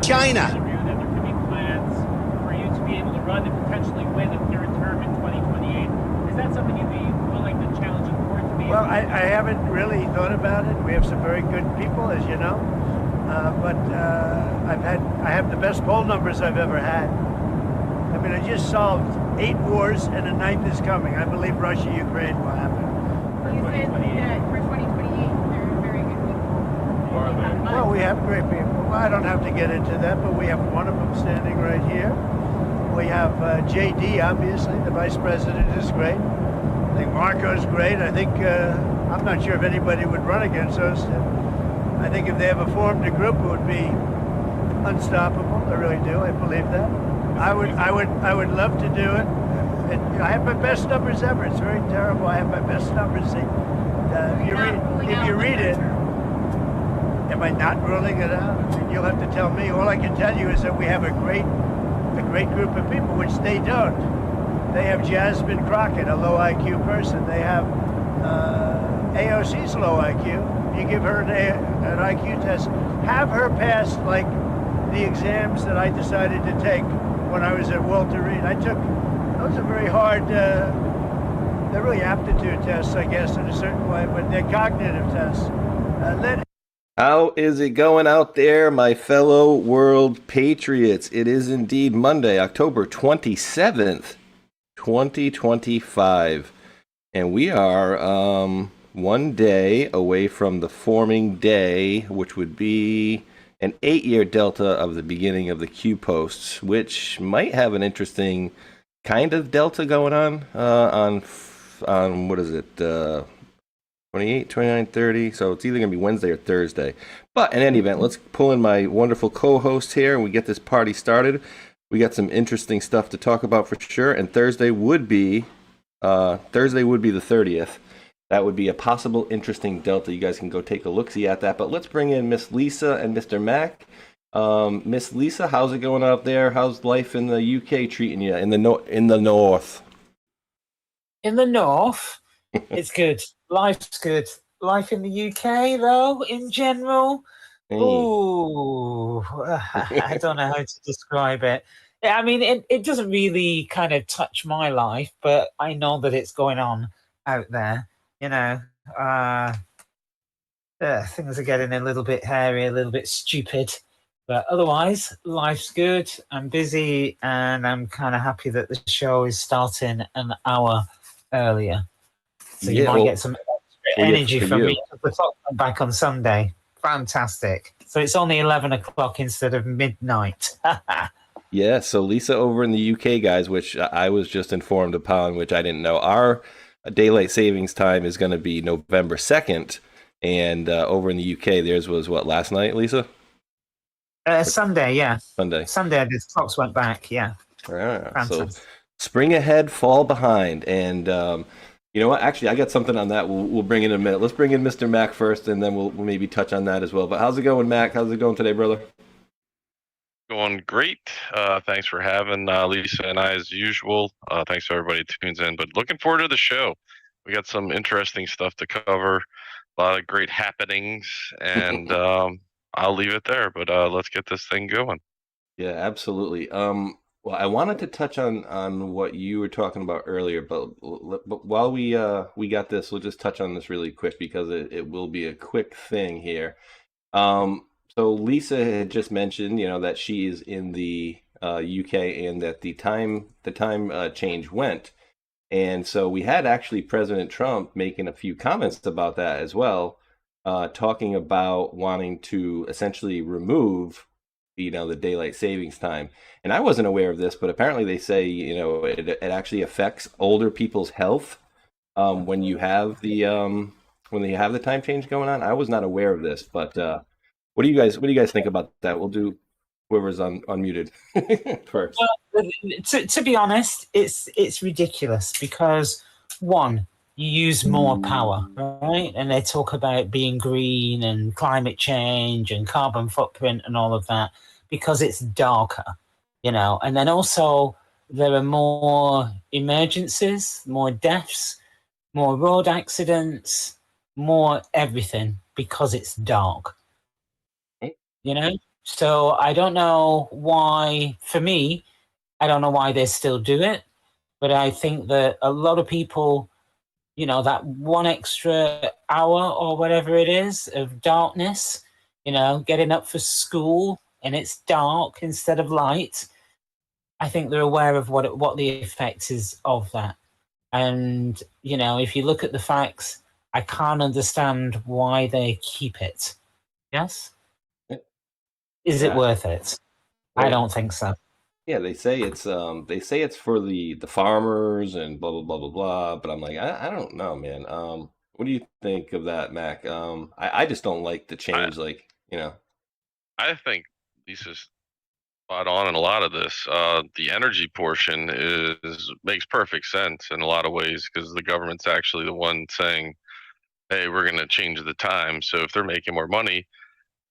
China. That there could be plans for you to be able to run and potentially win a third term in 2028. Is that something you'd be willing to challenge the court to be? Well, I haven't really thought about it. We have some very good people, as you know, but I have the best poll numbers I've ever had. I mean, I just solved 8 wars and a 9th is coming. I believe Russia-Ukraine will happen. You said that for 2028, they're very good people. Well, we have great people. Well, I don't have to get into that, but we have one of them standing right here. We have JD, obviously. The vice president is great. I think Marco's great. I think, I'm not sure if anybody would run against us. I think if they ever formed a group, it would be unstoppable. I really do. I believe that. I would love to do it. I have my best numbers ever. It's very terrible. I have my best numbers. If you read it, am I not ruling it out? I mean, you'll have to tell me. All I can tell you is that we have a great group of people, which they don't. They have Jasmine Crockett, a low IQ person. They have AOC's low IQ. You give her an IQ test, have her pass like the exams that I decided to take when I was at Walter Reed. Those are very hard, they're really aptitude tests, I guess, in a certain way, but they're cognitive tests. How is it going out there, my fellow world patriots? It is indeed Monday, October 27th, 2025. And we are one day away from the forming day, which would be an 8-year delta of the beginning of the Q posts, which might have an interesting kind of delta going on what is it, 28, 29, 30, so it's either going to be Wednesday or Thursday. But in any event, let's pull in my wonderful co-host here, and we get this party started. We got some interesting stuff to talk about for sure, and Thursday would be the 30th. That would be a possible interesting delta. You guys can go take a look-see at that. But let's bring in Miss Lisa and Mr. Mac. Miss Lisa, how's it going out there? How's life in the UK treating you in the north? In the north, it's good. Life's good. Life in the UK, though, in general, ooh, I don't know how to describe it. I mean, it doesn't really kind of touch my life, but I know that it's going on out there. You know, things are getting a little bit hairy, a little bit stupid. But otherwise, life's good. I'm busy, and I'm kind of happy that the show is starting an hour earlier. So you might get some extra energy from me. The clock went back on Sunday. Fantastic. So it's only 11 o'clock instead of midnight. Yeah, so Lisa over in the UK, guys, which I was just informed upon, which I didn't know. Our daylight savings time is going to be November 2nd. And over in the UK, theirs was what, last night, Lisa? Sunday, yeah. Sunday, the clocks went back, yeah. So spring ahead, fall behind. And you know what? Actually, I got something on that we'll bring in a minute. Let's bring in Mr. Mac first, and then we'll maybe touch on that as well. But how's it going, Mac? How's it going today, brother? Going great. Thanks for having Lisa and I as usual. Thanks to everybody who tunes in. But looking forward to the show. We got some interesting stuff to cover, a lot of great happenings, and I'll leave it there. But let's get this thing going. Yeah, absolutely. Well, I wanted to touch on what you were talking about earlier, but while we got this, we'll just touch on this really quick because it will be a quick thing here. So Lisa had just mentioned, that she's in the UK and that the time change went, and so we had actually President Trump making a few comments about that as well, talking about wanting to essentially remove the daylight savings time. And I wasn't aware of this, but apparently they say it actually affects older people's health when you have the time change going on. I was not aware of this, but what do you guys think about that? We'll do whoever's unmuted first. Well, to be honest, it's ridiculous because one, you use more power, right? And they talk about being green and climate change and carbon footprint and all of that because it's darker, And then also there are more emergencies, more deaths, more road accidents, more everything because it's dark. So I don't know why, for me, I don't know why they still do it, but I think that a lot of people, that one extra hour or whatever it is of darkness, getting up for school and it's dark instead of light. I think they're aware of what the effect is of that. And, if you look at the facts, I can't understand why they keep it. Yes? Is it Yeah. worth it? I Well, don't think so. yeah, they say it's for the farmers and blah blah blah blah blah. But I'm like, I don't know, man. What do you think of that, Mac? I just don't like the I change. Like, I think Lisa's spot on in a lot of this. The energy portion makes perfect sense in a lot of ways because the government's actually the one saying, "Hey, we're going to change the time." So if they're making more money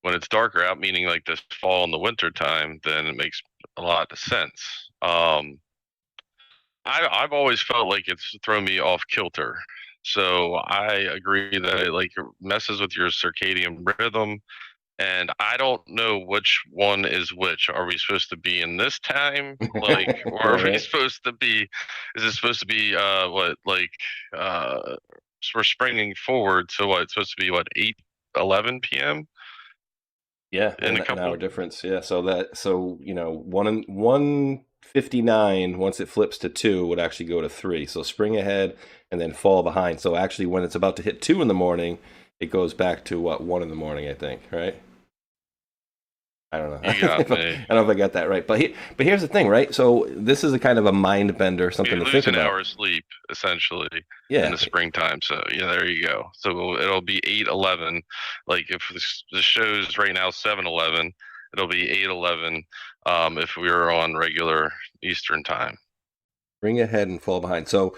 when it's darker out, meaning like this fall and the winter time, then it makes a lot of sense. I've always felt like it's thrown me off kilter. So I agree that it messes with your circadian rhythm, and I don't know which one is which. Are we supposed to be in this time, or are we Right. supposed to be? Is it supposed to be we're springing forward? So what? It's supposed to be 8:11 p.m. Yeah, in a an couple. hour difference. Yeah, so 1:59 once it flips to 2 would actually go to 3. So spring ahead and then fall behind. So actually, when it's about to hit 2 in the morning, it goes back to what 1 in the morning, I think, right? I don't know. You got me. I don't know if I got that right, but here's the thing, right? So this is a kind of a mind bender, something You to lose think an about. hour of sleep essentially Yeah, in the springtime. So yeah, there you go. So it'll be 8:11. Like if the show's right now 7:11, it'll be 8:11 if we were on regular Eastern time. spring ahead and fall behind. So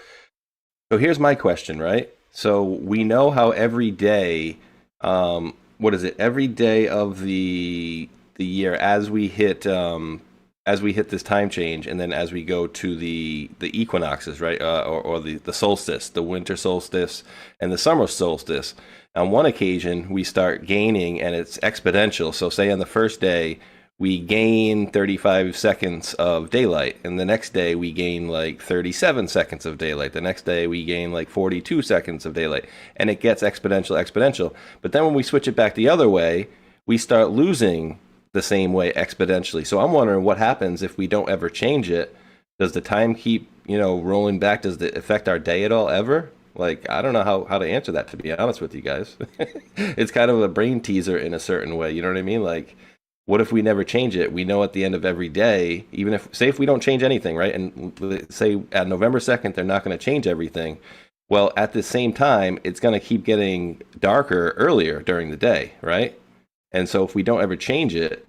here's my question, right? So we know how every day, what is it? Every day of the year as we hit this time change, and then as we go to the equinoxes, right? Or the solstice, the winter solstice and the summer solstice. On one occasion, we start gaining, and it's exponential. So say on the first day, we gain 35 seconds of daylight, and the next day we gain like 37 seconds of daylight. The next day we gain like 42 seconds of daylight, and it gets exponential. But then when we switch it back the other way, we start losing the same way exponentially. So I'm wondering what happens if we don't ever change it. Does the time keep, rolling back? Does it affect our day at all ever? Like, I don't know how to answer that, to be honest with you guys. It's kind of a brain teaser in a certain way. You know what I mean? Like, what if we never change it? We know at the end of every day, even if we don't change anything, right? And say at November 2nd, they're not going to change everything. Well, at the same time, it's going to keep getting darker earlier during the day, right? And so if we don't ever change it,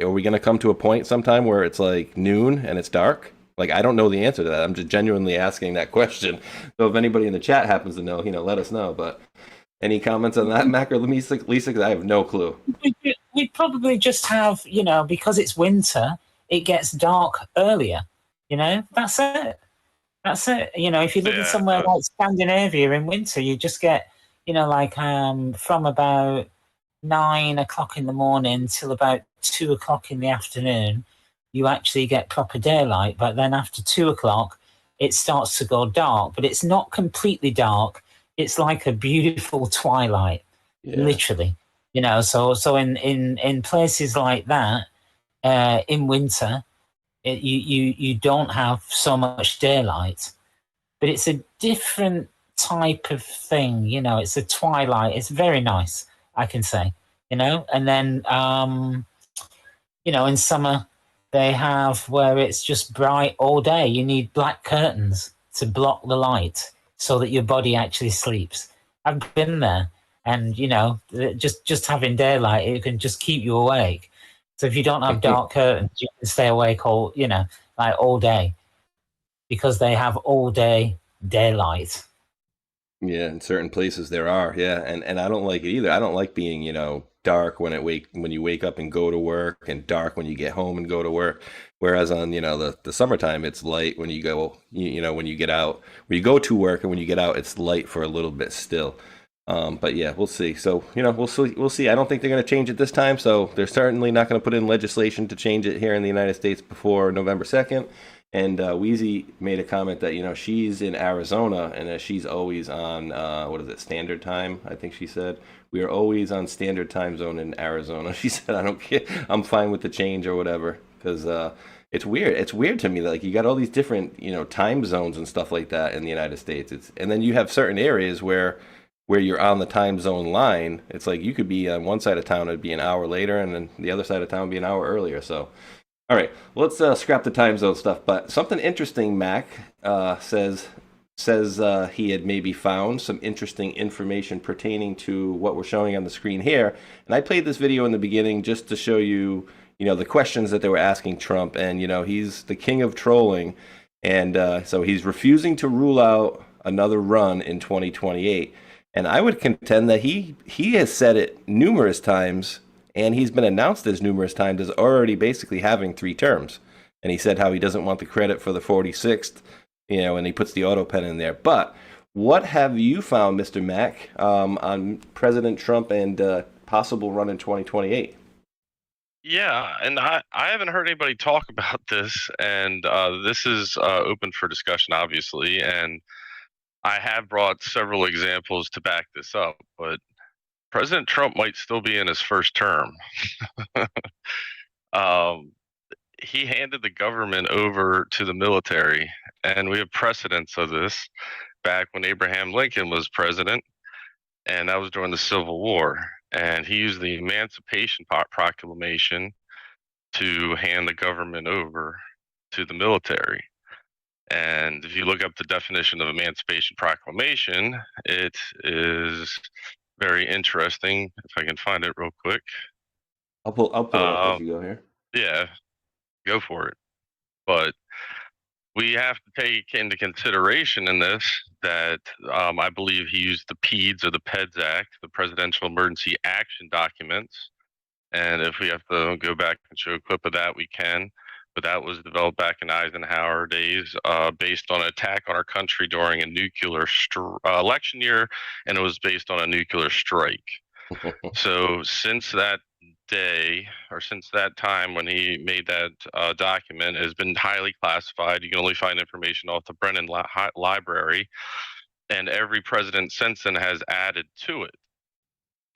are we going to come to a point sometime where it's like noon and it's dark? Like, I don't know the answer to that. I'm just genuinely asking that question. So if anybody in the chat happens to know, let us know. But any comments on that, Mac or Lisa? Because I have no clue. We'd probably just have, because it's winter, it gets dark earlier. That's it. That's it. If you live in somewhere like Scandinavia in winter, you just get, from about 9 o'clock in the morning till about 2 o'clock in the afternoon, you actually get proper daylight. But then after 2 o'clock, it starts to go dark. But it's not completely dark. It's like a beautiful twilight, literally. So in places like that, in winter, you don't have so much daylight, but it's a different type of thing. It's a twilight. It's very nice, I can say. And then in summer they have where it's just bright all day. You need black curtains to block the light so that your body actually sleeps. I've been there. And just having daylight, it can just keep you awake. So if you don't have dark curtains, you can stay awake all day, because they have all day daylight. Yeah, in certain places there are. Yeah, and I don't like it either. I don't like being dark when you wake up and go to work, and dark when you get home and go to work. Whereas on the summertime, it's light when you go when you get out, when you go to work, and when you get out, it's light for a little bit still. But yeah, we'll see. So we'll see. We'll see. I don't think they're going to change it this time. So they're certainly not going to put in legislation to change it here in the United States before November 2nd. And Wheezy made a comment that she's in Arizona and that she's always on what is it, Standard Time? I think she said we are always on Standard Time Zone in Arizona. She said I don't care. I'm fine with the change or whatever because it's weird. It's weird to me that you got all these different time zones and stuff like that in the United States. And then you have certain areas where you're on the time zone line. It's like you could be on one side of town, it'd be an hour later, and then the other side of town would be an hour earlier. So, all right, let's scrap the time zone stuff. But something interesting, Mac says he had maybe found some interesting information pertaining to what we're showing on the screen here. And I played this video in the beginning just to show you, the questions that they were asking Trump. And, he's the king of trolling. And so he's refusing to rule out another run in 2028. And I would contend that he has said it numerous times, and he's been announced as numerous times as already basically having 3 terms. And he said how he doesn't want the credit for the 46th, and he puts the auto pen in there. But what have you found, Mr. Mack, on President Trump and possible run in 2028? Yeah, and I haven't heard anybody talk about this, and this is open for discussion, obviously, and I have brought several examples to back this up, but President Trump might still be in his first term. He handed the government over to the military, and we have precedents of this back when Abraham Lincoln was president, and that was during the Civil War. And he used the Emancipation Proclamation to hand the government over to the military. And if you look up the definition of Emancipation Proclamation, it is very interesting. If I can find it real quick. I'll pull it up as you go here. Yeah, go for it. But we have to take into consideration in this that I believe he used the PEDS or the PEDS Act, the Presidential Emergency Action Documents. And if we have to go back and show a clip of that, we can. But that was developed back in Eisenhower days based on an attack on our country during a nuclear election year, and it was based on a nuclear strike. So since that day, or since that time when he made that document, it has been highly classified. You can only find information off the Brennan Library, and every president since then has added to it.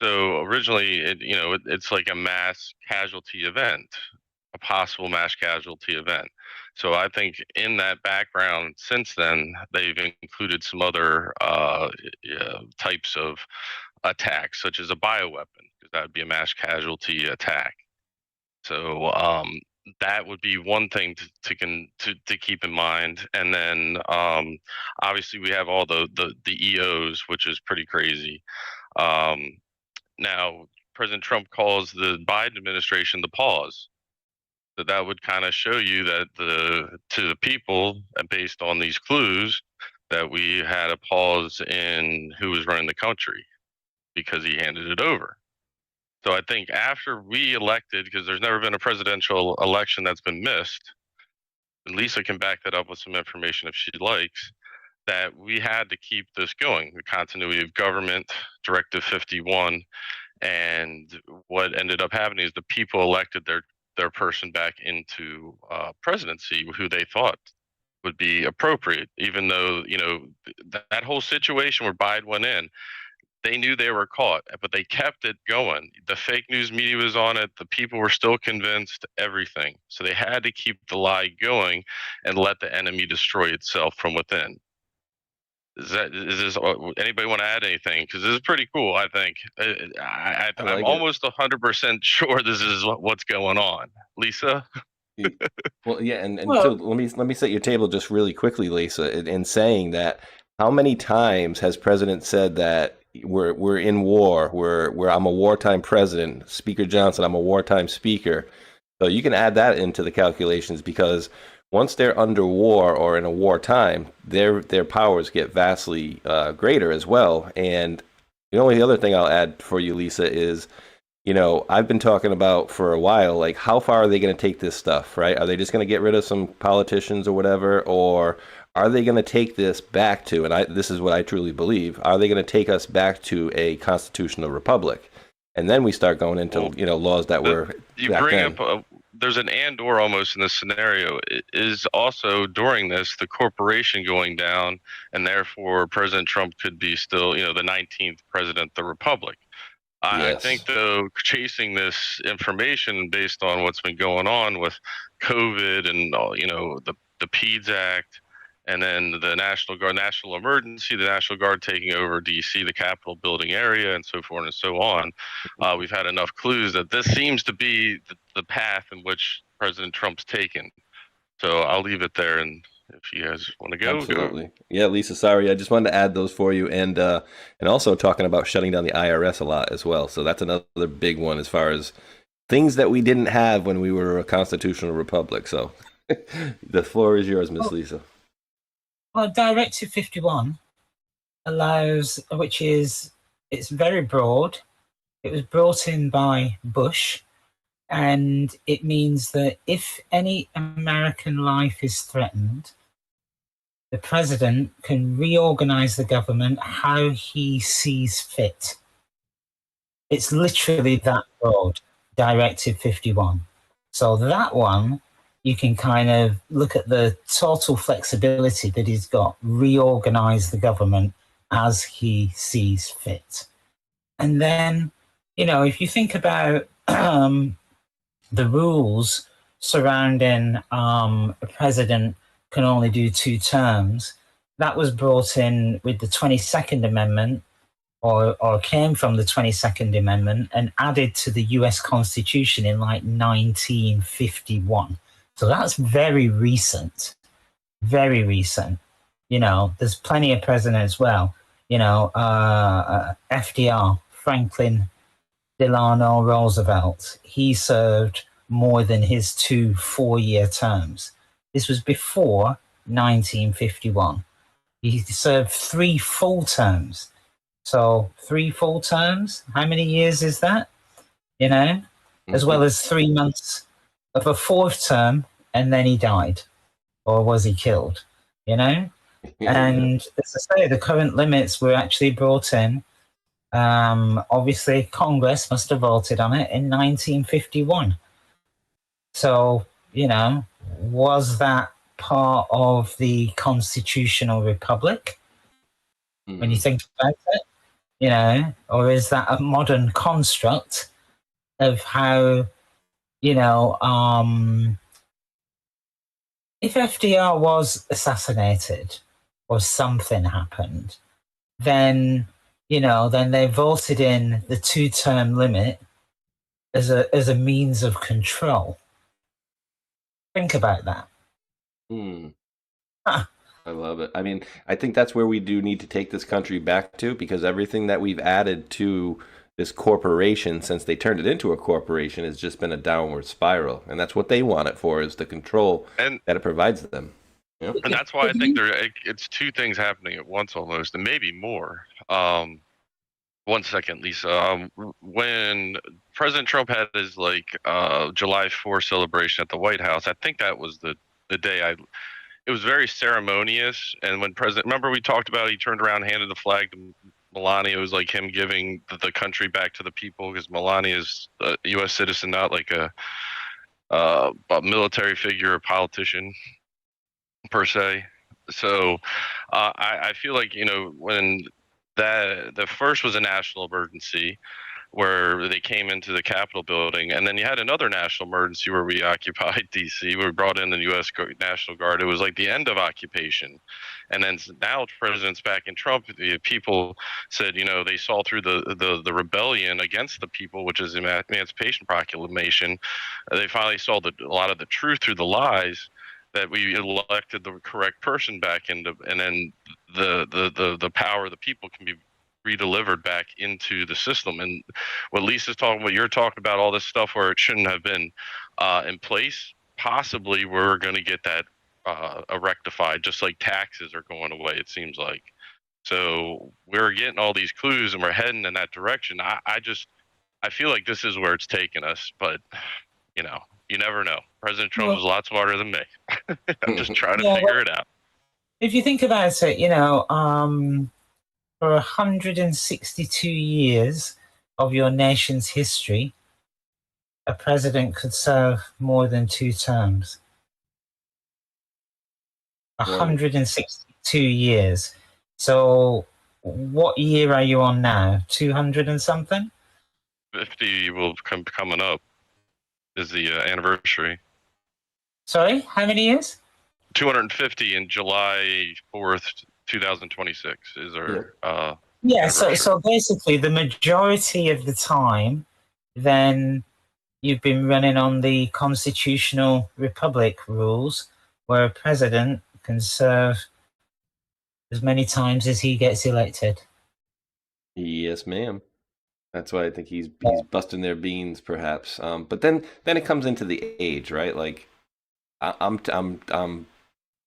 So originally, it's like a mass casualty event, a possible mass casualty event. So I think in that background since then, they've included some other types of attacks, such as a bioweapon, because that would be a mass casualty attack. So that would be one thing to keep in mind. And then obviously we have all the EOs, which is pretty crazy. Now, President Trump calls the Biden administration the pause. So that would kind of show you that to the people, based on these clues, that we had a pause in who was running the country because he handed it over. So I think after we elected, because there's never been a presidential election that's been missed, and Lisa can back that up with some information if she likes, that we had to keep this going, the continuity of government, Directive 51. And what ended up happening is the people elected their person back into presidency, who they thought would be appropriate, even though, that whole situation where Biden went in, they knew they were caught, but they kept it going. The fake news media was on it. The people were still convinced, everything. So they had to keep the lie going and let the enemy destroy itself from within. Anybody want to add anything? Because this is pretty cool, I think. I'm almost 100% sure this is what's going on. Lisa? Well, yeah, and so let me set your table just really quickly, Lisa, in saying that how many times has President said that we're in war, where I'm a wartime president, Speaker Johnson, I'm a wartime speaker. So you can add that into the calculations, because once they're under war or in a wartime, their powers get vastly greater as well. And the only other thing I'll add for you, Lisa, is, I've been talking about for a while, like, how far are they going to take this stuff, right? Are they just going to get rid of some politicians or whatever? Or are they going to take this back to, and this is what I truly believe, are they going to take us back to a constitutional republic? And then we start going into, laws that were you back bring then. up there's an and/or almost in this scenario. It is also during this the corporation going down, and therefore President Trump could be still, the 19th president of the republic. I Yes. think, though, chasing this information based on what's been going on with COVID and the PEDS Act, and then the National Guard, national emergency, the National Guard taking over D.C., the Capitol building area, and so forth and so on. We've had enough clues that this seems to be the path in which President Trump's taken. So I'll leave it there, and if you guys want to go, Absolutely. go. Yeah, Lisa, sorry. I just wanted to add those for you. And also talking about shutting down the IRS a lot as well. So that's another big one as far as things that we didn't have when we were a constitutional republic. So the floor is yours, Miss Lisa. Well, Directive 51 allows, it's very broad. It was brought in by Bush, and it means that if any American life is threatened, the president can reorganize the government how he sees fit. It's literally that broad, Directive 51. So that one, you can kind of look at the total flexibility that he's got, reorganize the government as he sees fit. And then, if you think about the rules surrounding a president can only do 2 terms, that was brought in with the 22nd Amendment or came from the 22nd Amendment and added to the US Constitution in like 1951. So that's very recent, very recent. There's plenty of presidents as well. FDR, Franklin Delano Roosevelt, he served more than his 2 4-year terms. This was before 1951. He served 3 full terms. So 3 full terms, how many years is that? As well as 3 months of a 4th term, and then he died, or was he killed? And as I say, the current limits were actually brought in. Obviously, Congress must have voted on it in 1951. So, was that part of the constitutional republic? When you think about it, or is that a modern construct of how, if FDR was assassinated or something happened, then, then they voted in the 2-term limit as a means of control. Think about that. I love it. I mean, I think that's where we do need to take this country back to, because everything that we've added to this corporation since they turned it into a corporation has just been a downward spiral. And that's what they want it for, is the control that it provides them. And that's why I think it's 2 things happening at once almost, and maybe more. 1 second, Lisa. When President Trump had his July 4th celebration at the White House, I think that was the day it was very ceremonious. And when remember we talked about, he turned around, handed the flag to Melania. It was like him giving the country back to the people, because Melania is a U.S. citizen, not like a military figure or politician per se. So I feel like, when the first was a national emergency where they came into the Capitol building, and then you had another national emergency where we occupied D.C., where we brought in the U.S. National Guard. It was like the end of occupation. And then now President's back in Trump, the people said, they saw through the rebellion against the people, which is the Emancipation Proclamation. They finally saw a lot of the truth through the lies, that we elected the correct person back into, and then the power of the people can be redelivered back into the system. And what Lisa's talking about, you're talking about all this stuff where it shouldn't have been in place. Possibly we're going to get that rectified, just like taxes are going away, it seems like. So we're getting all these clues and we're heading in that direction. I feel like this is where it's taking us, but you never know. President Trump was a lot smarter than me. I'm just trying to figure it out. if you think about it, for 162 years of your nation's history, a president could serve more than 2 terms. 162 years. So what year are you on now? 200 and something? 50 will coming up is the anniversary. Sorry, how many years? 250 in July 4th, 2026 is our so basically the majority of the time then you've been running on the constitutional republic rules where a president can serve as many times as he gets elected. Yes, ma'am. That's why I think he's busting their beans, perhaps. But then it comes into the age, right? Like, I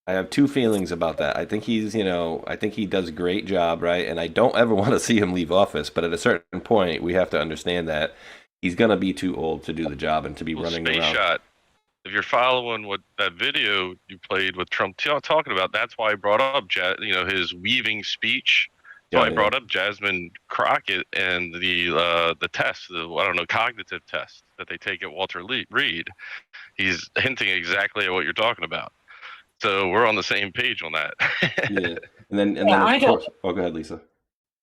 have two feelings about that. I think I think he does a great job, right? And I don't ever want to see him leave office. But at a certain point, we have to understand that he's gonna be too old to do the job and to be running Space around. Shot. If you're following what that video you played with Trump talking about, that's why I brought up his weaving speech. So I brought up Jasmine Crockett and the test, cognitive test that they take at Walter Reed. He's hinting exactly at what you're talking about. So we're on the same page on that. Yeah, and then of course. Oh, go ahead, Lisa.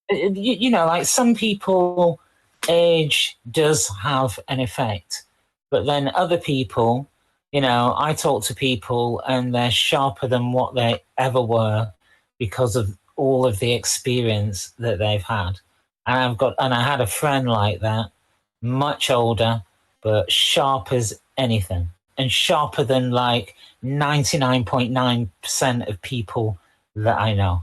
Like some people, age does have an effect, but then other people, I talk to people and they're sharper than what they ever were because of all of the experience that they've had. And I had a friend like that, much older, but sharp as anything, and sharper than like 99.9% of people that I know,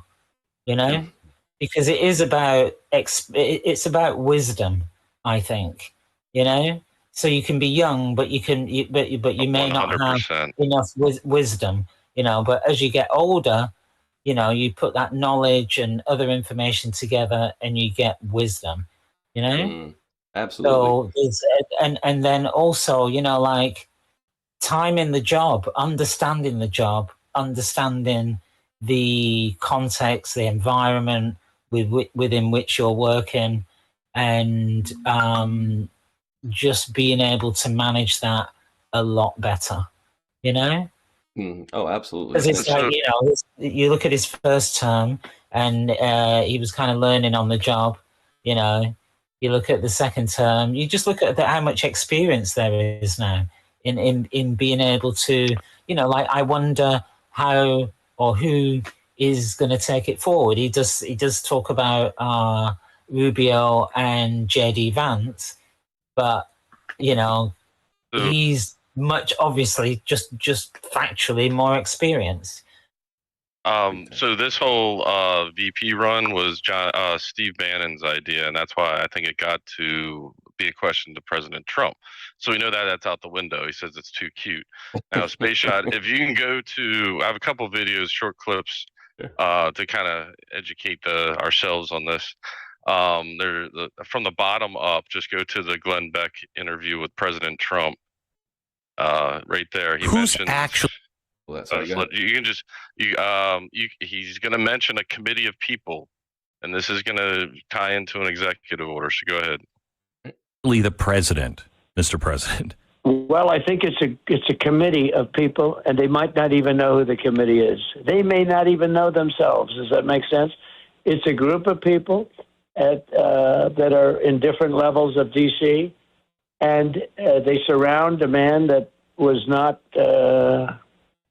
because it is about it's about wisdom, I think, So you can be young, but you may 100%. Not have enough wisdom, But as you get older, you put that knowledge and other information together, and you get wisdom, Absolutely. So and then also, like time in the job, understanding the context, the environment within which you're working, and just being able to manage that a lot better, Oh, absolutely. Because it's like, you look at his first term and he was kind of learning on the job, You look at the second term, you just look at how much experience there is now in being able to, I wonder how or who is going to take it forward. He does talk about Rubio and JD Vance, but he's much obviously just factually more experienced. So this whole VP run was Steve Bannon's idea, and that's why I think it got to be a question to President Trump. So we know that that's out the window. He says it's too cute. Now, Space Shot, if you can go to, I have a couple of videos, short clips, to kind of educate ourselves on this. From the bottom up, just go to the Glenn Beck interview with President Trump. Right there, he mentions actually. You can just he's going to mention a committee of people, and this is going to tie into an executive order. So go ahead. The president, Mr. President. Well, I think it's a committee of people, and they might not even know who the committee is. They may not even know themselves. Does that make sense? It's a group of people that are in different levels of D.C., and they surround a man that was not the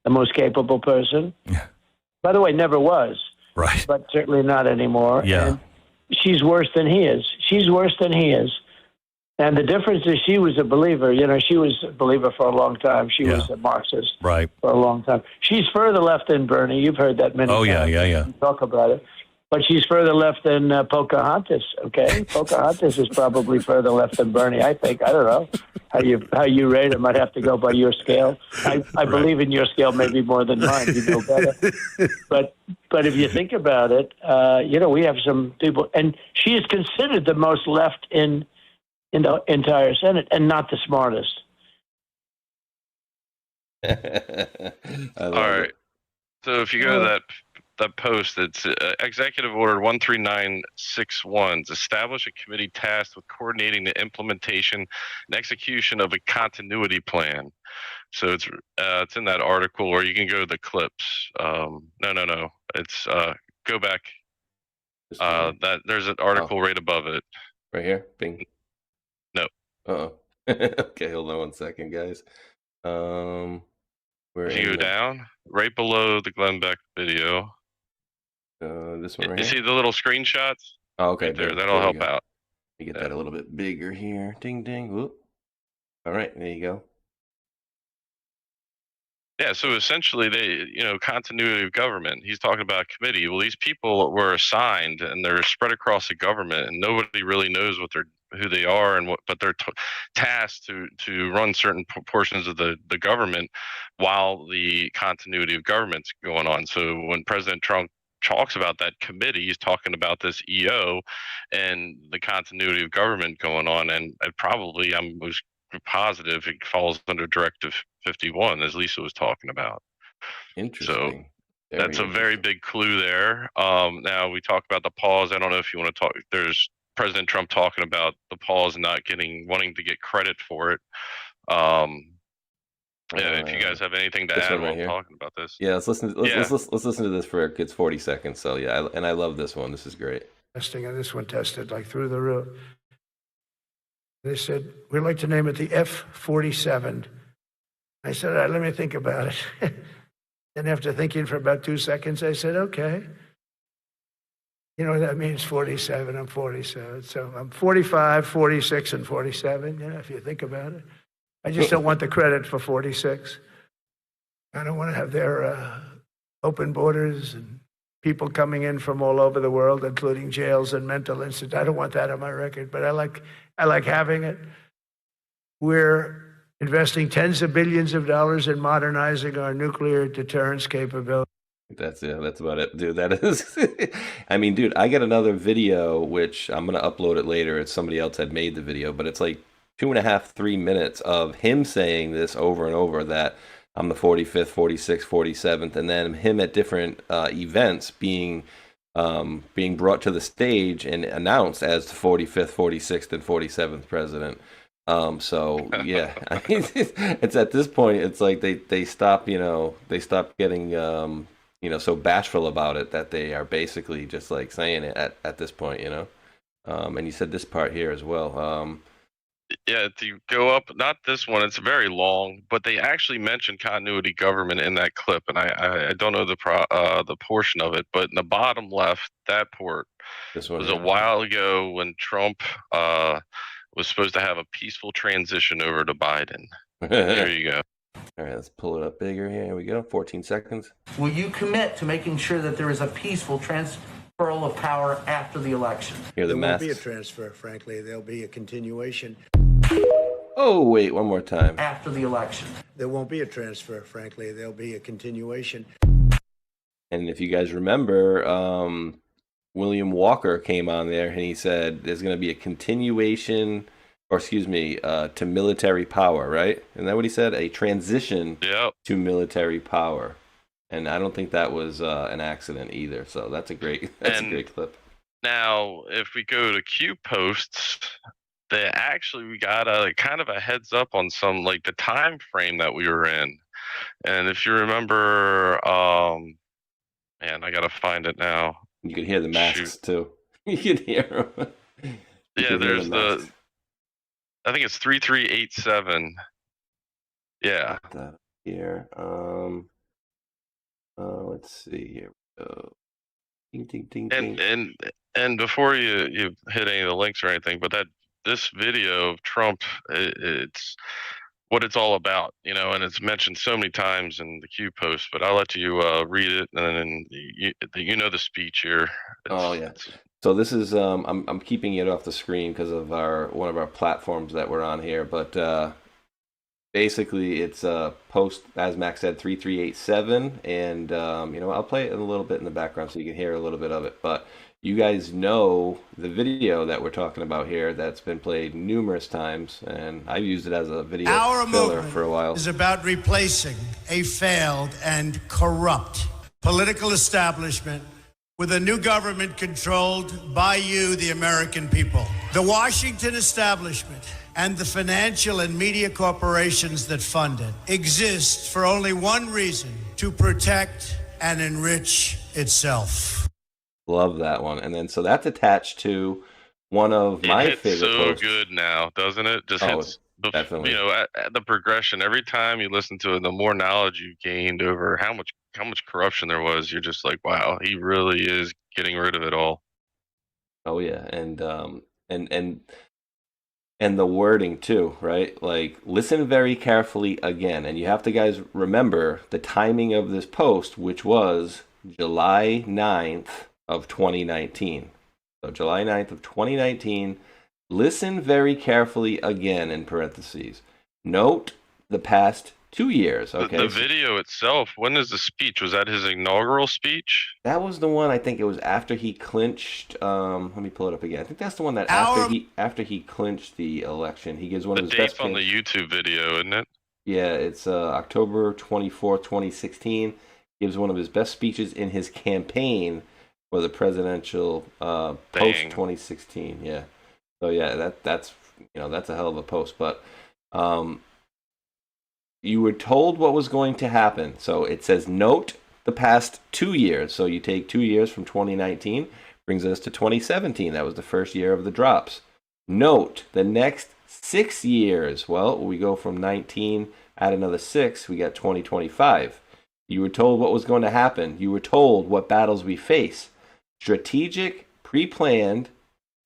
most capable person. Yeah. By the way, never was. Right. But certainly not anymore. Yeah. And she's worse than he is. She's worse than he is. And the difference is she was a believer. She was a believer for a long time. She was a Marxist for a long time. She's further left than Bernie. You've heard that many times. Yeah. Talk about it. But she's further left than Pocahontas, okay? Pocahontas is probably further left than Bernie, I think. I don't know how you rate it. Might have to go by your scale. I believe in your scale maybe more than mine. You know better. But if you think about it, we have some people, and she is considered the most left in the entire Senate, and not the smartest. All right. So if you go to that post. It's Executive Order 13961. Establish a committee tasked with coordinating the implementation and execution of a continuity plan. So it's in that article, or you can go to the clips. No. It's go back. That there's an article right above it. Right here. Bing. No. Uh-oh. Okay, hold on 1 second, guys. If you go down, right below the Glenn Beck video. This one right You here? see the little screenshots? Oh, okay. Right there. That'll help out. Let me get that a little bit bigger here. Ding, ding. Whoop. All right, there you go. Yeah, so essentially, continuity of government. He's talking about a committee. Well, these people were assigned, and they're spread across the government, and nobody really knows who they are, and but they're tasked to run certain portions of the government while the continuity of government's going on. So when President Trump talks about that committee, he's talking about this EO and the continuity of government going on, and probably I'm positive it falls under Directive 51, as Lisa was talking about. Interesting. So that's a very big clue there. Now we talk about the pause. I don't know if you want to talk. There's President Trump talking about the pause and wanting to get credit for it. If you guys have anything to add while talking about this, let's listen. Let's listen to this for it's 40 seconds. So yeah, and I love this one. This is great. Testing, and this one tested like through the roof. They said, we'd like to name it the F-47. I said, all right, let me think about it. And after thinking for about 2 seconds, I said, okay. You know what that means, 47, I'm 47. So I'm 45, 46, and 47, if you think about it. I just don't want the credit for 46. I don't want to have their open borders and people coming in from all over the world, including jails and mental institutes. I don't want that on my record, but I like having it. We're investing tens of billions of dollars in modernizing our nuclear deterrence capability. That's about it, dude. That is, I mean, dude, I got another video, which I'm going to upload it later. It's somebody else had made the video, but it's like 2.5, 3 minutes of him saying this over and over, that I'm the 45th, 46th, 47th, and then him at different events being brought to the stage and announced as the 45th, 46th, and 47th president. So yeah, I mean, it's at this point, it's like they stop getting so bashful about it that they are basically just like saying it at this point, and you said this part here as well. Yeah, to go up, not this one, it's very long, but they actually mentioned continuity government in that clip, and I don't know the portion of it, but in the bottom left, that port was a while ago when Trump was supposed to have a peaceful transition over to Biden. There you go. All right, let's pull it up bigger here. Here we go, 14 seconds. Will you commit to making sure that there is a peaceful transferal of power after the election? Here, there won't be a transfer, frankly. There'll be a continuation. Oh, wait, one more time. After the election. There won't be a transfer, frankly. There'll be a continuation. And if you guys remember, William Walker came on there and he said there's going to be a continuation, to military power, right? Isn't that what he said? A transition to military power. And I don't think that was an accident either. So that's a great clip. Now, if we go to Q posts, we got a kind of a heads up on some, like the time frame that we were in. And if you remember, man, I got to find it now. You can hear the masks too. You can hear them. There's I think it's 3387. Yeah. Here. Let's see here. Ding, ding, ding, ding. And before you hit any of the links or anything, but this video of Trump, it's what it's all about, and it's mentioned so many times in the Q post, but I'll let you read it, and then the speech here. So this is I'm keeping it off the screen because of one of our platforms that we're on here, but basically it's post, as Max said, 3387, and I'll play it in a little bit in the background so you can hear a little bit of it. But you guys know the video that we're talking about here that's been played numerous times, and I've used it as a video filler for a while. Is about replacing a failed and corrupt political establishment with a new government controlled by you, the American people. The Washington establishment and the financial and media corporations that fund it exist for only one reason: to protect and enrich itself. Love that one. And then so that's attached to one of my hits favorite so posts. good now, doesn't it? Just Oh, hits definitely. You know, at the progression. Every time you listen to it, the more knowledge you've gained over how much corruption there was. You're just like, wow, he really is getting rid of it all. Oh yeah, and the wording too, right? Like, listen very carefully again, and you have to, guys, remember the timing of this post, which was July 9th of 2019. So July 9th of 2019. Listen very carefully again, in parentheses. Note the past 2 years. Okay. The video itself, when is the speech? Was that his inaugural speech? That was the one. I think it was after he clinched. Let me pull it up again. I think that's the one that after he clinched the election, he gives one of his best. The date's on the YouTube video, isn't it? Yeah, it's October 24th, 2016. Gives one of his best speeches in his campaign for the presidential post 2016. Yeah. So yeah, that's that's a hell of a post. But you were told what was going to happen. So it says, note the past 2 years. So you take 2 years from 2019, brings us to 2017. That was the first year of the drops. Note the next 6 years. Well, we go from 19, add another 6, we got 2025. You were told what was going to happen. You were told what battles we face. Strategic, pre-planned,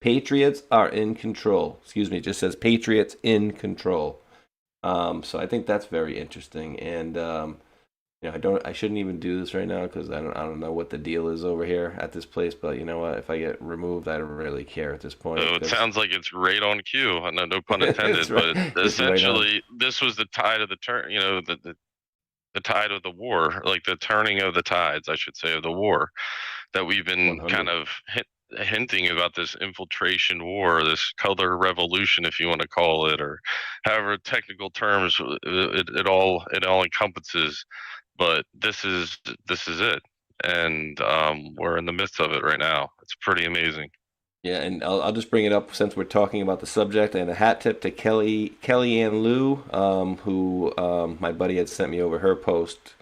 Patriots are in control. Excuse me, it just says Patriots in control. So I think that's very interesting, and I shouldn't even do this right now because I don't know what the deal is over here at this place. But you know what? If I get removed, I don't really care at this point. So it sounds like it's right on cue. No pun intended. Right. But essentially, this was the tide of the turn. You know, the tide of the war, like the turning of the tides, I should say, of the war that we've been 100. kind of hinting about, this infiltration war, this color revolution, if you want to call it, or however technical terms it all encompasses. But this is it, and we're in the midst of it right now. It's pretty amazing. Yeah, and I'll just bring it up since we're talking about the subject, and a hat tip to Kellyanne Lou, who my buddy had sent me over her post.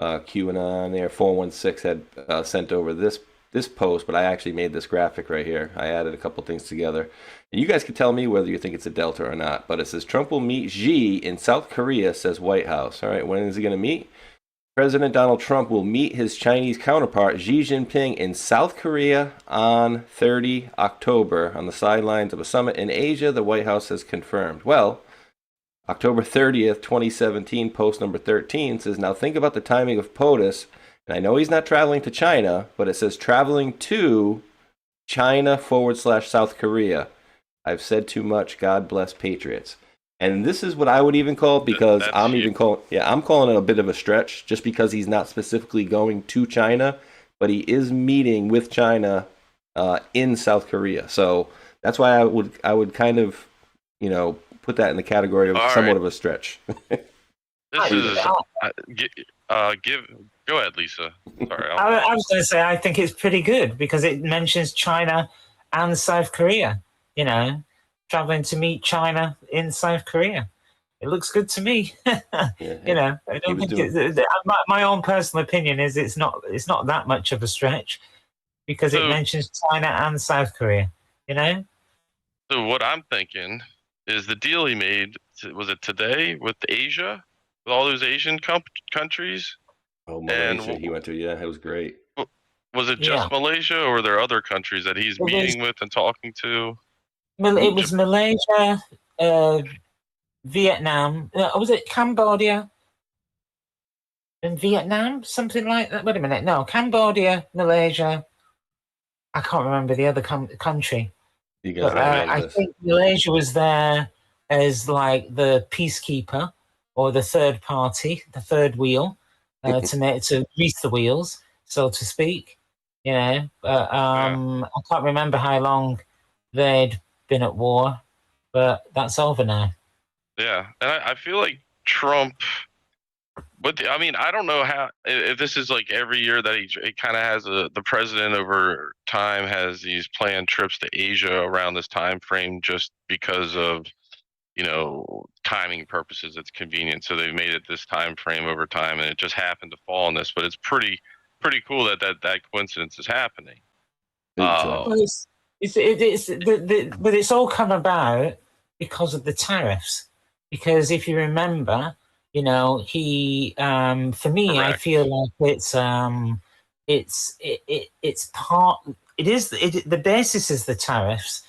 QAnon there 416 had sent over this post, but I actually made this graphic right here. I added a couple things together, and you guys can tell me whether you think it's a delta or not. But it says Trump will meet Xi in South Korea, says White House. All right, when is he going to meet? President Donald Trump will meet his Chinese counterpart Xi Jinping in South Korea on 30 October on the sidelines of a summit in Asia, the White House has confirmed. Well, October 30th, 2017, post number 13 says, now think about the timing of POTUS. And I know he's not traveling to China, but it says traveling to China / South Korea. I've said too much. God bless Patriots. And this is what I would even call, because I'm calling it a bit of a stretch, just because he's not specifically going to China, but he is meeting with China in South Korea. So that's why I would kind of, put that in the category of somewhat of a stretch. This is go ahead, Lisa. Sorry, I was going to say I think it's pretty good because it mentions China and South Korea. Traveling to meet China in South Korea. It looks good to me. I don't think my own personal opinion is it's not that much of a stretch because it mentions China and South Korea. So what I'm thinking is the deal he made, was it today with Asia, with all those Asian countries? Oh, Malaysia he went to, it was great. Was it just Malaysia, or were there other countries that he's meeting with and talking to? It was Malaysia, Vietnam. Was it Cambodia and Vietnam? Something like that. Wait a minute. No, Cambodia, Malaysia. I can't remember the other country. But I think Malaysia was there as like the peacekeeper or the third party, the third wheel, to grease the wheels, so to speak. I can't remember how long they'd been at war, but that's over now. Yeah, and I feel like Trump But I mean, I don't know how if this is like every year that he kind of has the president over time has these planned trips to Asia around this time frame just because of timing purposes. It's convenient, so they've made it this time frame over time, and it just happened to fall on this. But it's pretty cool that coincidence is happening. Big time. Well, but it's all come about because of the tariffs. Because if you remember, he for me, I Correct. feel like it's part. The basis is the tariffs,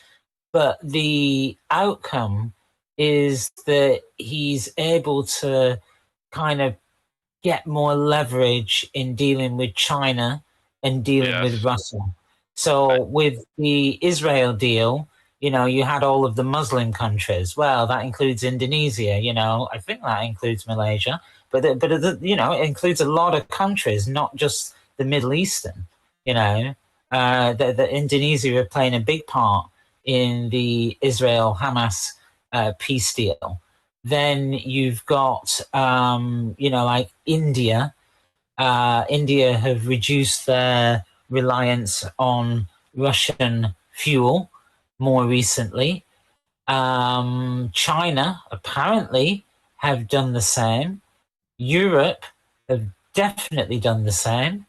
but the outcome is that he's able to kind of get more leverage in dealing with China and dealing with Yes. Russia. So with the Israel deal, you had all of the Muslim countries. Well, that includes Indonesia. I think that includes Malaysia, but it includes a lot of countries, not just the Middle Eastern. The Indonesia are playing a big part in the Israel-Hamas peace deal. Then you've got, like India. India have reduced their reliance on Russian fuel more recently. China apparently have done the same. Europe have definitely done the same.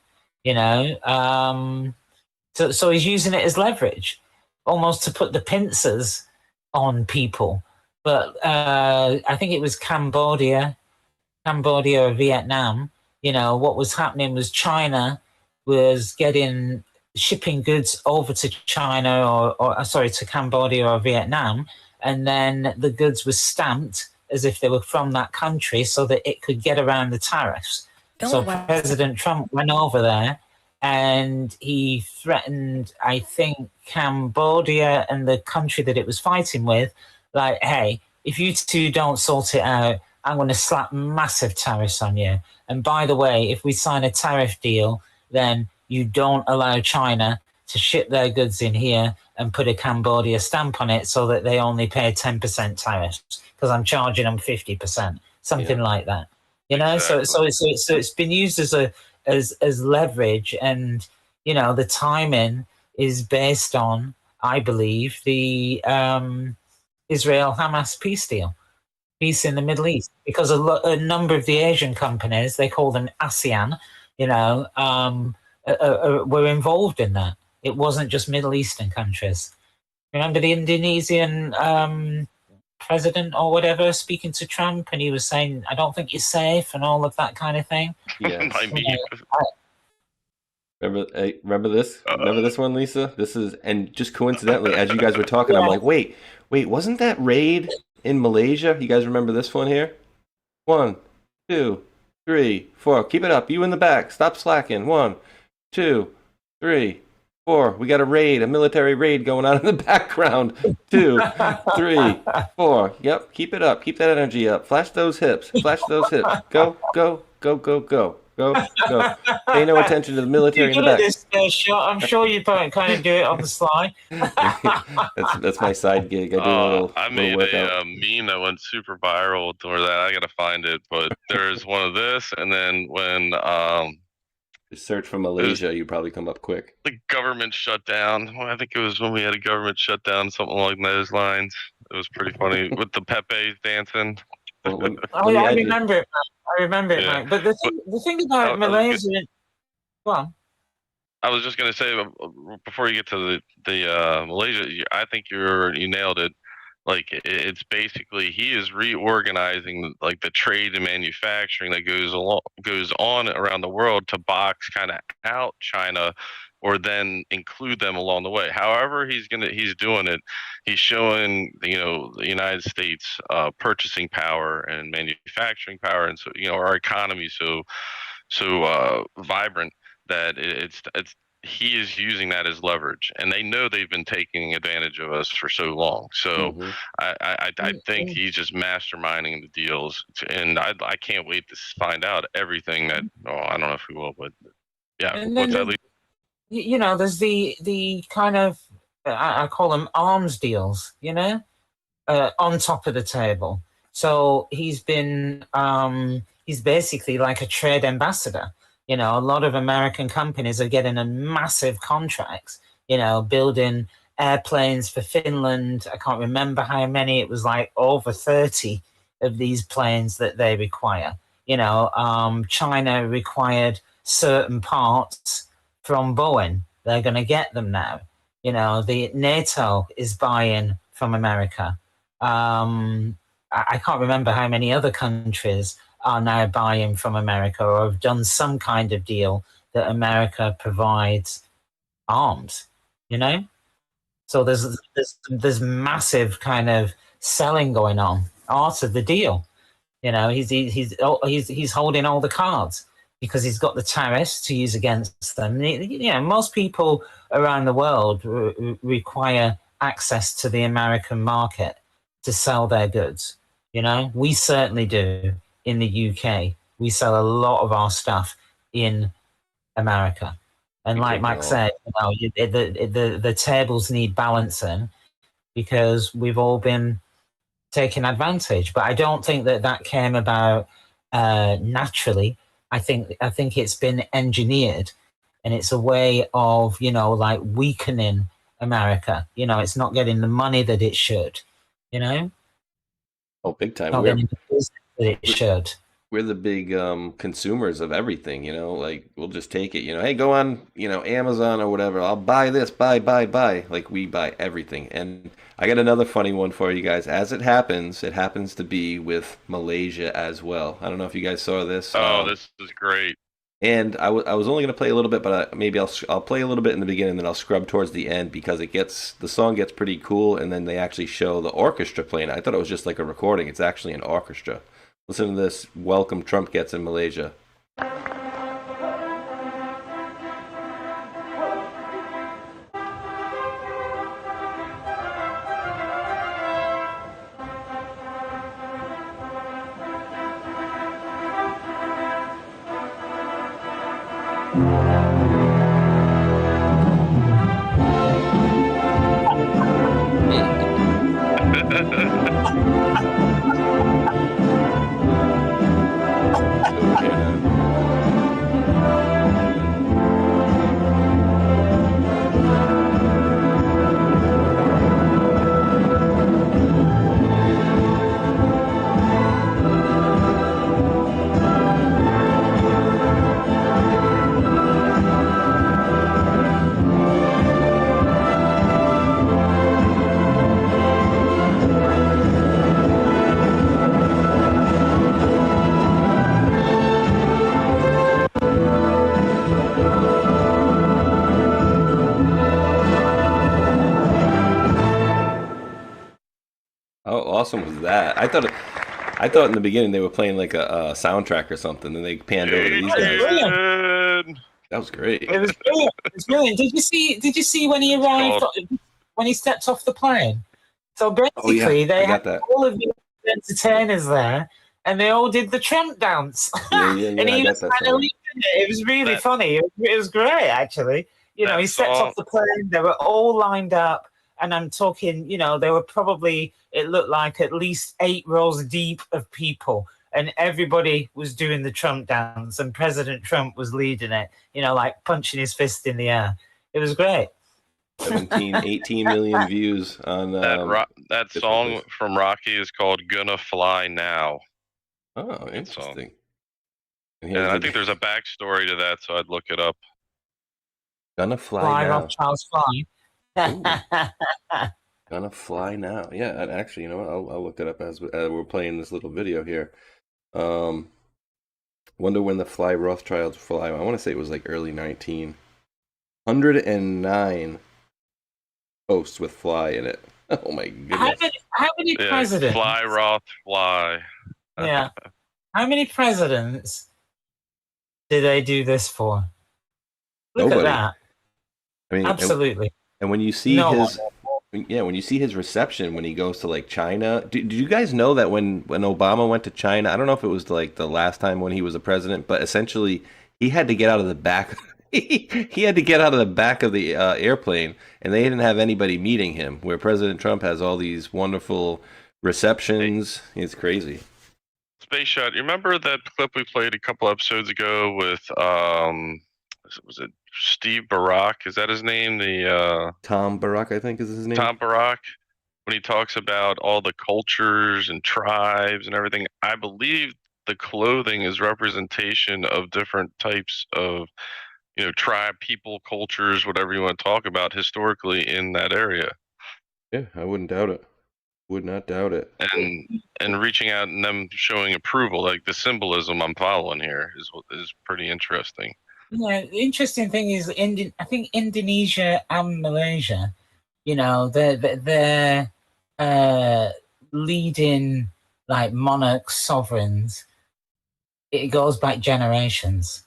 So he's using it as leverage, almost to put the pincers on people. But I think it was Cambodia or Vietnam. What was happening was China was shipping goods over to China or to Cambodia or Vietnam, and then the goods were stamped as if they were from that country so that it could get around the tariffs. So President Trump went over there and he threatened, I think, Cambodia and the country that it was fighting with, like, hey, if you two don't sort it out, I'm going to slap massive tariffs on you. And by the way, if we sign a tariff deal, then you don't allow China to ship their goods in here and put a Cambodia stamp on it so that they only pay 10% tariffs because I'm charging them 50%, something like that. Exactly. So it's been used as leverage, and the timing is based on, I believe, the Israel-Hamas peace deal. Peace in the Middle East, because a number of the Asian companies, they call them ASEAN, were involved in that. It wasn't just Middle Eastern countries. Remember the Indonesian president or whatever speaking to Trump, and he was saying, "I don't think you're safe," and all of that kind of thing. Yeah. I Remember this? Remember this one, Lisa? This is, and just coincidentally, as you guys were talking, I'm like, wait, wasn't that raid in Malaysia? You guys remember this one here? 1, 2, 3, 4. Keep it up. You in the back. Stop slacking. 1, 2, 3, 4. We got a military raid going on in the background. 2, 3, 4. Yep. Keep it up. Keep that energy up. Flash those hips. Go, go, go, go, go. Go. Pay no attention to the military in the back. I'm sure you kind of do it on the sly. that's my side gig. I do a little. I made workout. a meme that went super viral or that. I gotta find it, but there's one of this, and then when search for Malaysia, you probably come up quick. The government shut down. Well, I think it was when we had a government shutdown, something along those lines. It was pretty funny with the Pepe dancing. I remember it. I remember it, Mike. But the thing about Malaysia, go on. I was just gonna say before you get to the Malaysia, I think you nailed it. Like it's basically he is reorganizing like the trade and manufacturing that goes on around the world to box kind of out China, or then include them along the way. However, he's doing it. He's showing the United States purchasing power and manufacturing power, and so our economy so vibrant that it's he is using that as leverage, and they know they've been taking advantage of us for so long. So I think he's just masterminding the deals, and I can't wait to find out everything that. Oh, I don't know if we will, but yeah. And what's then, that? There's the kind of I call them arms deals, on top of the table. So he's been he's basically like a trade ambassador. You know, a lot of American companies are getting a massive contracts, you know, building airplanes for Finland. I can't remember how many. It was like over 30 of these planes that they require. You know, China required certain parts from Boeing. They're going to get them now. You know, the NATO is buying from America. I can't remember how many other countries are now buying from America or have done some kind of deal that America provides arms, you know? So there's massive kind of selling going on. Art of the deal, you know. He's holding all the cards because he's got the tariffs to use against them. You know, most people around the world require access to the American market to sell their goods. You know, we certainly do in the UK. We sell a lot of our stuff in America. And like Mike said, you know, the tables need balancing because we've all been taken advantage. But I don't think that came about naturally. I think it's been engineered, and it's a way of, you know, like weakening America. You know, it's not getting the money that it should. You know. Oh, big time. Not getting the business that it should. We're the big consumers of everything, you know, like we'll just take it, you know, hey, go on, you know, Amazon or whatever. I'll buy this, buy. Like we buy everything. And I got another funny one for you guys. As it happens to be with Malaysia as well. I don't know if you guys saw this. Oh, this is great. And I was only going to play a little bit, but maybe I'll play a little bit in the beginning, then I'll scrub towards the end because the song gets pretty cool, and then they actually show the orchestra playing. I thought it was just like a recording. It's actually an orchestra. Listen to this welcome Trump gets in Malaysia. Awesome was that? I thought in the beginning they were playing like a soundtrack or something, and they panned over to these guys. That was great. It was brilliant. It was brilliant. Did you see when he arrived? When he stepped off the plane? So basically, they had all of the entertainers there, and they all did the Trump dance. Yeah, and he was kind of leading it. It was really funny. It was great, actually. You know, he stepped off the plane. They were all lined up. And I'm talking, you know, there were probably, it looked like at least 8 rows deep of people. And everybody was doing the Trump dance. And President Trump was leading it, you know, like punching his fist in the air. It was great. 18 million views on that song from Rocky is called "Gonna Fly Now." Oh, interesting. And I think there's a backstory to that, so I'd look it up. Gonna Fly Now. Charles Fly. Gonna Fly Now. Yeah, and actually, you know what? I'll look it up as we're playing this little video here. Wonder when the Fly Rothschilds fly. I want to say it was like early 109 posts with Fly in it. Oh my goodness! How many presidents? Fly Roth Fly. Yeah. How many presidents did they do this for? Look at that. I mean, absolutely. And when you see when you see his reception when he goes to like China, did you guys know that when Obama went to China, I don't know if it was like the last time when he was a president, but essentially he had to get out of the back. He had to get out of the back of the airplane, and they didn't have anybody meeting him. Where President Trump has all these wonderful receptions, it's crazy. space shot. You remember that clip we played a couple episodes ago with was it Steve Barack? Is that his name? The Tom Barack, I think, is his name. Tom Barack. When he talks about all the cultures and tribes and everything, I believe the clothing is representation of different types of, tribe, people, cultures, whatever you want to talk about historically in that area. Yeah, I wouldn't doubt it. Would not doubt it. And reaching out and them showing approval, like the symbolism I'm following here is pretty interesting. Yeah, the interesting thing is, I think Indonesia and Malaysia, they're leading like monarchs, sovereigns. It goes back generations,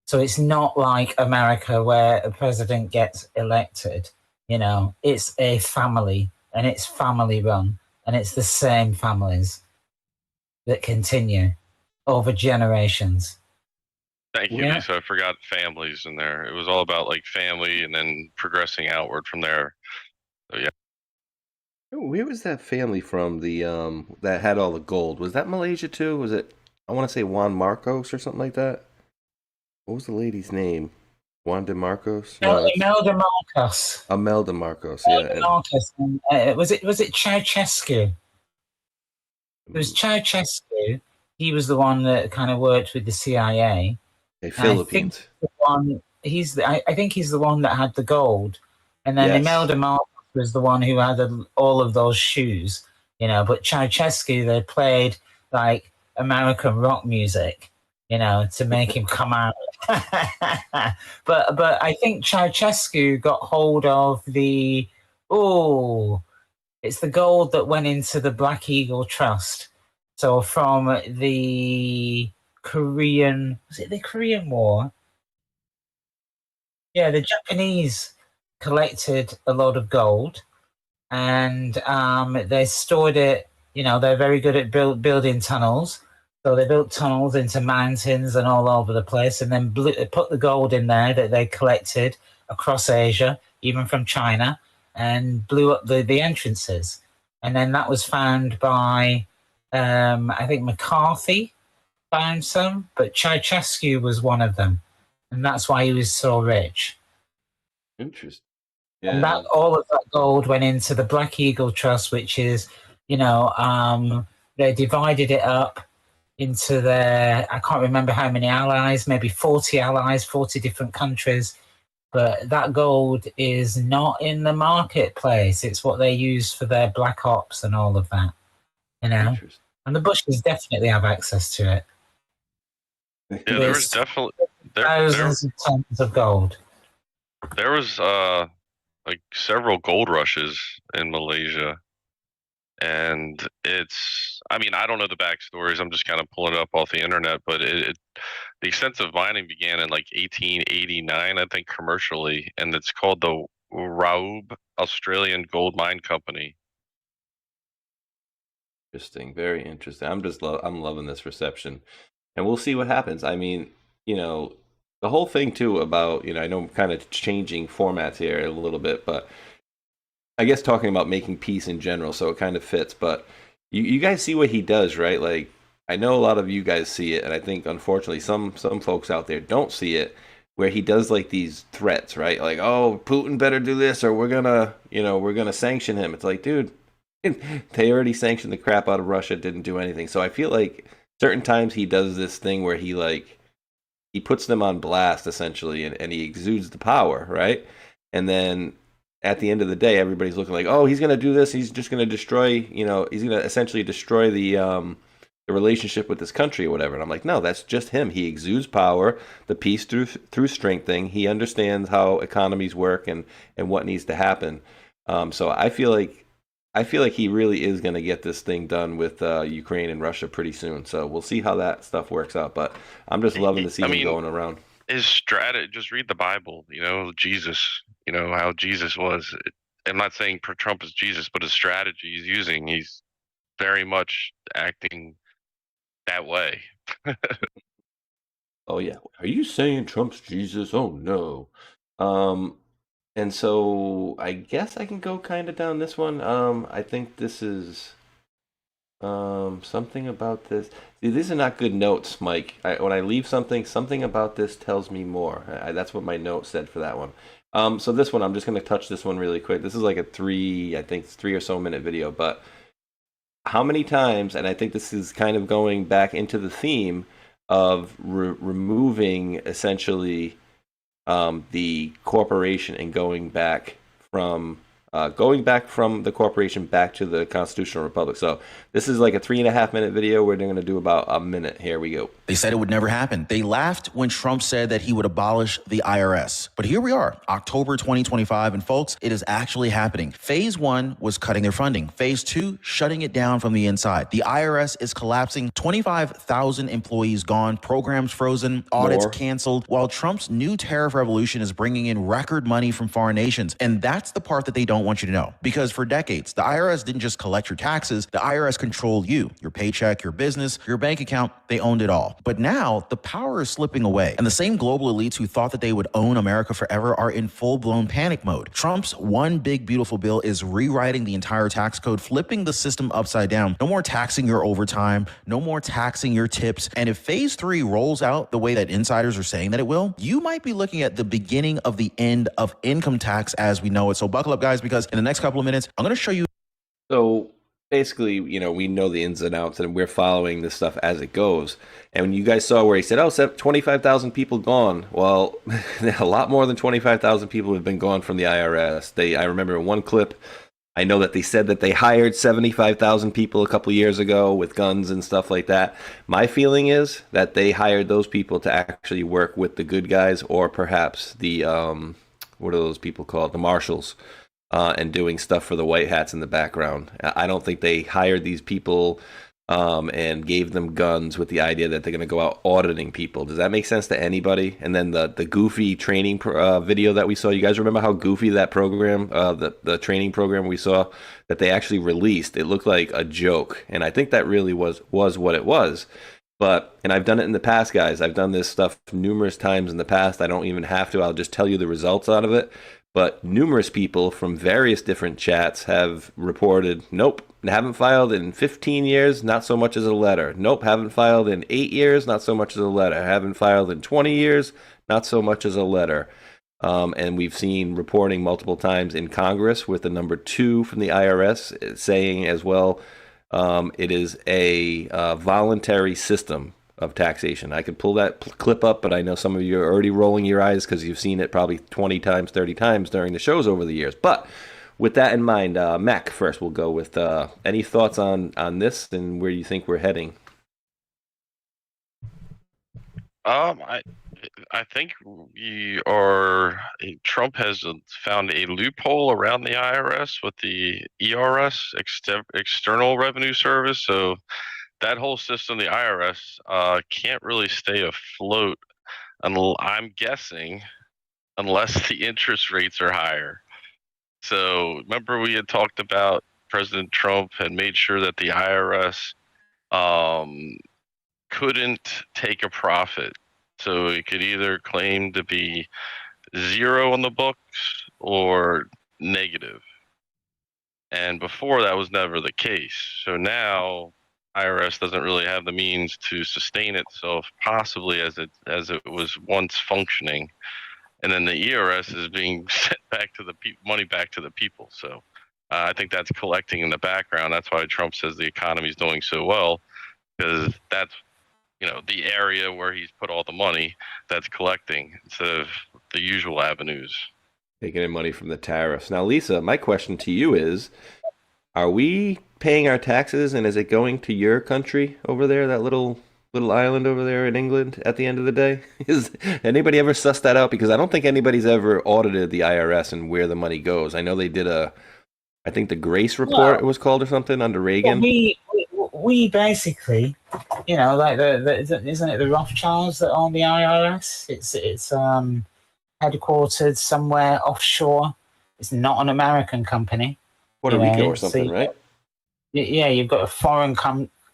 so it's not like America where a president gets elected. It's a family, and it's family run, and it's the same families that continue over generations. Thank you, Yeah. Lisa. I forgot families in there. It was all about like family and then progressing outward from there. So yeah. Where was that family from? The that had all the gold. Was that Malaysia too? Was it? I want to say Juan Marcos or something like that. What was the lady's name? Juan de Marcos? Imelda Marcos. Imelda Marcos. Yeah. Marcos. Was it Ceausescu? It was Ceausescu. He was the one that kind of worked with the CIA. Philippines. I think he's the one that had the gold, and then Imelda Marcos was the one who had all of those shoes. But Ceausescu, they played like American rock music, to make him come out. But I think Ceausescu got hold of it's the gold that went into the Black Eagle Trust. So from the Korean War? Yeah, the Japanese collected a lot of gold, and they stored it. They're very good at building tunnels. So they built tunnels into mountains and all over the place, and then put the gold in there that they collected across Asia, even from China, and blew up the entrances. And then that was found by, I think McCarthy found some, but Ceausescu was one of them. And that's why he was so rich. Interesting. Yeah. And all of that gold went into the Black Eagle Trust, which is, they divided it up into I can't remember how many allies, maybe 40 allies, 40 different countries. But that gold is not in the marketplace. It's what they use for their black ops and all of that, And the Bushes definitely have access to it. Yeah, there was definitely thousands of tons of gold. There was like several gold rushes in Malaysia. And I don't know the backstories. I'm just kind of pulling it up off the internet, but the extensive mining began in like 1889, I think, commercially, and it's called the Raub Australian Gold Mine Company. Interesting, very interesting. I'm loving this reception, and we'll see what happens. The whole thing too about I know I'm kind of changing formats here a little bit, but I guess talking about making peace in general, so it kind of fits. But you guys see what he does, right? Like, I know a lot of you guys see it, and I think unfortunately some folks out there don't see it, where he does like these threats, right? Like, oh, Putin better do this, or we're gonna sanction him. It's like, dude, they already sanctioned the crap out of Russia, didn't do anything. So I feel like certain times he does this thing where he puts them on blast essentially, and he exudes the power, right? And then at the end of the day, everybody's looking like, oh, he's going to do this. He's just going to destroy, he's going to essentially destroy the relationship with this country or whatever. And I'm like, no, that's just him. He exudes power, the peace through strength thing. He understands how economies work and what needs to happen. So I feel like he really is going to get this thing done with Ukraine and Russia pretty soon. So we'll see how that stuff works out. But I'm just loving to see him going around. His strategy, just read the Bible, Jesus, how Jesus was. I'm not saying Trump is Jesus, but his strategy he's using, he's very much acting that way. Oh, yeah. Are you saying Trump's Jesus? Oh, no. And so I guess I can go kind of down this one. I think this is Something about this. See, these are not good notes, Mike. When I leave something about this tells me more. That's what my note said for that one. So this one, I'm just going to touch this one really quick. This is like I think it's 3 or so minute video, but how many times, and I think this is kind of going back into the theme of removing essentially the corporation and going back from the corporation back to the constitutional republic. So this is like a 3.5 minute video. We're going to do about a minute. Here we go. They said it would never happen. They laughed when Trump said that he would abolish the IRS. But here we are, October 2025, and folks, it is actually happening. Phase 1 was cutting their funding. Phase 2, shutting it down from the inside. The IRS is collapsing. 25,000 employees gone, programs frozen, audits canceled, while Trump's new tariff revolution is bringing in record money from foreign nations. And that's the part that they don't want you to know. Because for decades, the IRS didn't just collect your taxes. The IRS controlled you, your paycheck, your business, your bank account. They owned it all. But now the power is slipping away. And the same global elites who thought that they would own America forever are in full-blown panic mode. Trump's one big beautiful bill is rewriting the entire tax code, flipping the system upside down. No more taxing your overtime, no more taxing your tips. And if phase 3 rolls out the way that insiders are saying that it will, you might be looking at the beginning of the end of income tax as we know it. So buckle up, guys, because in the next couple of minutes, I'm going to show you. So basically, we know the ins and outs, and we're following this stuff as it goes. And when you guys saw where he said, 25,000 people gone. Well, a lot more than 25,000 people have been gone from the IRS. I remember in one clip, I know that they said that they hired 75,000 people a couple years ago with guns and stuff like that. My feeling is that they hired those people to actually work with the good guys, or perhaps the, what are those people called? The marshals. And doing stuff for the white hats in the background. I don't think they hired these people and gave them guns with the idea that they're going to go out auditing people. Does that make sense to anybody? And then the goofy training video that we saw, you guys remember how goofy that program, the training program we saw that they actually released? It looked like a joke. And I think that really was what it was. And I've done it in the past, guys. I've done this stuff numerous times in the past. I don't even have to. I'll just tell you the results out of it. But numerous people from various different chats have reported, nope, haven't filed in 15 years, not so much as a letter. Nope, haven't filed in 8 years, not so much as a letter. Haven't filed in 20 years, not so much as a letter. And we've seen reporting multiple times in Congress with the number 2 from the IRS saying as well, it is a voluntary system of taxation. I could pull that clip up, but I know some of you are already rolling your eyes because you've seen it probably 20 times, 30 times during the shows over the years. But with that in mind, Mac, first we'll go with any thoughts on this and where you think we're heading? I think Trump has found a loophole around the IRS with the ERS, External Revenue Service. So that whole system, the IRS, can't really stay afloat, I'm guessing, unless the interest rates are higher. So remember we had talked about President Trump had made sure that the IRS couldn't take a profit. So it could either claim to be 0 on the books or negative. And before that was never the case. So now IRS doesn't really have the means to sustain itself, possibly as it was once functioning, and then the ERS is being sent back to the money back to the people. So I think that's collecting in the background. That's why Trump says the economy is doing so well, because that's the area where he's put all the money that's collecting instead of the usual avenues. Taking in money from the tariffs. Now, Lisa, my question to you is, are we paying our taxes, and is it going to your country over there, that little island over there in England at the end of the day? Is anybody ever sussed that out? Because I don't think anybody's ever audited the IRS and where the money goes. I know they did I think the Grace Report it was called or something under Reagan. We basically, like isn't it the Rothschilds that own the IRS? It's headquartered somewhere offshore. It's not an American company. Puerto Rico or something, right? Yeah, you've got a foreign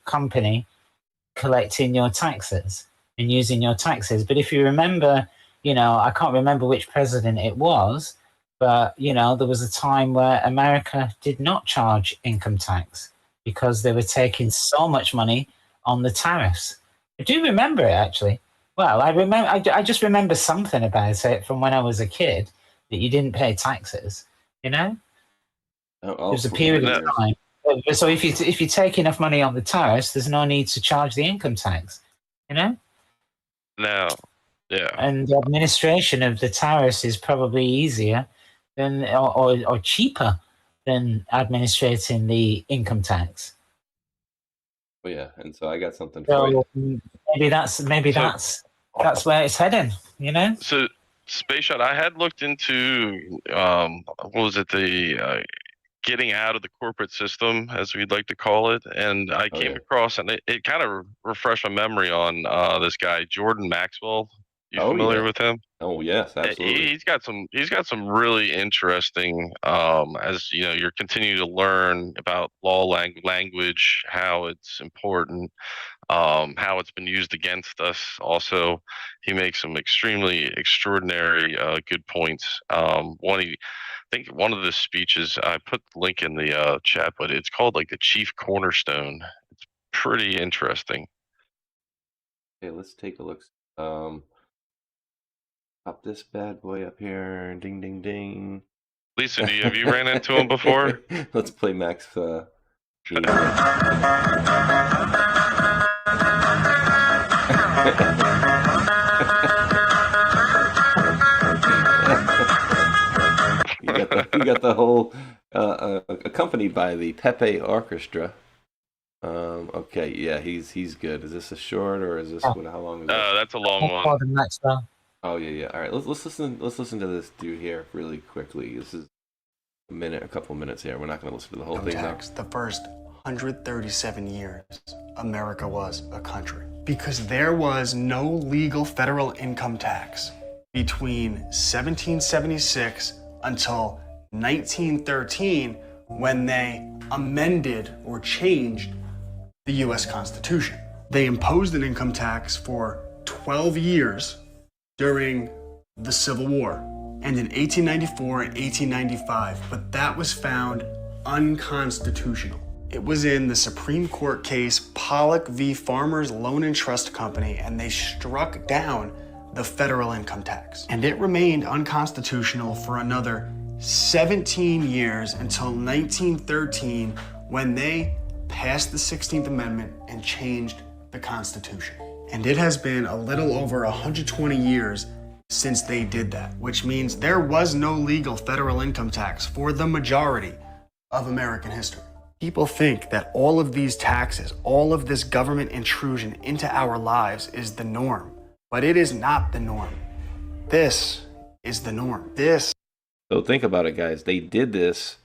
company collecting your taxes and using your taxes. But if you remember, I can't remember which president it was, but, there was a time where America did not charge income tax. because they were taking so much money on the tariffs. I do remember it, actually. Well, I just remember something about it from when I was a kid, that you didn't pay taxes, you know? There was a period of time. So if you take enough money on the tariffs, there's no need to charge the income tax, you know? No. Yeah. And the administration of the tariffs is probably easier than or cheaper than administrating the income tax. Oh yeah, and so I got something for So you. maybe that's where it's heading, you know? So, Space Shot, I had looked into what was it, the getting out of the corporate system, as we'd like to call it, and I came across, and it kind of refreshed my memory on this guy Jordan Maxwell. You familiar with him? Oh yes, absolutely. He's got some really interesting, as you know, you're continuing to learn about law language, how it's important, how it's been used against us. Also, he makes some extremely extraordinary good points. I think one of the speeches, I put the link in the chat, but it's called like the Chief Cornerstone. It's pretty interesting. Okay, let's take a look. Pop this bad boy up here. Ding, ding, ding. Lisa, have you ran into him before? Let's play Max. You got the whole accompanied by the Pepe Orchestra. Okay, yeah, he's good. Is this a short or is this how long is it? That's a long one. Oh yeah. All right, let's listen to this dude here really quickly. This is a couple minutes here. We're not going to listen to the whole thing now. The first 137 years, America was a country because there was no legal federal income tax between 1776 until 1913 when they amended or changed the U.S. Constitution. They imposed an income tax for 12 years during the Civil War and in 1894 and 1895, but that was found unconstitutional. It was in the Supreme Court case Pollock v. Farmers Loan and Trust Company, and they struck down the federal income tax. And it remained unconstitutional for another 17 years until 1913 when they passed the 16th Amendment and changed the Constitution. And it has been a little over 120 years since they did that, which means there was no legal federal income tax for the majority of American history. People think that all of these taxes, all of this government intrusion into our lives is the norm, but it is not the norm. This is the norm. So think about it, guys. They did this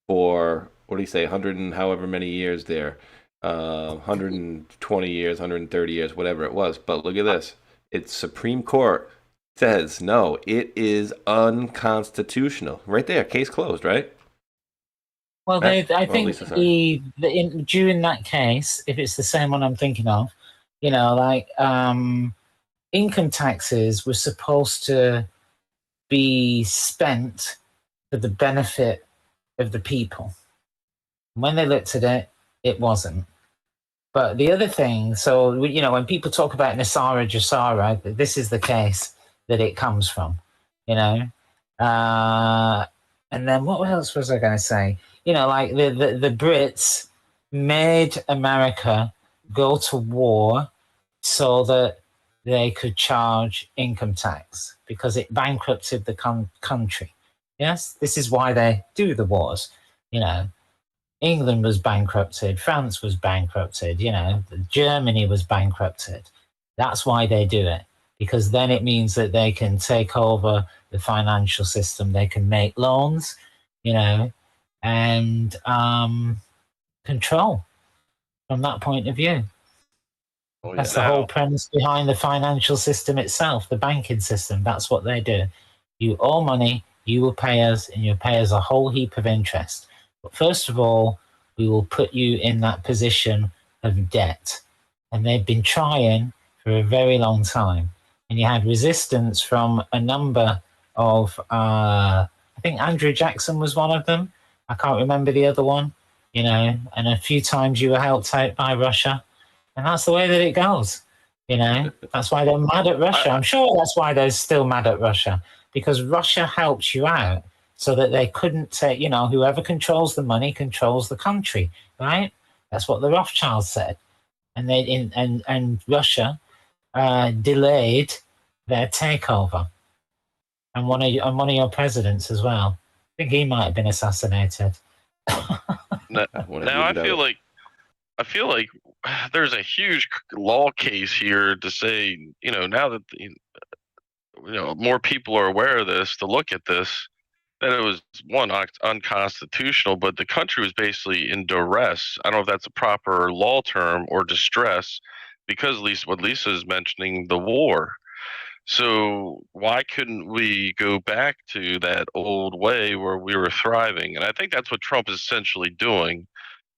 for, what do you say, 100 and however many years there. 120 years, 130 years, whatever it was. But look at this. It's Supreme Court says, no, it is unconstitutional. Right there, case closed, right? Well, I think during that case, if it's the same one I'm thinking of, you know, like income taxes were supposed to be spent for the benefit of the people. When they looked at it, it wasn't. But the other thing, so, you know, when people talk about Nasara Jasara, this is the case that it comes from, you know. And then what else was I going to say? You know, like the Brits made America go to war so that they could charge income tax because it bankrupted the country. Yes, this is why they do the wars. You know, England was bankrupted, France was bankrupted, you know, Germany was bankrupted. That's why they do it, because then it means that they can take over the financial system. They can make loans, you know, and control from that point of view. Oh, yeah. That's the whole premise behind the financial system itself, the banking system. That's what they do. You owe money, you will pay us, and you'll pay us a whole heap of interest. But first of all, we will put you in that position of debt. And they've been trying for a very long time. And you had resistance from a number of, I think Andrew Jackson was one of them. I can't remember the other one. you know, and a few times you were helped out by Russia, and that's the way that it goes. You know, that's why they're mad at Russia. I'm sure that's why they're still mad at Russia, because Russia helped you out so that they couldn't take, you know, whoever controls the money controls the country, right? That's what the Rothschilds said. And and Russia delayed their takeover. And one of your presidents as well. I think he might have been assassinated. Now I feel like there's a huge law case here to say, you know, now that more people are aware of this, to look at this, that it was one unconstitutional, but the country was basically in duress. I don't know if that's a proper law term, or distress, because what Lisa is mentioning, the war. So why couldn't we go back to that old way where we were thriving? And I think that's what Trump is essentially doing.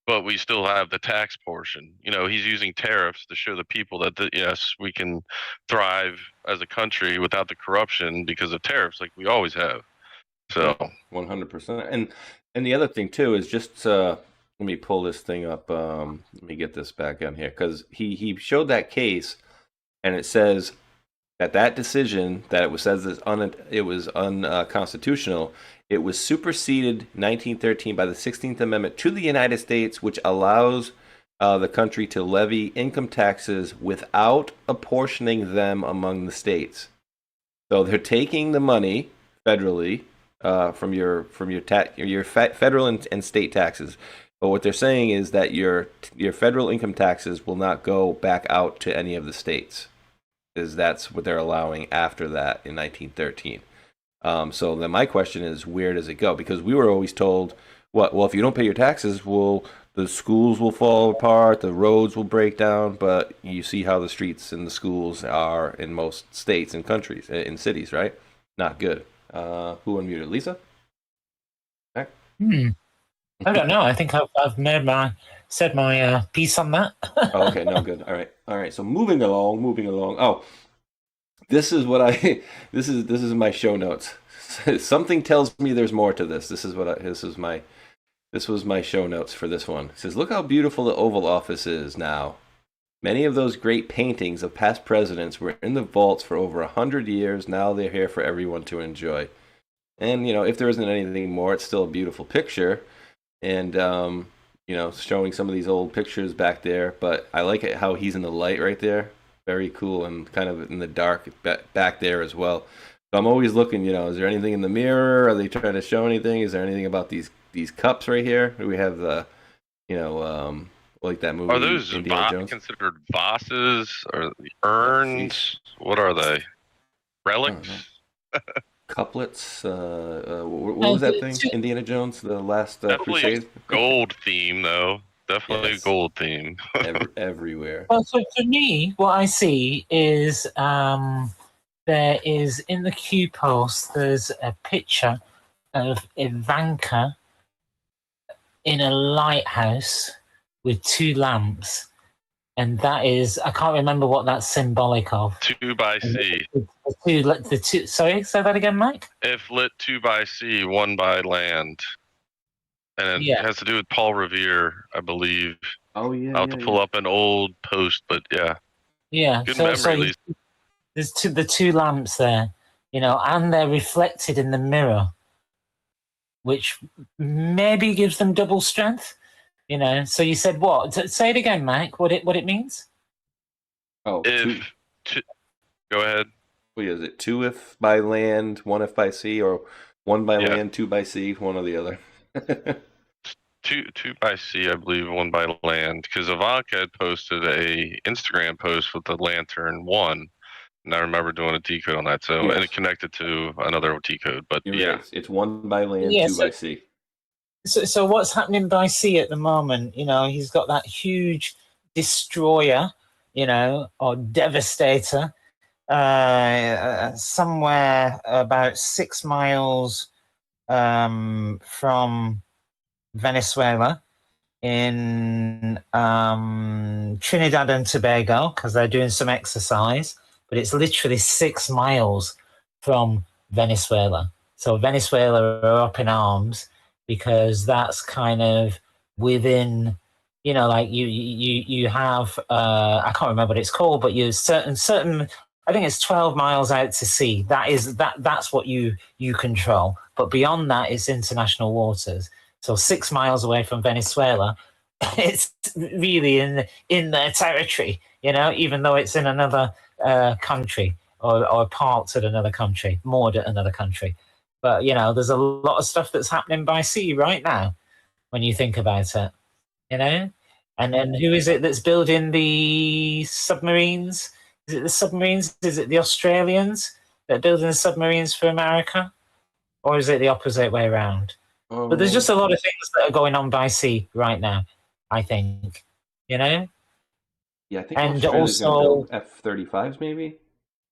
But we still have the tax portion. You know, he's using tariffs to show the people that yes, we can thrive as a country without the corruption because of tariffs, like we always have. So 100%. And the other thing too is just let me pull this thing up. Let me get this back on here, because he showed that case, and it says that decision that it was unconstitutional. It was superseded 1913 by the 16th Amendment to the United States, which allows the country to levy income taxes without apportioning them among the states. So they're taking the money federally from your federal and state taxes. But what they're saying is that your federal income taxes will not go back out to any of the states, because that's what they're allowing after that in 1913. So then my question is, where does it go? Because we were always told, well, if you don't pay your taxes, the schools will fall apart, the roads will break down. But you see how the streets and the schools are in most states and countries, in cities, right? Not good. Who unmuted? Lisa? I don't know. I think I've said my piece on that. Oh, okay, no, good. All right. So moving along. Oh, this is what this is my show notes. Something tells me there's more to this. This was my show notes for this one. It says, look how beautiful the Oval Office is now. Many of those great paintings of past presidents were in the vaults for over 100 years. Now they're here for everyone to enjoy. And, you know, if there isn't anything more, it's still a beautiful picture. And, you know, showing some of these old pictures back there. But I like it how he's in the light right there. Very cool, and kind of in the dark back there as well. So I'm always looking, you know, is there anything in the mirror? Are they trying to show anything? Is there anything about these cups right here? We have the, you know, like that movie. Are those considered vases or urns? What are they? Relics? Couplets. What was that thing? Indiana Jones, the last Crusade. Gold theme, though. Definitely Yes. a gold theme. Everywhere. Well, so for me, what I see is there is in the Q post, there's a picture of Ivanka in a lighthouse with two lamps. And that is, I can't remember what that's symbolic of. 2 by C. The two, sorry, say that again, Mike? If lit 2 by sea, 1 by land. And it has to do with Paul Revere, I believe. Oh, yeah. I'll have to pull up an old post, but yeah. Yeah. Good memory, Lisa. There's the two lamps there, you know, and they're reflected in the mirror, which maybe gives them double strength, you know. So you said what? Say it again, Mike. What it means? Oh, go ahead. What is it? 2 if by land, 1 if by sea, or 1 by land, 2 by sea, one or the other. 2 by sea, I believe, 1 by land. Because Ivanka had posted a Instagram post with the lantern 1, and I remember doing a decode on that. So and it connected to another decode. But Right. It's 1 by land, 2 by sea. So what's happening by sea at the moment? You know, he's got that huge destroyer, you know, or devastator, somewhere about 6 miles from Venezuela in Trinidad and Tobago, because they're doing some exercise, but it's literally 6 miles from Venezuela. So Venezuela are up in arms because that's kind of within, like you have I can't remember what it's called, but you certain I think it's 12 miles out to sea. That's what you control. But beyond that, it's international waters. So 6 miles away from Venezuela, it's really in their territory, even though it's in another country or parts of another country, moored at another country. But, there's a lot of stuff that's happening by sea right now when you think about it, And then who is it that's building the submarines? Is it the submarines? Is it the Australians that are building the submarines for America? Or is it the opposite way around? But there's just a lot of things that are going on by sea right now, I think, Yeah, I think and Australia's going to also build F-35s, maybe.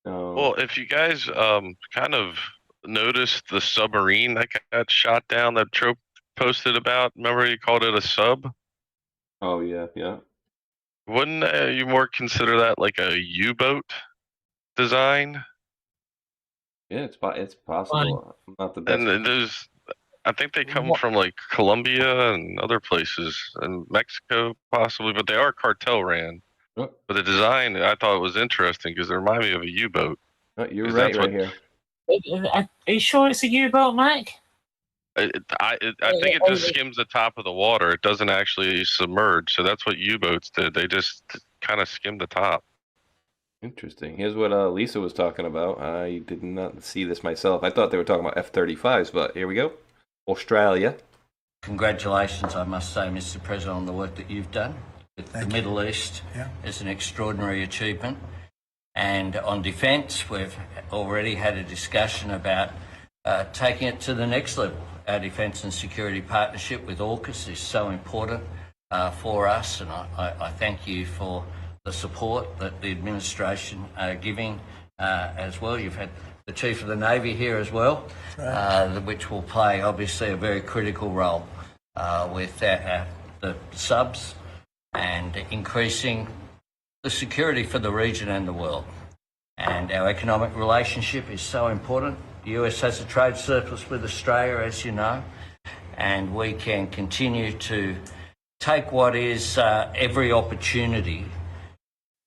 Well, if you guys kind of noticed the submarine that got shot down that Trope posted about, remember he called it a sub? Oh yeah. Wouldn't you more consider that like a U-boat design? Yeah, it's possible. I'm not the best. And there's, I think they come from like Colombia and other places, and Mexico possibly, but they are cartel ran. Oh. But the design I thought was interesting because they remind me of a U-boat. Oh, you're right here. Are you sure it's a U-boat, Mike? I think it just skims the top of the water. It doesn't actually submerge. So that's what U-boats did. They just kind of skim the top. Interesting. Here's what Lisa was talking about. I did not see this myself. I thought they were talking about F-35s, but here we go. Australia. Congratulations, I must say, Mr. President, on the work that you've done with the Middle East. It's an extraordinary achievement. And on defence, we've already had a discussion about taking it to the next level. Our defence and security partnership with AUKUS is so important for us, and I thank you for the support that the administration are giving as well. You've had the Chief of the Navy here as well, which will play obviously a very critical role with the subs and increasing the security for the region and the world. And our economic relationship is so important. The US has a trade surplus with Australia, as you know, and we can continue to take what is every opportunity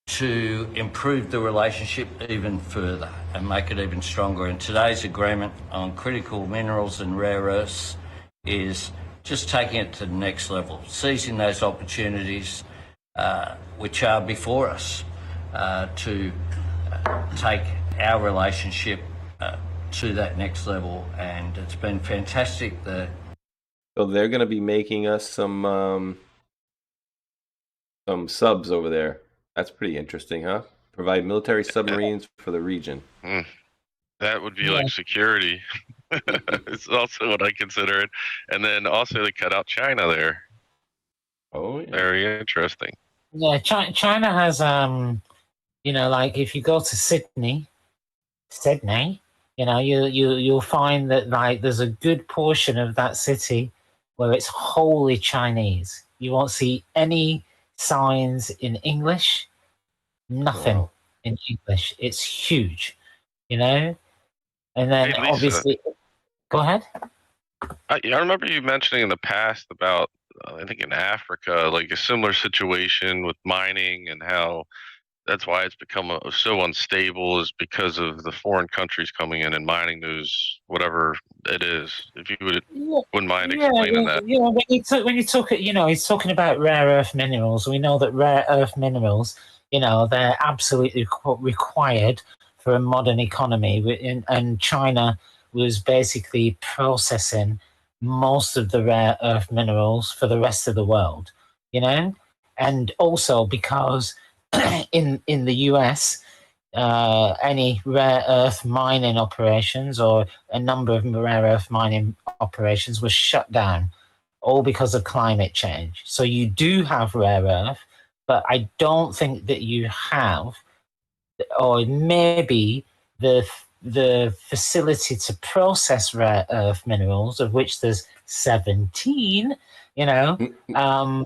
to improve the relationship even further and make it even stronger. And today's agreement on critical minerals and rare earths is just taking it to the next level, seizing those opportunities which are before us to take our relationship to that next level. And it's been fantastic. So they're going to be making us some subs over there. That's pretty interesting, huh? Provide military submarines for the region. That would be like security. It's also what I consider it. And then also they cut out China there. Oh, yeah. Very interesting. Yeah, China has, like if you go to Sydney, you'll find that like there's a good portion of that city where it's wholly Chinese. You won't see any signs in English, nothing in English. It's huge, And then Hey, Lisa, obviously, go ahead. I remember you mentioning in the past about, I think in Africa, like a similar situation with mining and how that's why it's become so unstable is because of the foreign countries coming in and mining those, whatever it is. If you wouldn't mind explaining that. Yeah, when you talk, he's talking about rare earth minerals. We know that rare earth minerals, they're absolutely required for a modern economy. And China was basically processing most of the rare earth minerals for the rest of the world, and also because in the US, any rare earth mining operations or a number of rare earth mining operations were shut down, all because of climate change. So you do have rare earth, but I don't think that you have, or maybe the facility to process rare earth minerals, of which there's 17. I'm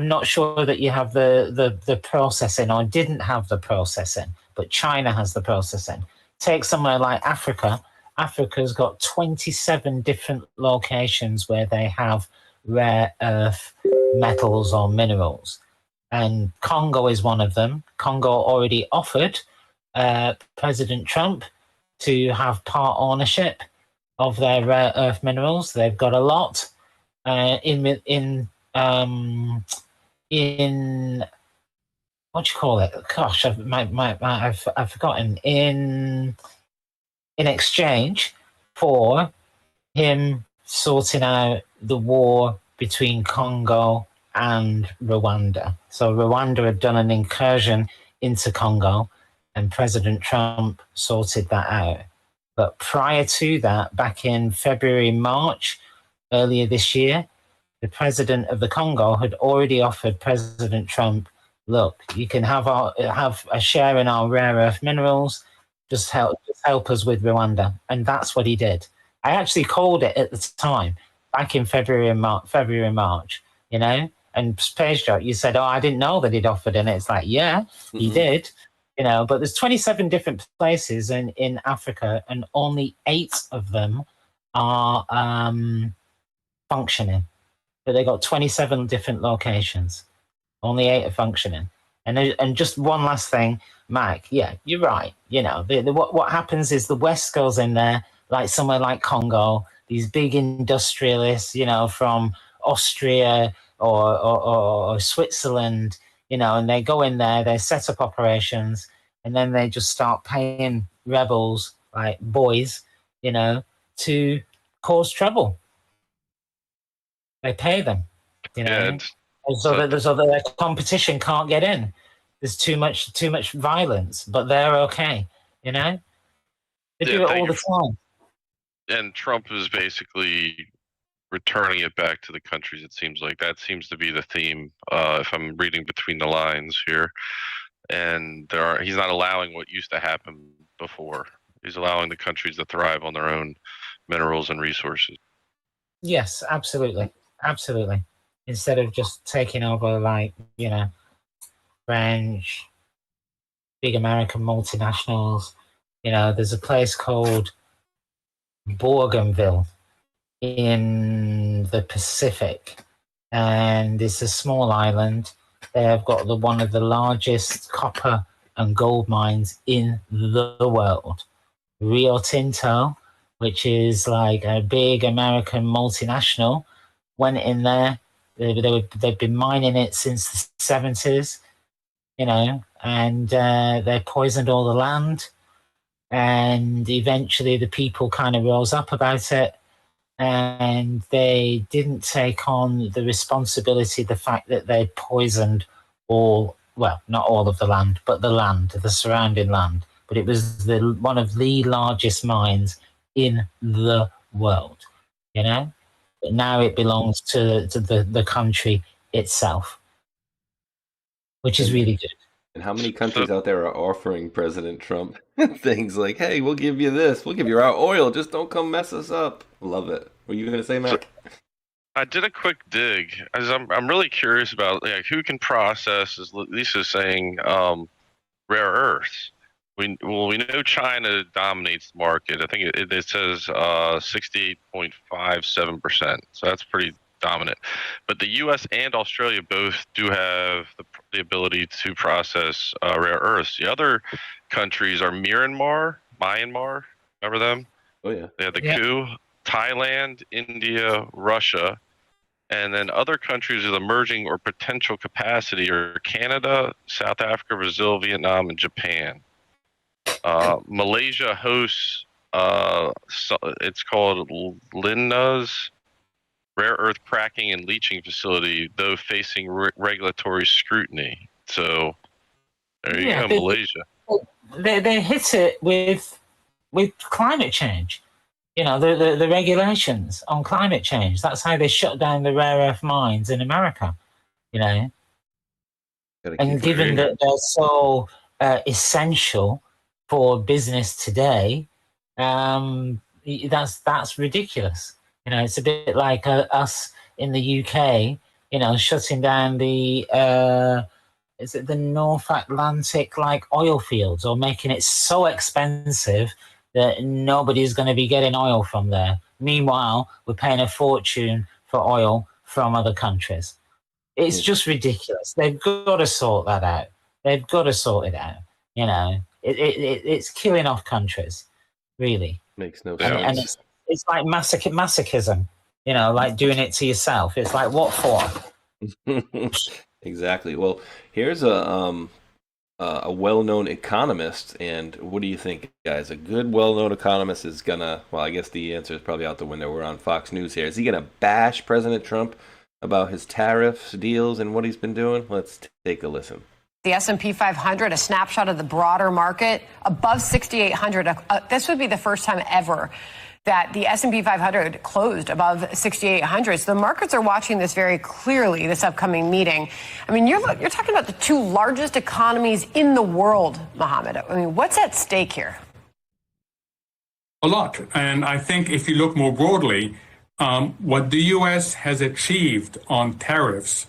not sure that you have the processing, or didn't have the processing, but China has the processing. Take somewhere like Africa. Africa's got 27 different locations where they have rare earth metals or minerals. And Congo is one of them. Congo already offered President Trump to have part ownership of their rare earth minerals. They've got a lot in what do you call it? Gosh, I've forgotten. In exchange for him sorting out the war between Congo and Rwanda. So Rwanda had done an incursion into Congo, and President Trump sorted that out. But prior to that, back in February, March, earlier this year, the president of the Congo had already offered President Trump, look, you can have a share in our rare earth minerals, just help us with Rwanda. And that's what he did. I actually called it at the time, back in February and March, you know? And Page Jock, you said, oh, I didn't know that he'd offered. And it's like, yeah, he did. You know, but there's 27 different places in Africa, and only 8 of them are functioning. But they got 27 different locations. Only 8 are functioning. And just one last thing, Mike. Yeah, you're right. You know, what happens is the West goes in there, like somewhere like Congo. These big industrialists, you know, from Austria or Switzerland, you know, and they go in there, they set up operations, and then they just start paying rebels like boys, you know, to cause trouble. They pay them, you know, so that their competition can't get in. There's too much violence, but they're okay, you know. They do it all the time. And Trump is basically returning it back to the countries. It seems like that seems to be the theme. If I'm reading between the lines here, and he's not allowing what used to happen before. He's allowing the countries to thrive on their own minerals and resources. Yes, absolutely. Instead of just taking over, like, you know, French, big American multinationals. You know, there's a place called Bougainville in the Pacific, and it's a small island. They have got one of the largest copper and gold mines in the world. Rio Tinto, which is like a big American multinational, went in there. They've been mining it since the 70s, you know, and they poisoned all the land. And eventually the people kind of rose up about it, and they didn't take on the responsibility, the fact that they poisoned not all of the land, but the surrounding land. But it was one of the largest mines in the world, you know? But now it belongs to the country itself, which is really good. And how many countries out there are offering President Trump things like, hey, we'll give you this, we'll give you our oil, just don't come mess us up. Love it. What are you going to say, Mac? I did a quick dig, as I'm really curious about who can process, as Lisa's saying, rare earths. We know China dominates the market. I think it says 68.57%. So that's pretty dominant. But the U.S. and Australia both do have the ability to process rare earths. The other countries are Myanmar. Remember them? Oh yeah. They have the coup. Thailand, India, Russia, and then other countries with emerging or potential capacity are Canada, South Africa, Brazil, Vietnam, and Japan. Malaysia hosts it's called Linna's rare earth cracking and leaching facility, though facing regulatory scrutiny. So there you go, Malaysia. They hit it with climate change. You know, the regulations on climate change. That's how they shut down the rare earth mines in America, you know. And given that they're so essential for business today, that's ridiculous. You know, it's a bit like us in the UK, you know, shutting down the North Atlantic oil fields, or making it so expensive that nobody's going to be getting oil from there. Meanwhile, we're paying a fortune for oil from other countries. It's just ridiculous. They've got to sort that out. They've got to sort it out. You know, it's killing off countries, really. Makes no sense. And it's like masochism, you know, like doing it to yourself. It's like, what for? Exactly. Well, here's a well-known economist, and what do you think, guys? A good, well-known economist is gonna, well, I guess the answer is probably out the window. We're on Fox News here. Is he gonna bash President Trump about his tariffs, deals, and what he's been doing? Let's take a listen. The S&P 500, a snapshot of the broader market, above 6,800. This would be the first time ever that the S&P 500 closed above 6,800. So the markets are watching this very clearly, this upcoming meeting. I mean, you're talking about the two largest economies in the world, Mohammed. I mean, what's at stake here? A lot. And I think if you look more broadly, what the U.S. has achieved on tariffs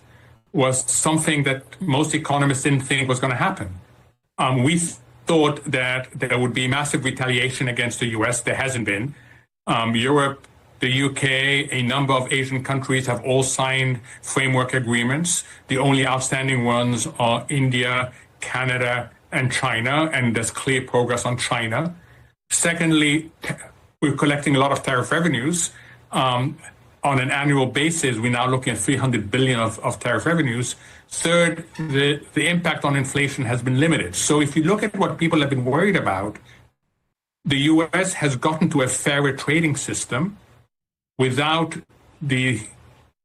was something that most economists didn't think was going to happen. We thought that there would be massive retaliation against the U.S. There hasn't been. Europe, the UK, a number of Asian countries have all signed framework agreements. The only outstanding ones are India, Canada, and China, and there's clear progress on China. Secondly, we're collecting a lot of tariff revenues. On an annual basis, we're now looking at $300 billion of tariff revenues. Third, the impact on inflation has been limited. So if you look at what people have been worried about, the U.S. has gotten to a fairer trading system without the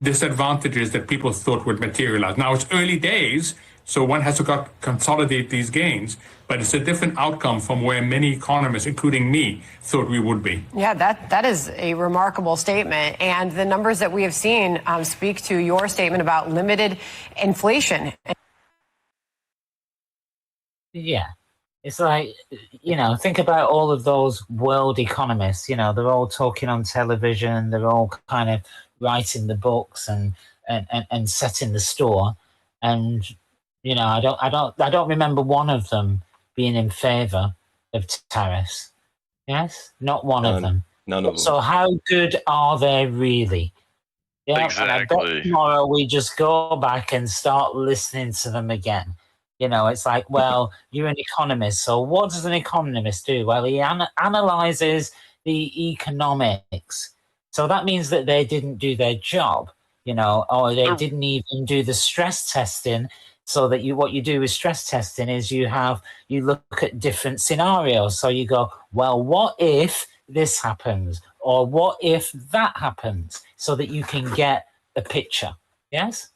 disadvantages that people thought would materialize. Now, it's early days, so one has to consolidate these gains, but it's a different outcome from where many economists, including me, thought we would be. Yeah, that is a remarkable statement. And the numbers that we have seen speak to your statement about limited inflation. Yeah. It's like, you know, think about all of those world economists. You know, they're all talking on television. They're all kind of writing the books and setting the store. And, you know, I don't remember one of them being in favor of tariffs. Yes, not one of them. None of them. So how good are they really? Yeah, exactly. And I bet tomorrow we just go back and start listening to them again. You know, it's like, well, you're an economist. So what does an economist do? Well, he analyzes the economics. So that means that they didn't do their job, you know, or they didn't even do the stress testing. So that what you do with stress testing is you look at different scenarios. So you go, well, what if this happens? Or what if that happens? So that you can get a picture. Yes?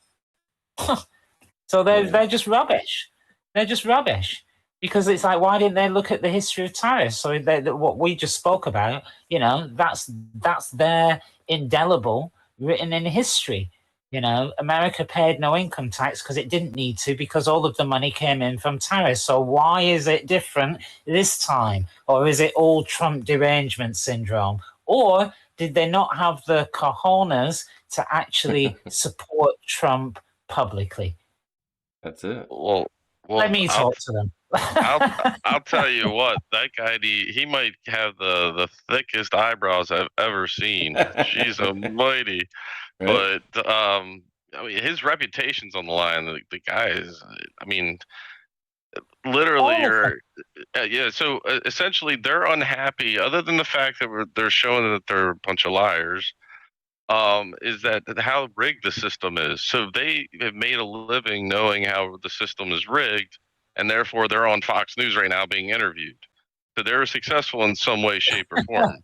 So they're just rubbish. They're just rubbish. Because it's like, why didn't they look at the history of tariffs? So what we just spoke about, you know, that's their indelible written in history. You know, America paid no income tax because it didn't need to, because all of the money came in from tariffs. So why is it different this time? Or is it all Trump derangement syndrome? Or did they not have the cojones to actually support Trump publicly? That's it. Well, let me talk to them. I'll tell you what, that guy, he might have the thickest eyebrows I've ever seen. She's almighty. Right. But I mean, his reputation's on the line. The guy is, I mean, literally, So essentially, they're unhappy. Other than the fact that they're showing that they're a bunch of liars, is that how rigged the system is. So they have made a living knowing how the system is rigged, and therefore they're on Fox News right now being interviewed. So they're successful in some way, shape, or form.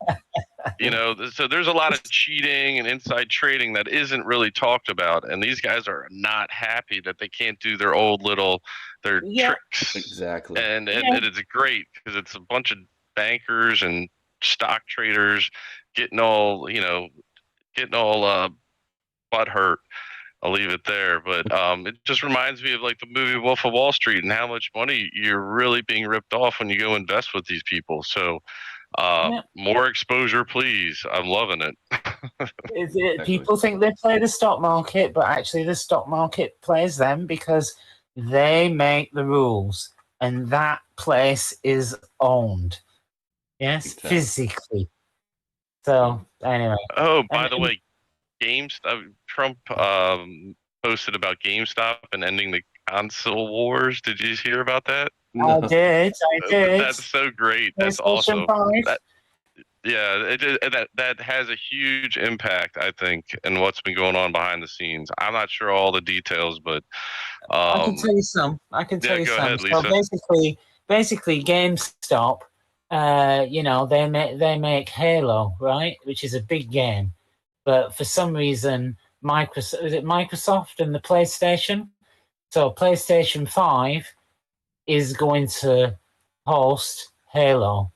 You know, so there's a lot of cheating and inside trading that isn't really talked about, and these guys are not happy that they can't do their old little tricks. Exactly. And it's great because it's a bunch of bankers and stock traders getting all butt hurt. I'll leave it there, but it just reminds me of like the movie Wolf of Wall Street and how much money you're really being ripped off when you go invest with these people. So more exposure, please. I'm loving it. People think they play the stock market, but actually the stock market plays them because they make the rules and that place is owned. Yes, physically. So anyway. Oh, by the way, Trump posted about GameStop and ending the console wars. Did you hear about that? I did. That's so great. That's awesome. That has a huge impact, I think, in what's been going on behind the scenes. I'm not sure all the details, but I can tell you some. Go ahead, Lisa. So basically, GameStop, they make Halo, right, which is a big game, but for some reason, Microsoft and the PlayStation? So PlayStation 5 is going to host Halo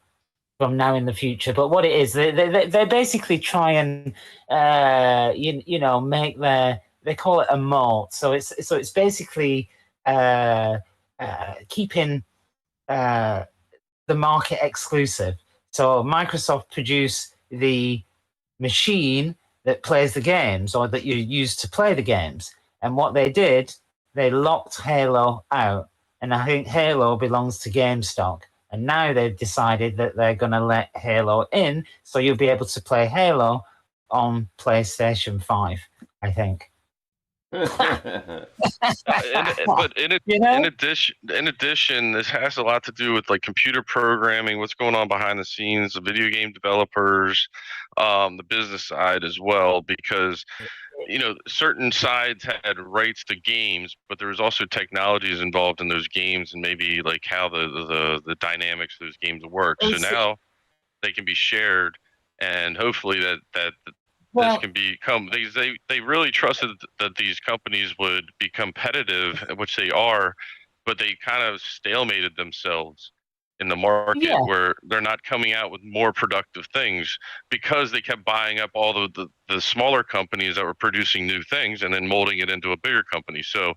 from now in the future. But what it is, they basically try and make they call it a moat. So it's basically keeping the market exclusive. So Microsoft produce the machine that plays the games, or that you use to play the games. And what they did, they locked Halo out. And I think Halo belongs to GameStop. And now they've decided that they're going to let Halo in, so you'll be able to play Halo on PlayStation 5, I think. But in addition, this has a lot to do with like computer programming, what's going on behind the scenes, the video game developers, the business side as well, because certain sides had rights to games, but there was also technologies involved in those games, and maybe like how the dynamics of those games work. So now they can be shared, and hopefully that this can become, they really trusted that these companies would be competitive, which they are, but they kind of stalemated themselves in the market where they're not coming out with more productive things because they kept buying up all the smaller companies that were producing new things and then molding it into a bigger company. So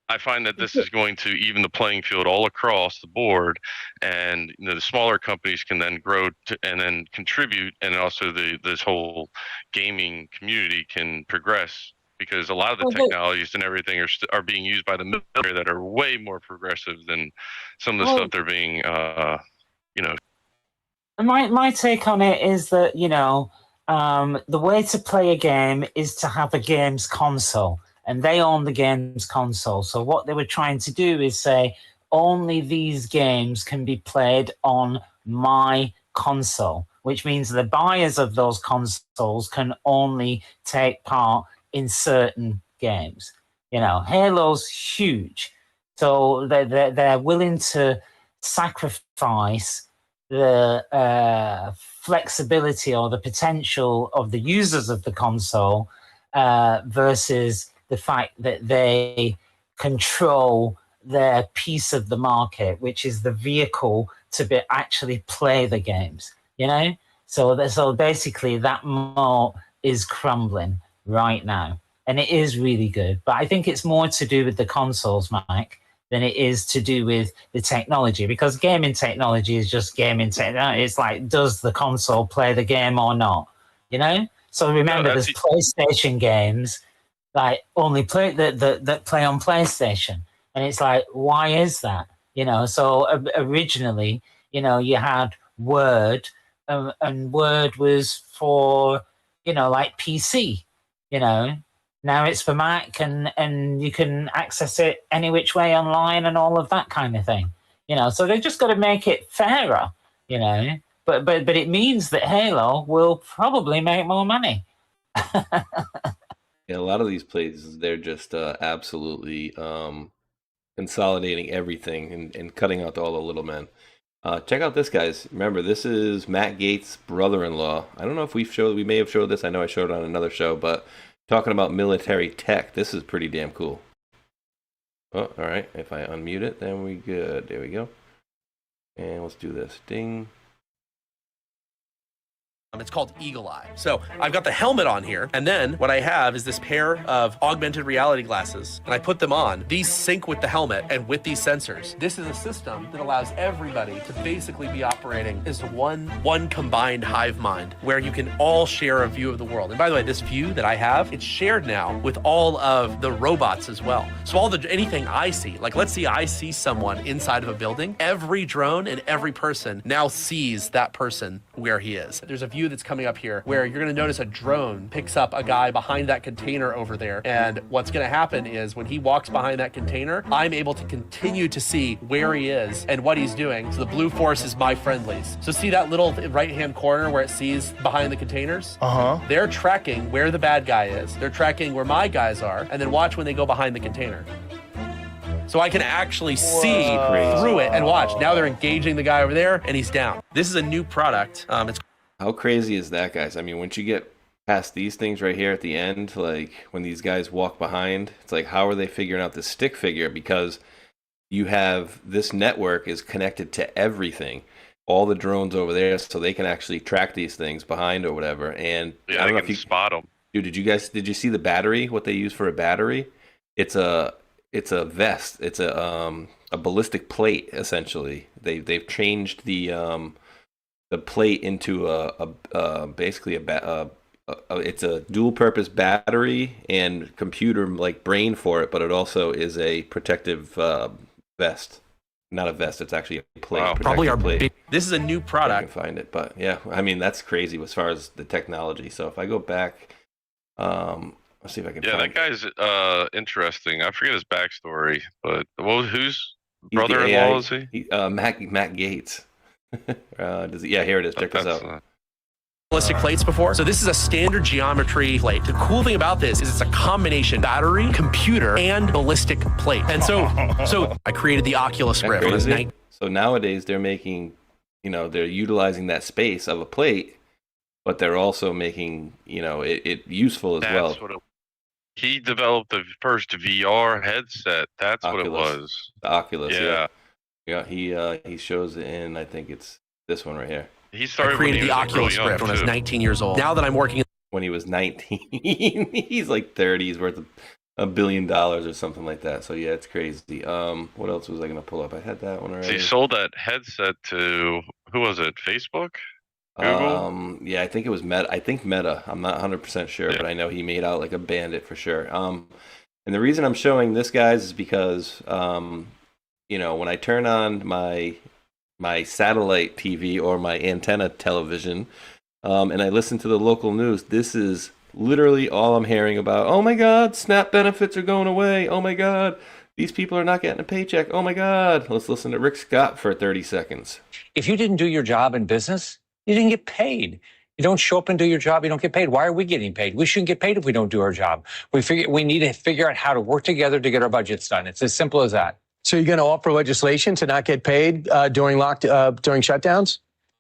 I find that this is going to even the playing field all across the board, and the smaller companies can then grow and then contribute, and also this whole gaming community can progress, because a lot of the technologies and everything are being used by the military that are way more progressive than some of the stuff they're being, My take on it is that, the way to play a game is to have a games console, and they own the games console. So what they were trying to do is say, only these games can be played on my console, which means the buyers of those consoles can only take part in certain games. Halo's huge, so they're willing to sacrifice the flexibility or the potential of the users of the console versus the fact that they control their piece of the market, which is the vehicle to actually play the games. So basically that moat is crumbling right now, and it is really good. But I think it's more to do with the consoles, Mike, than it is to do with the technology, because gaming technology is just gaming technology. It's like, does the console play the game or not? So remember, there's PlayStation games like only play that play on PlayStation, and it's like, why is that? So originally, you had Word, and Word was for like PC. Now it's for Mac, and you can access it any which way online and all of that kind of thing. So they've just got to make it fairer. But it means that Halo will probably make more money. Yeah, a lot of these places, they're just absolutely consolidating everything and cutting out all the little men. Check out this, guys. Remember, this is Matt Gaetz' brother-in-law. I don't know if we may have showed this. I know I showed it on another show, but talking about military tech, this is pretty damn cool. Oh, all right. If I unmute it, then we good. There we go. And let's do this. Ding. It's called Eagle Eye. So I've got the helmet on here, and then what I have is this pair of augmented reality glasses, and I put them on. These sync with the helmet and with these sensors. This is a system that allows everybody to basically be operating as one combined hive mind, where you can all share a view of the world. And by the way, this view that I have, it's shared now with all of the robots as well. So anything I see, like let's see I see someone inside of a building, every drone and every person now sees that person where he is. There's a view view that's coming up here where you're going to notice a drone picks up a guy behind that container over there. And what's going to happen is when he walks behind that container, I'm able to continue to see where he is and what he's doing. So the blue force is my friendlies. So see that little right-hand corner where it sees behind the containers? They're tracking where the bad guy is. They're tracking where my guys are, and then watch when they go behind the container. So I can actually see through it and watch. Now they're engaging the guy over there, and he's down. This is a new product. How crazy is that, guys? I mean, once you get past these things right here at the end, like when these guys walk behind, it's like, how are they figuring out the stick figure? Because you have this network is connected to everything, all the drones over there, so they can actually track these things behind or whatever. And yeah, I don't know if you spot them. Dude, did you see the battery? What they use for a battery? It's a vest. It's a ballistic plate essentially. They've changed the plate into basically it's a dual purpose battery and computer like brain for it, but it also is a protective vest. Not a vest, it's actually a plate. Wow. Probably our plate. This is a new product. I can find it, but yeah, I mean that's crazy as far as the technology. So if I go back, let's see if I can. Yeah, find that guy's interesting. I forget his backstory, but whose brother-in-law is he? Matt Gates. Yeah, here it is. Check this out. Ballistic plates before. So this is a standard geometry plate. The cool thing about this is it's a combination battery, computer, and ballistic plate. And so I created the Oculus Rift. So nowadays they're making, they're utilizing that space of a plate, but they're also making, it useful as well. He developed the first VR headset. That's Oculus. What it was. The Oculus. Yeah. Yeah. He shows it in. I think it's this one right here. He started I created the Oculus Rift when I was 19 years old. Now that I'm working, when he was 19, he's like 30. He's worth $1 billion or something like that. So yeah, it's crazy. What else was I gonna pull up? I had that one already. So he sold that headset to who was it? Facebook? Google? Yeah, I think it was Meta. I think Meta. I'm not 100% sure, but I know he made out like a bandit for sure. And the reason I'm showing this, guys, is because when I turn on my satellite TV or my antenna television, and I listen to the local news, this is literally all I'm hearing about. Oh my God, SNAP benefits are going away. Oh my God, these people are not getting a paycheck. Oh my God. Let's listen to Rick Scott for 30 seconds. If you didn't do your job in business, you didn't get paid. You don't show up and do your job, you don't get paid. Why are we getting paid? We shouldn't get paid if we don't do our job. We need to figure out how to work together to get our budgets done. It's as simple as that. So you're going to offer legislation to not get paid during shutdowns?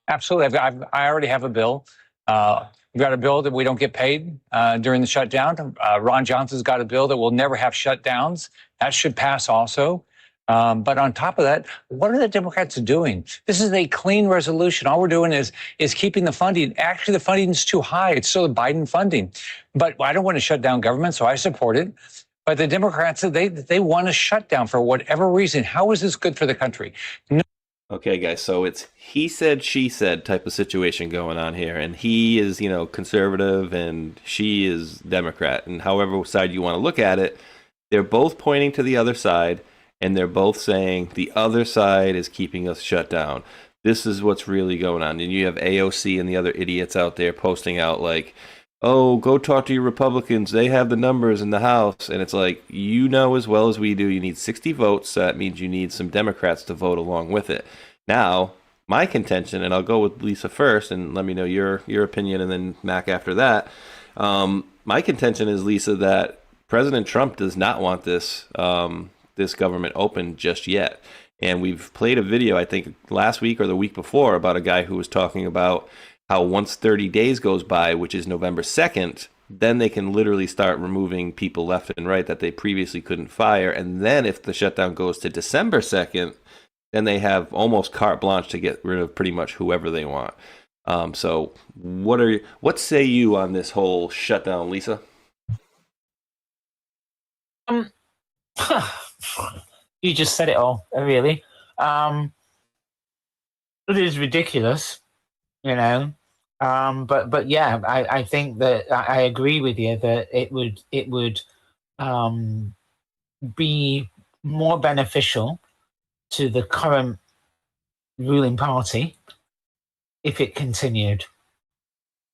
Absolutely. I already have a bill. We've got a bill that we don't get paid during the shutdown. Ron Johnson's got a bill that will never have shutdowns. That should pass also. But on top of that, what are the Democrats doing? This is a clean resolution. All we're doing is keeping the funding. Actually, the funding is too high. It's still the Biden funding. But I don't want to shut down government, so I support it. But the Democrats, they want to shut down for whatever reason. How is this good for the country? No. Okay, guys, so it's he said, she said type of situation going on here. And he is, conservative and she is Democrat. And however side you want to look at it, they're both pointing to the other side. And they're both saying the other side is keeping us shut down. This is what's really going on. And you have AOC and the other idiots out there posting out like, oh, go talk to your Republicans. They have the numbers in the House. And it's like, as well as we do, you need 60 votes. So that means you need some Democrats to vote along with it. Now, my contention, and I'll go with Lisa first and let me know your opinion and then Mac after that. My contention is, Lisa, that President Trump does not want this government open just yet. And we've played a video, I think last week or the week before, about a guy who was talking about how once 30 days goes by, which is November 2nd, then they can literally start removing people left and right that they previously couldn't fire. And then if the shutdown goes to December 2nd, then they have almost carte blanche to get rid of pretty much whoever they want. So what say you on this whole shutdown, Lisa? You just said it all, really. It is ridiculous, But yeah, I think that I agree with you that it would be more beneficial to the current ruling party if it continued.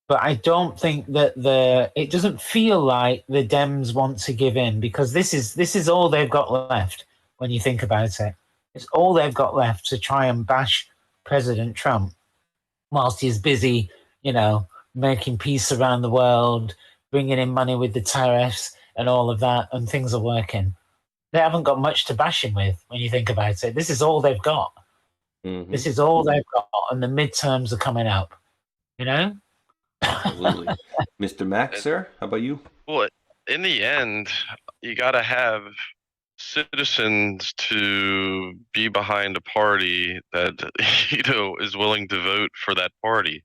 But I don't think that it doesn't feel like the Dems want to give in, because this is all they've got left when you think about it. It's all they've got left to try and bash President Trump whilst he's busy, making peace around the world, bringing in money with the tariffs and all of that, and things are working. They haven't got much to bash him with when you think about it. This is all they've got. Mm-hmm. This is all they've got, and the midterms are coming up. Absolutely. Mr. Mac, sir, how about you? Well, in the end, you got to have citizens to be behind a party that is willing to vote for that party.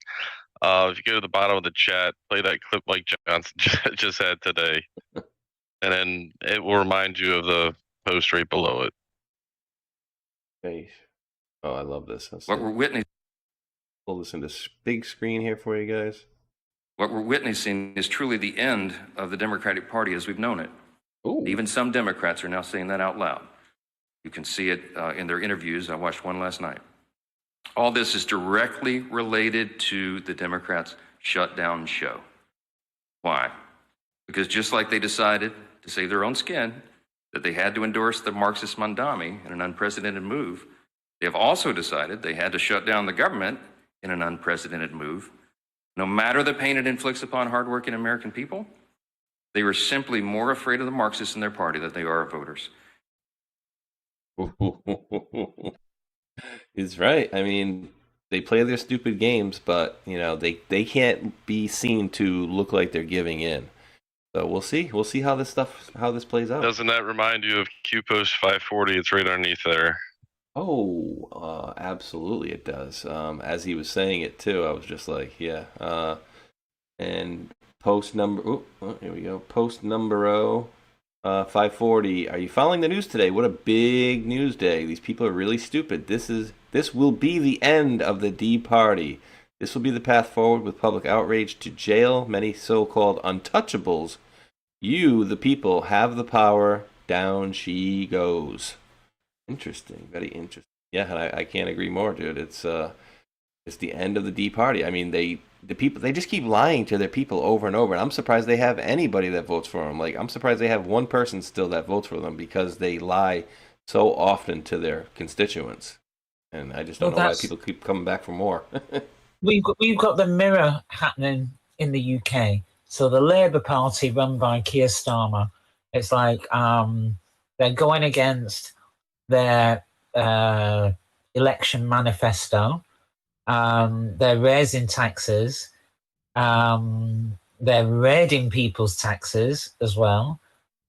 If you go to the bottom of the chat, play that clip like Johnson just had today, and then it will remind you of the post right below it. Hey. Oh, I love this. What we're witnessing. Pull this into big screen here for you guys. What we're witnessing is truly the end of the Democratic Party as we've known it. Ooh. Even some Democrats are now saying that out loud. You can see it in their interviews. I watched one last night. All this is directly related to the Democrats' shutdown show. Why? Because just like they decided to save their own skin, that they had to endorse the Marxist Mandami in an unprecedented move, they have also decided they had to shut down the government in an unprecedented move. No matter the pain it inflicts upon hardworking American people, they were simply more afraid of the Marxists in their party than they are of voters. He's right. I mean, they play their stupid games, but they can't be seen to look like they're giving in. So we'll see. We'll see how this plays out. Doesn't that remind you of Q Post 540? It's right underneath there. Oh, absolutely it does. As he was saying it too, I was just like, yeah. And post number, here we go. Post number 540. Are you following the news today? What a big news day. These people are really stupid. This will be the end of the D Party. This will be the path forward with public outrage to jail many so-called untouchables. You, the people, have the power. Down she goes. Interesting, very interesting. Yeah, and I can't agree more, dude. It's the end of the D Party. I mean, the people, they just keep lying to their people over and over. And I'm surprised they have anybody that votes for them. Like, I'm surprised they have one person still that votes for them, because they lie so often to their constituents. And I just don't know why people keep coming back for more. We've got the mirror happening in the UK. So the Labour Party, run by Keir Starmer, it's like they're going against their election manifesto. They're raising taxes. They're raiding people's taxes as well.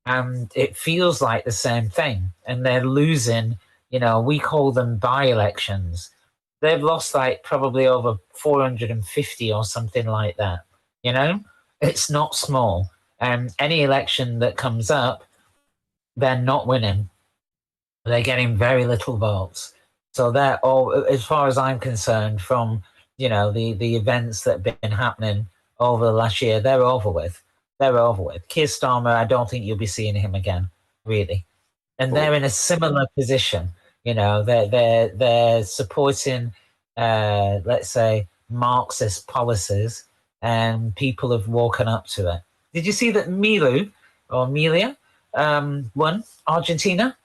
And it feels like the same thing. And they're losing, we call them by-elections. They've lost like probably over 450 or something like that. It's not small. Any election that comes up, they're not winning. They're getting very little votes. So they're all, as far as I'm concerned, from the events that have been happening over the last year, they're over with. They're over with. Keir Starmer, I don't think you'll be seeing him again, really. And they're in a similar position. They're supporting, let's say, Marxist policies, and people have woken up to it. Did you see that Amelia won Argentina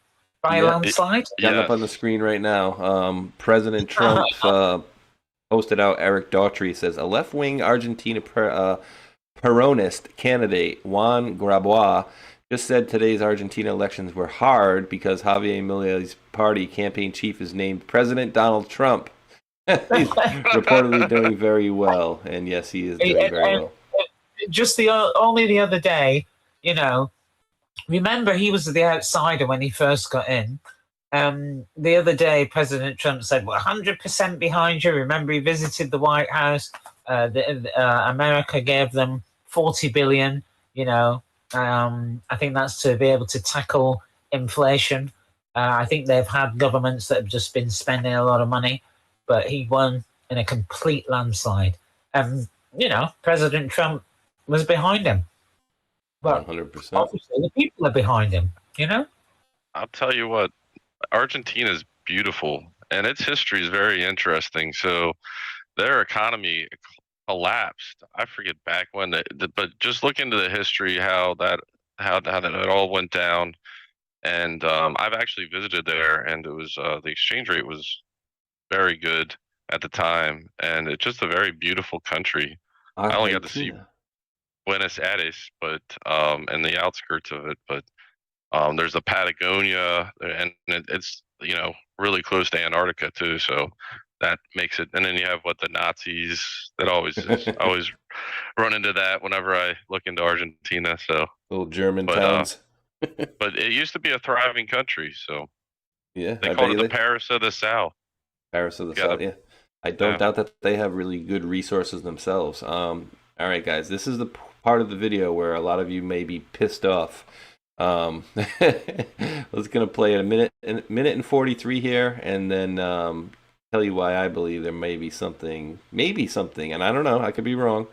by a landslide? Got it up on the screen right now. President Trump posted out. Eric Daughtry says a left-wing Argentina Peronist candidate, Juan Grabois, just said today's Argentina elections were hard because Javier Milei's party campaign chief is named President Donald Trump. He's reportedly doing very well, and yes, he is doing very well. Just only the other day, remember he was the outsider when he first got in. The other day, President Trump said, "We're 100% behind you." Remember, he visited the White House. America gave them $40 billion. I think that's to be able to tackle inflation. I think they've had governments that have just been spending a lot of money, but he won in a complete landslide. President Trump was behind him. But 100%. Obviously, the people are behind him, I'll tell you what, Argentina is beautiful, and its history is very interesting. So their economy collapsed. I forget back when, but just look into the history how that it all went down. And I've actually visited there, and it was the exchange rate was very good at the time, and it's just a very beautiful country. I only got to see Buenos Aires, but and the outskirts of it, but there's the Patagonia, and it's really close to Antarctica too, so that makes it. And then you have the Nazis that always always run into that whenever I look into Argentina. So little German towns. But it used to be a thriving country, so yeah, they called it the Paris of the South. Paris of the South, yeah. I don't doubt that they have really good resources themselves. All right, guys, this is the part of the video where a lot of you may be pissed off. Let's gonna play a minute and 43 here, and then tell you why I believe there may be something, and I don't know, I could be wrong,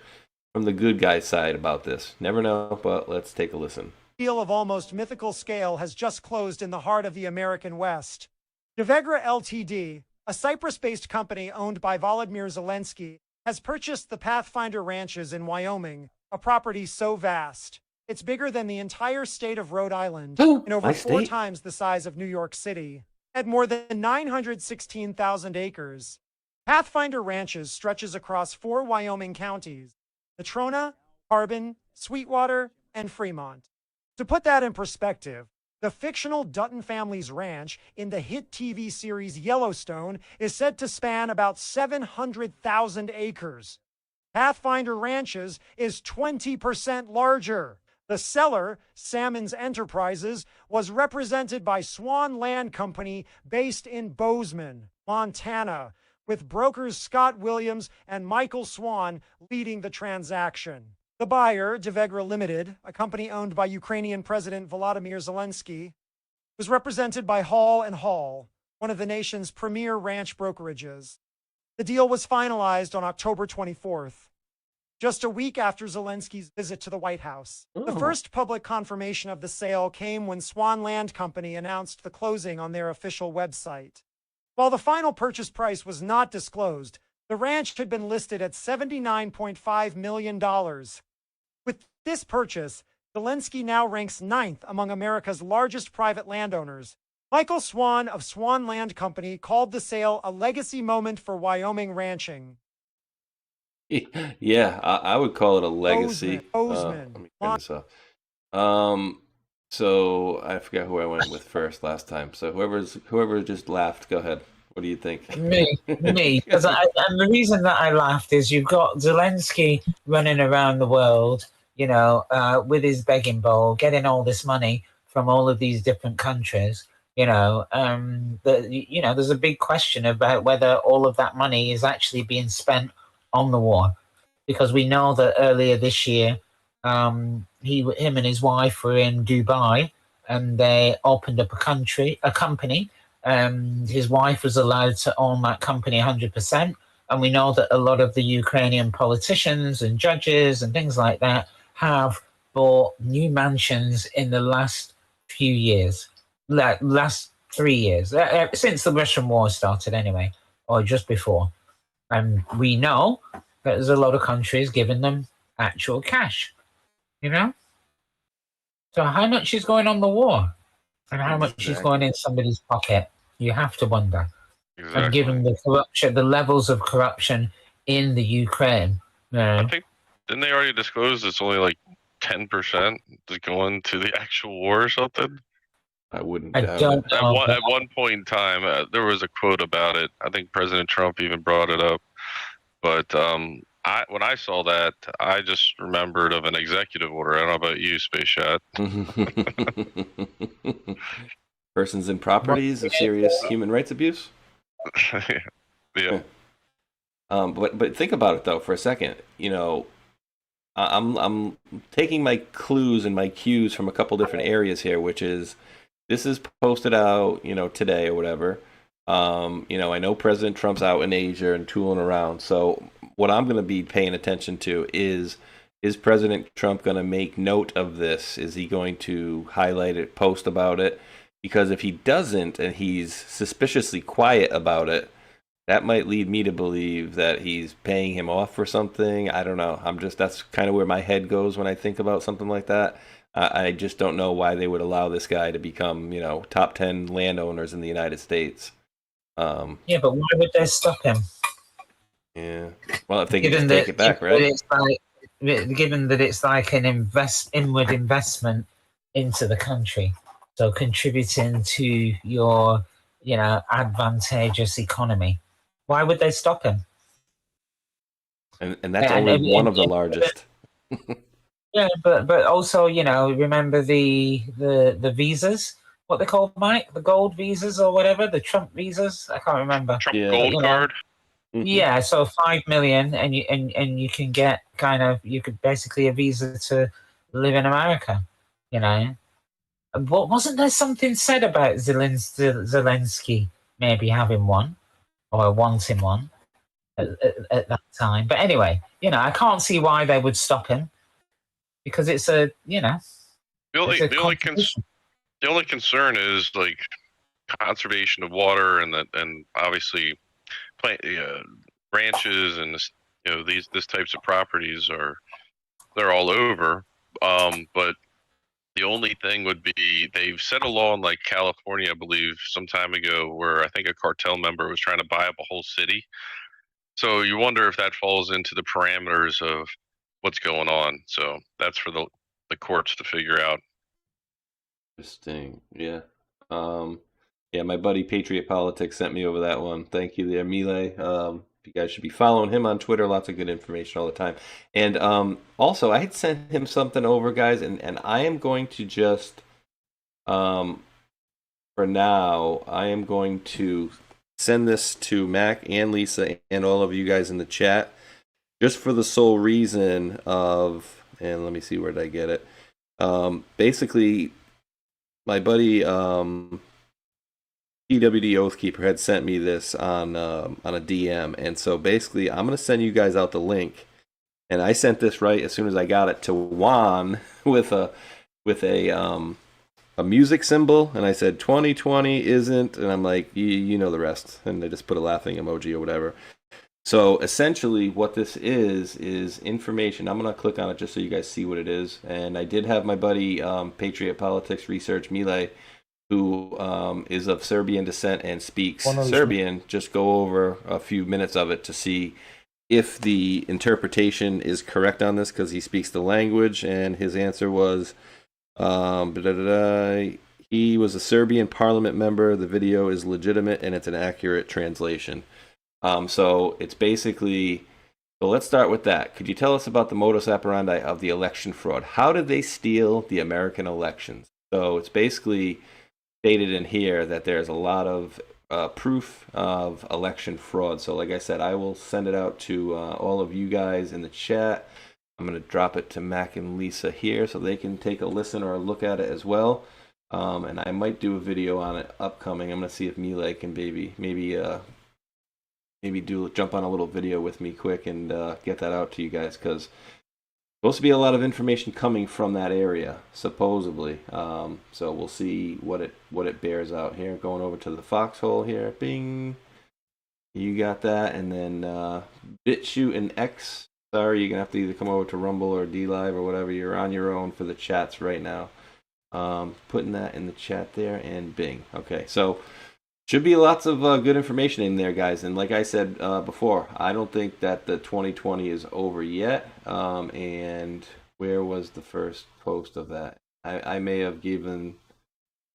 from the good guy's side about this. Never know, but let's take a listen. Deal of almost mythical scale has just closed in the heart of the American West. Devegra Ltd., a Cyprus-based company owned by Volodymyr Zelensky, has purchased the Pathfinder Ranches in Wyoming, a property so vast. It's bigger than the entire state of Rhode Island and over 4 times the size of New York City, at more than 916,000 acres. Pathfinder Ranches stretches across 4 Wyoming counties: Natrona, Harbin, Sweetwater, and Fremont. To put that in perspective, the fictional Dutton family's ranch in the hit TV series Yellowstone is said to span about 700,000 acres. Pathfinder Ranches is 20% larger. The seller, Salmons Enterprises, was represented by Swan Land Company based in Bozeman, Montana, with brokers Scott Williams and Michael Swan leading the transaction. The buyer, Devegra Limited, a company owned by Ukrainian President Volodymyr Zelensky, was represented by Hall & Hall, one of the nation's premier ranch brokerages. The deal was finalized on October 24th, just a week after Zelensky's visit to the White House. Oh. The first public confirmation of the sale came when Swan Land Company announced the closing on their official website. While the final purchase price was not disclosed, the ranch had been listed at $79.5 million. With this purchase, Zelensky now ranks 9th among America's largest private landowners. Michael Swan of Swan Land Company called the sale a legacy moment for Wyoming ranching. Yeah, I would call it a legacy. Bozeman. Let me turn this off. So I forgot who I went with first last time. So whoever just laughed, go ahead. What do you think? Me. Because and the reason that I laughed is you've got Zelensky running around the world, with his begging bowl, getting all this money from all of these different countries. There's a big question about whether all of that money is actually being spent on the war, because we know that earlier this year, him and his wife were in Dubai, and they opened up a company. His wife was allowed to own that company 100%. And we know that a lot of the Ukrainian politicians and judges and things like that have bought new mansions in the last few years, last 3 years, since the Russian war started anyway, or just before. And we know that there's a lot of countries giving them actual cash, So how much is going on the war? And how much is going in somebody's pocket? You have to wonder. Exactly. And given the corruption, the levels of corruption in the Ukraine. I think, didn't they already disclose it's only like 10% is going to the actual war or something? I wouldn't. I don't know. At one point in time, there was a quote about it. I think President Trump even brought it up. But when I saw that, I just remembered of an executive order. I don't know about you, Space Shot. Persons and properties of serious human rights abuse. Yeah. But think about it though for a second. I'm taking my clues and my cues from a couple different areas here, which is this is posted out, today or whatever. I know President Trump's out in Asia and tooling around. So what I'm going to be paying attention to is President Trump going to make note of this? Is he going to highlight it, post about it? Because if he doesn't and he's suspiciously quiet about it, that might lead me to believe that he's paying him off for something. I don't know. That's kind of where my head goes when I think about something like that. I just don't know why they would allow this guy to become, top 10 landowners in the United States. Yeah, but why would they stop him? Yeah. Well, if they could just take it back, right? Given that it's like an inward investment into the country, so contributing to your, advantageous economy. Why would they stop him? And that's only one of the largest. Yeah, but also, remember the visas, what they called, Mike, the gold visas or whatever, the Trump visas. I can't remember. Trump gold card. Yeah, so 5 million, and you can get you could basically a visa to live in America. But wasn't there something said about Zelensky maybe having one or wanting one at that time? But anyway, I can't see why they would stop him. Because it's the only concern is like conservation of water and obviously plant ranches and this types of properties they're all over. But the only thing would be they've set a law in like California, I believe, some time ago, where I think a cartel member was trying to buy up a whole city. So you wonder if that falls into the parameters of what's going on. So that's for the courts to figure out. Interesting. Yeah. Yeah, my buddy Patriot Politics sent me over that one. Thank you there, Mile. You guys should be following him on Twitter. Lots of good information all the time. And also, I had sent him something over, guys, and I am going to just, for now, I am going to send this to Mac and Lisa and all of you guys in the chat, just for the sole reason of, and let me see, where did I get it? Basically, my buddy PWD Oathkeeper had sent me this on a DM, and so basically, I'm gonna send you guys out the link. And I sent this right as soon as I got it to Juan with a music symbol, and I said 2020 isn't, and I'm like, you know the rest, and I just put a laughing emoji or whatever. So essentially what this is information. I'm going to click on it just so you guys see what it is. And I did have my buddy Patriot Politics Research, Mile, who is of Serbian descent and speaks Serbian, just go over a few minutes of it to see if the interpretation is correct on this, because he speaks the language. And his answer was, he was a Serbian parliament member. The video is legitimate and it's an accurate translation. So it's basically, so let's start with that. Could you tell us about the modus operandi of the election fraud? How did they steal the American elections? So it's basically stated in here that there's a lot of proof of election fraud. So like I said, I will send it out to all of you guys in the chat. I'm going to drop it to Mac and Lisa here so they can take a listen or a look at it as well. And I might do a video on it upcoming. I'm going to see if Mile can maybe jump on a little video with me quick and get that out to you guys, because supposed to be a lot of information coming from that area, supposedly. So we'll see what it bears out here. Going over to the foxhole here, bing. You got that, and then BitChute and X. Sorry, you're gonna have to either come over to Rumble or DLive or whatever. You're on your own for the chats right now. Putting that in the chat there, and bing. Okay, so. Should be lots of good information in there, guys. And like I said before, I don't think that the 2020 is over yet. And where was the first post of that? I may have given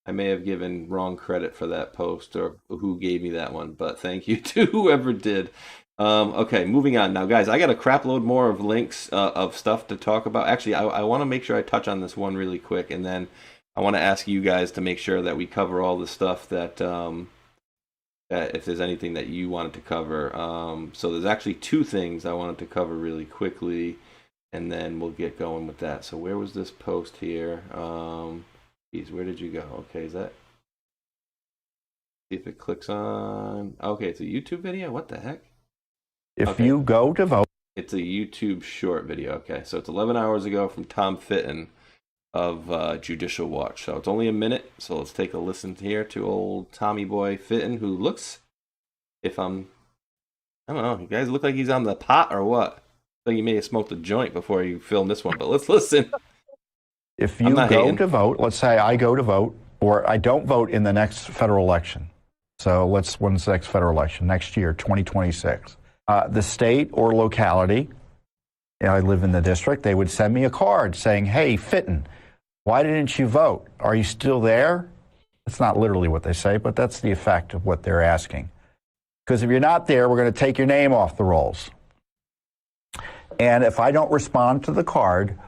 wrong credit for that post, or who gave me that one. But thank you to whoever did. Okay, moving on now, guys. I got a crap load more of links of stuff to talk about. Actually, I want to make sure I touch on this one really quick, and then I want to ask you guys to make sure that we cover all the stuff that if there's anything that you wanted to cover. So there's actually two things I wanted to cover really quickly, and then we'll get going with that. So where was this post here? Geez, where did you go? Okay, is that? See if it clicks on. Okay, it's a YouTube video. What the heck? If you go to vote. It's a YouTube short video. Okay, so it's 11 hours ago from Tom Fitton of Judicial Watch. So it's only a minute, so let's take a listen here to old Tommy Boy Fitton, who looks, if I'm I don't know. You guys look like he's on the pot or what? I think he may have smoked a joint before you filmed this one, but let's listen. If you go to vote, let's say I go to vote, or I don't vote in the next federal election. So when's the next federal election? Next year, 2026. The state or locality, I live in the district, they would send me a card saying, hey, Fitton, why didn't you vote? Are you still there? That's not literally what they say, but that's the effect of what they're asking. Because if you're not there, we're going to take your name off the rolls. And if I don't respond to the card,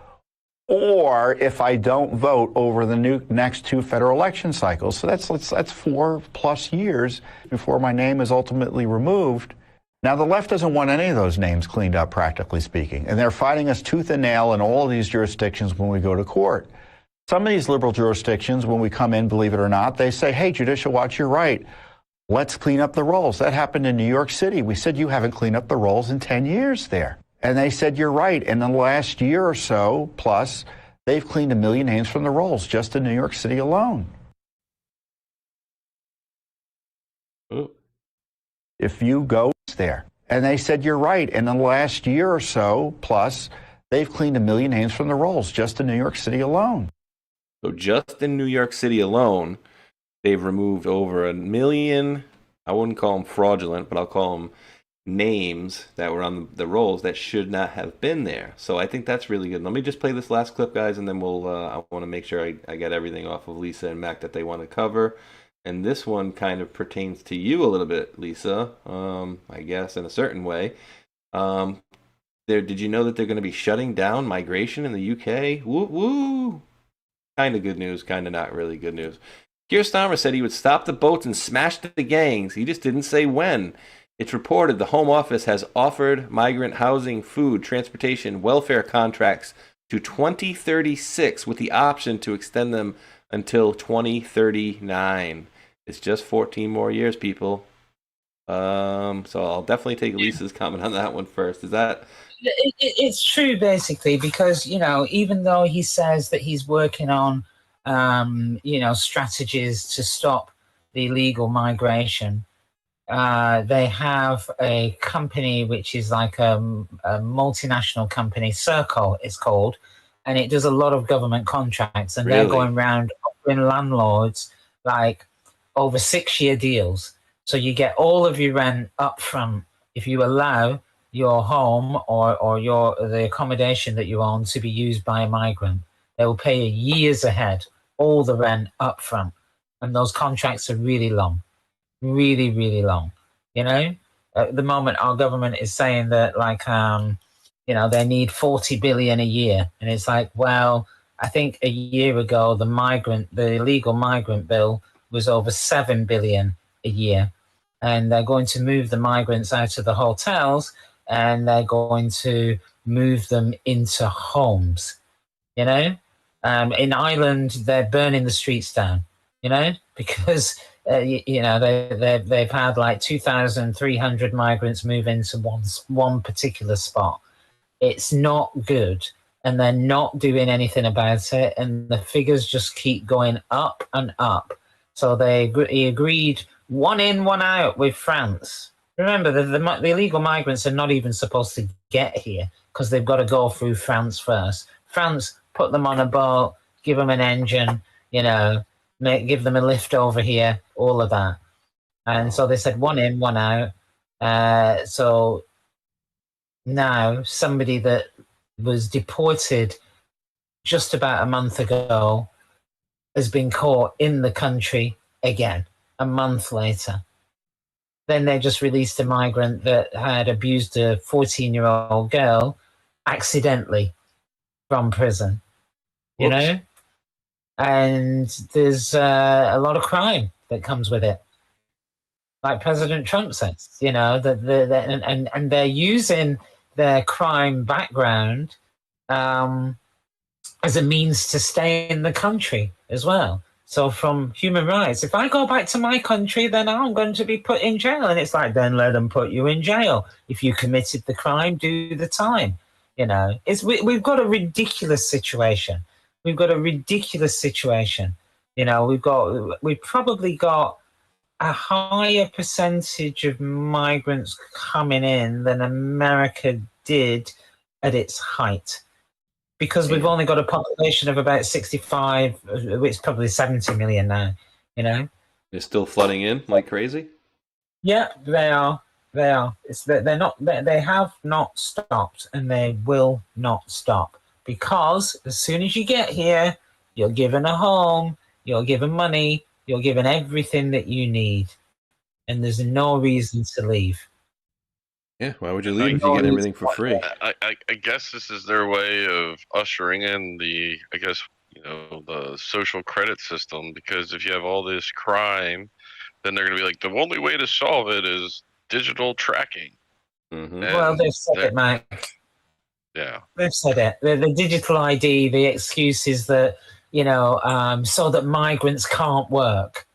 or if I don't vote over the next 2 federal election cycles, so that's 4+ years before my name is ultimately removed. Now, the left doesn't want any of those names cleaned up, practically speaking, and they're fighting us tooth and nail in all of these jurisdictions when we go to court. Some of these liberal jurisdictions, when we come in, believe it or not, they say, hey, Judicial Watch, you're right. Let's clean up the rolls. That happened in New York City. We said you haven't cleaned up the rolls in 10 years there. And they said, you're right. And in the last year or so, plus, they've cleaned 1 million names from the rolls just in New York City alone. Ooh. If you go there. And they said, you're right. And in the last year or so, plus, they've cleaned 1 million names from the rolls just in New York City alone. So just in New York City alone, they've removed over 1 million, I wouldn't call them fraudulent, but I'll call them names that were on the rolls that should not have been there. So I think that's really good. Let me just play this last clip, guys, and then we'll I want to make sure I get everything off of Lisa and Mac that they want to cover. And this one kind of pertains to you a little bit, Lisa, I guess, in a certain way. Did you know that they're going to be shutting down migration in the UK? Woo woo! Kind of good news, kind of not really good news. Keir Starmer said he would stop the boats and smash the gangs. He just didn't say when. It's reported the Home Office has offered migrant housing, food, transportation, welfare contracts to 2036 with the option to extend them until 2039. It's just 14 more years, people. So I'll definitely take Lisa's comment on that one first. Is that... It's true, basically, because, even though he says that he's working on, strategies to stop the illegal migration, they have a company which is like a multinational company, Circle it's called, and it does a lot of government contracts, and they're going around offering landlords like over 6-year deals. So you get all of your rent up front if you allow your home or the accommodation that you own to be used by a migrant. They will pay you years ahead, all the rent up front. And those contracts are really long, really, really long. At the moment, our government is saying that they need 40 billion a year. And it's like, well, I think a year ago, the illegal migrant bill was over 7 billion a year. And they're going to move the migrants out of the hotels and they're going to move them into homes, in Ireland, they're burning the streets down, because, they've had like 2,300 migrants move into one particular spot. It's not good. And they're not doing anything about it. And the figures just keep going up and up. So he agreed 1 in, 1 out with France. Remember, the illegal migrants are not even supposed to get here because they've got to go through France first. France put them on a boat, give them an engine, give them a lift over here, all of that. And so they said 1 in, 1 out. So now somebody that was deported just about a month ago has been caught in the country again a month later. Then they just released a migrant that had abused a 14-year-old girl accidentally from prison, And there's a lot of crime that comes with it. Like President Trump says, and they're using their crime background as a means to stay in the country as well. So from human rights, if I go back to my country, then I'm going to be put in jail. And it's like, then let them put you in jail. If you committed the crime, do the time. We've got a ridiculous situation. We've probably got a higher percentage of migrants coming in than America did at its height. Because we've only got a population of about 65, it's probably 70 million now, you know? They're still flooding in like crazy? Yeah, they are. They are. They're not. They have not stopped, and they will not stop. Because as soon as you get here, you're given a home, you're given money, you're given everything that you need, and there's no reason to leave. Yeah, why would you leave if you get everything for free? I guess this is their way of ushering in the, I guess, the social credit system, because if you have all this crime, then they're going to be like, the only way to solve it is digital tracking. Well, they've said it, Mike. Yeah. They've said it. The digital ID, the excuse is that, so that migrants can't work.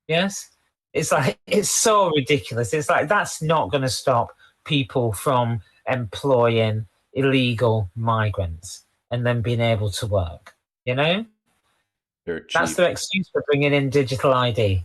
Yes? It's like, it's so ridiculous. It's like, that's not going to stop people from employing illegal migrants and then being able to work, That's their excuse for bringing in digital ID.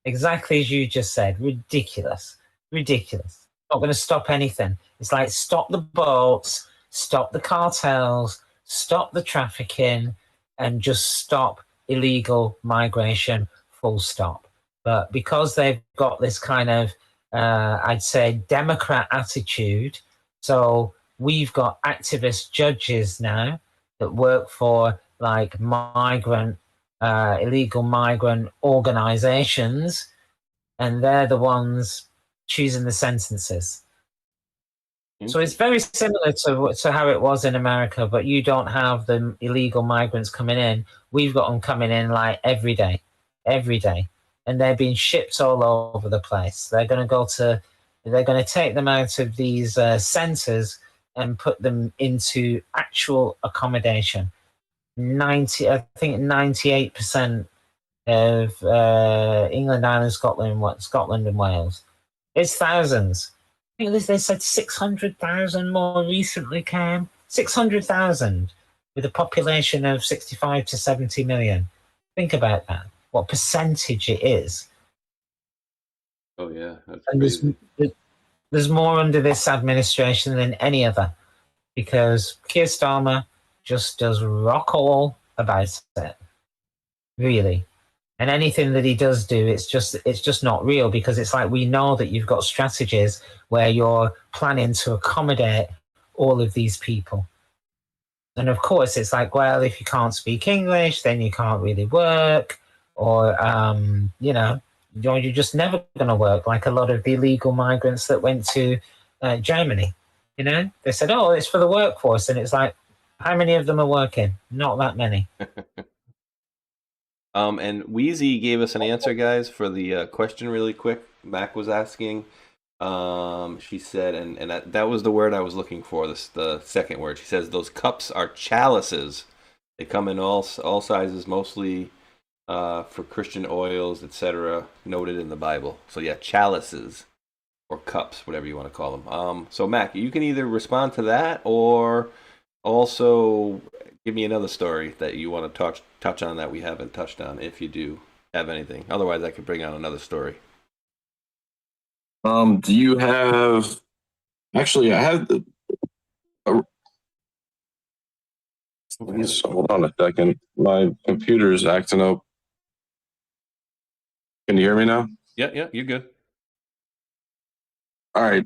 Exactly as you just said. Ridiculous. Ridiculous. Not going to stop anything. It's like, stop the boats, stop the cartels, stop the trafficking, and just stop illegal migration, full stop. But because they've got this kind of, I'd say, Democrat attitude, so we've got activist judges now that work for like illegal migrant organizations, and they're the ones choosing the sentences. So it's very similar to how it was in America, but you don't have the illegal migrants coming in. We've got them coming in like every day, and they're being shipped all over the place. They're going to take them out of these centers and put them into actual accommodation. I think 98% of England, Ireland, Scotland and Wales. It's thousands. I think they said 600,000 more recently came. 600,000 with a population of 65 to 70 million. Think about that. What percentage it is. Oh, yeah. That's and crazy. There's more under this administration than any other, because Keir Starmer just does rock all about it. Really. And anything that he does do, it's just not real, because it's like, we know that you've got strategies where you're planning to accommodate all of these people. And of course, it's like, well, if you can't speak English, then you can't really work, or, you're just never going to work, like a lot of the illegal migrants that went to Germany. They said, oh, it's for the workforce. And it's like, how many of them are working? Not that many. And Wheezy gave us an answer, guys, for the question really quick. Mac was asking. She said, and that was the word I was looking for, the second word. She says those cups are chalices. They come in all sizes, mostly for Christian oils, etc., noted in the Bible. So yeah, chalices or cups, whatever you want to call them. So Mac, you can either respond to that or also give me another story that you want to touch on that we haven't touched on, if you do have anything. Otherwise, I could bring out another story. Do you have? Actually, I have. Just hold on a second. My computer's acting up. Can you hear me now? Yeah, you're good. All right.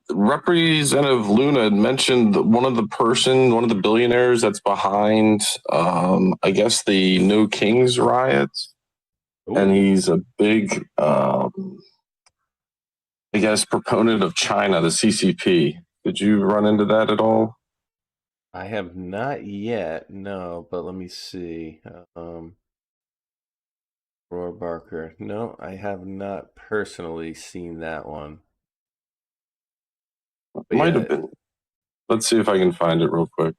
Representative Luna had mentioned one of the billionaires that's behind, I guess, the No Kings riots. Ooh. And he's a big, I guess, proponent of China, the CCP. Did you run into that at all? I have not yet, no, but let me see. Roy Barker. No, I have not personally seen that one. Might have been. Let's see if I can find it real quick.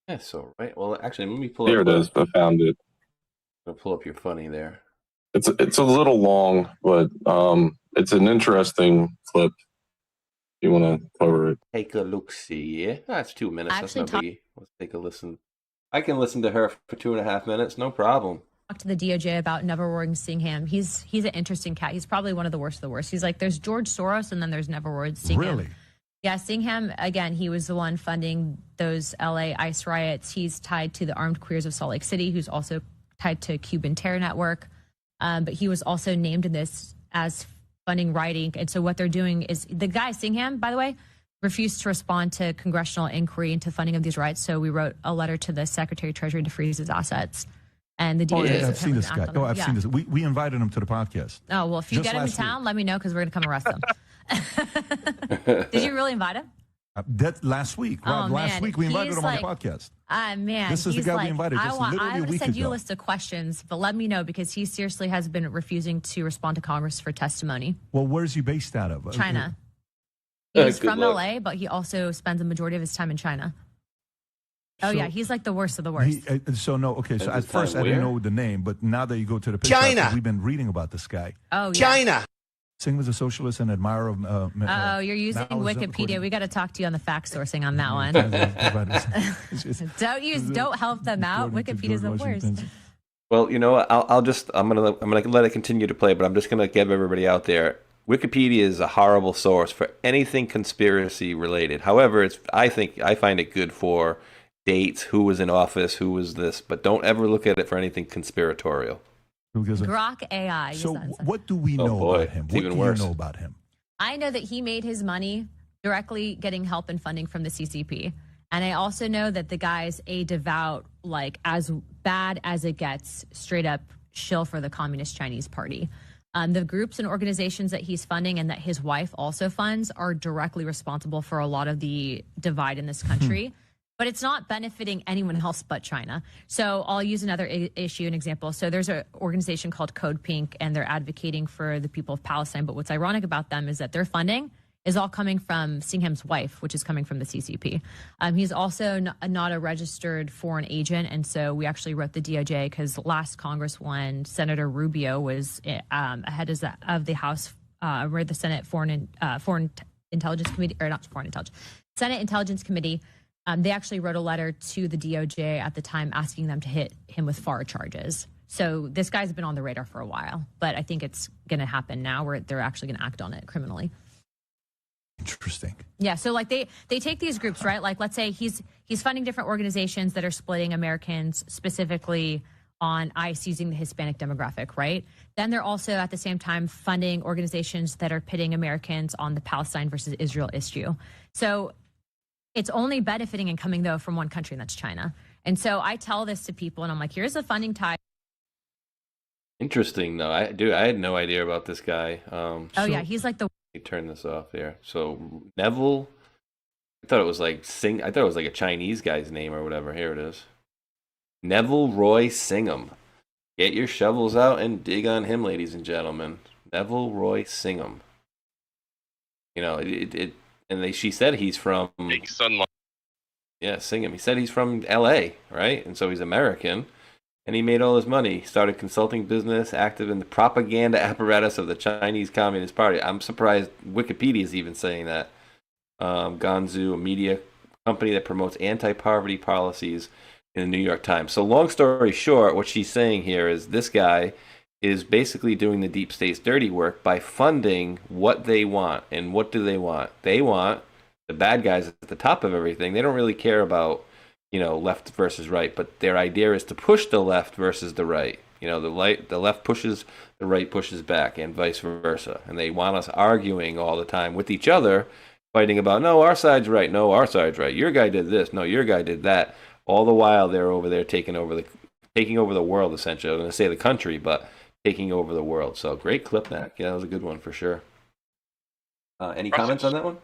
That's all right. Well, actually, let me pull Here up. Here it is. I found it. I'll pull up your funny there. It's a little long, but it's an interesting clip. You want to cover it? Take a look. See, yeah, that's 2 minutes. That's no biggie. Let's take a listen. I can listen to her for 2.5 minutes, no problem. to the DOJ about Never Ward Singham. He's an interesting cat. He's probably one of the worst of the worst. He's like, there's George Soros and then there's Never Ward Singham. Really? Yeah, Singham, again, he was the one funding those LA ICE riots. He's tied to the Armed Queers of Salt Lake City, who's also tied to Cuban Terror Network. But he was also named in this as funding rioting. And so what they're doing is, the guy, Singham, by the way, refused to respond to congressional inquiry into funding of these riots. So we wrote a letter to the Secretary of Treasury to freeze his assets. And the DOJ I've seen this guy. I've seen this. We invited him to the podcast. Oh, well, if you Just get him in last town, let me know because we're going to come arrest him. Did you really invite him? That last week. Rob, last week we invited him on the podcast. Man, This is the guy we invited just literally I a would week send you a ago. list of questions, but let me know because he seriously has been refusing to respond to Congress for testimony. Well, where's he based out of? China. He's Good from luck. LA, but he also spends a majority of his time in China. Oh, So- yeah, he's like the worst of the worst. So at first I where? didn't know the name, but now that you go to the picture, China. we've been reading about this guy. Oh, yeah. Singh was a socialist and admirer of. Oh, you're using Maoism, Wikipedia. We got to talk to you on the fact sourcing on that one. Don't help them out. Wikipedia's the worst. Well, you know what? I'm gonna let it continue to play, but I'm just gonna give everybody out there. Wikipedia is a horrible source for anything conspiracy related. However, I find it good for dates, who was in office, who was this, but don't ever look at it for anything conspiratorial. Grok AI. So what do we know about him? It's What even do worse. you know about him? I know that he made his money directly getting help and funding from the CCP. And I also know that the guy's a devout, like as bad as it gets, straight up shill for the Communist Chinese Party. The groups and organizations that he's funding and that his wife also funds are directly responsible for a lot of the divide in this country. But it's not benefiting anyone else but China. So I'll use another issue, an example. So there's an organization called Code Pink, and they're advocating for the people of Palestine. But what's ironic about them is that their funding is all coming from Singham's wife, which is coming from the CCP. He's also not a registered foreign agent. And so we actually wrote the DOJ because last Congress, when Senator Rubio was ahead of the House, where the Senate Foreign Intelligence Committee, or not Foreign Intelligence, Senate Intelligence Committee, they actually wrote a letter to the DOJ at the time asking them to hit him with FAR charges. So this guy's been on the radar for a while, but I think it's going to happen now where they're actually going to act on it criminally. Interesting. Yeah, so like they take these groups, right? Like let's say he's funding different organizations that are splitting Americans specifically on ICE using the Hispanic demographic, right? Then they're also at the same time funding organizations that are pitting Americans on the Palestine versus Israel issue. So it's only benefiting and coming, though, from one country, and that's China. And so I tell this to people, and I'm like, here's the funding tie. Interesting, though. I had no idea about this guy. Yeah, he's like the. Let me turn this off here. So Neville, I thought it was like a Chinese guy's name or whatever. Here it is. Neville Roy Singham. Get your shovels out and dig on him, ladies and gentlemen. Neville Roy Singham. You know, she said he's from Big sunlight. Yeah, Singham. He said he's from LA, right? And so he's American. And he made all his money. He started consulting business, active in the propaganda apparatus of the Chinese Communist Party. I'm surprised Wikipedia is even saying that. Ganzu, a media company that promotes anti-poverty policies in the New York Times. So long story short, what she's saying here is this guy is basically doing the deep state's dirty work by funding what they want. And what do they want? They want the bad guys at the top of everything. They don't really care about, left versus right, but their idea is to push the left versus the right. The left pushes, the right pushes back, and vice versa. And they want us arguing all the time with each other, fighting about, no, our side's right, no, our side's right. Your guy did this, no, your guy did that. All the while they're over there taking over the world, essentially. I was going to say the country, but taking over the world. So great clip, Mac. Yeah, that was a good one for sure. Any comments on that one?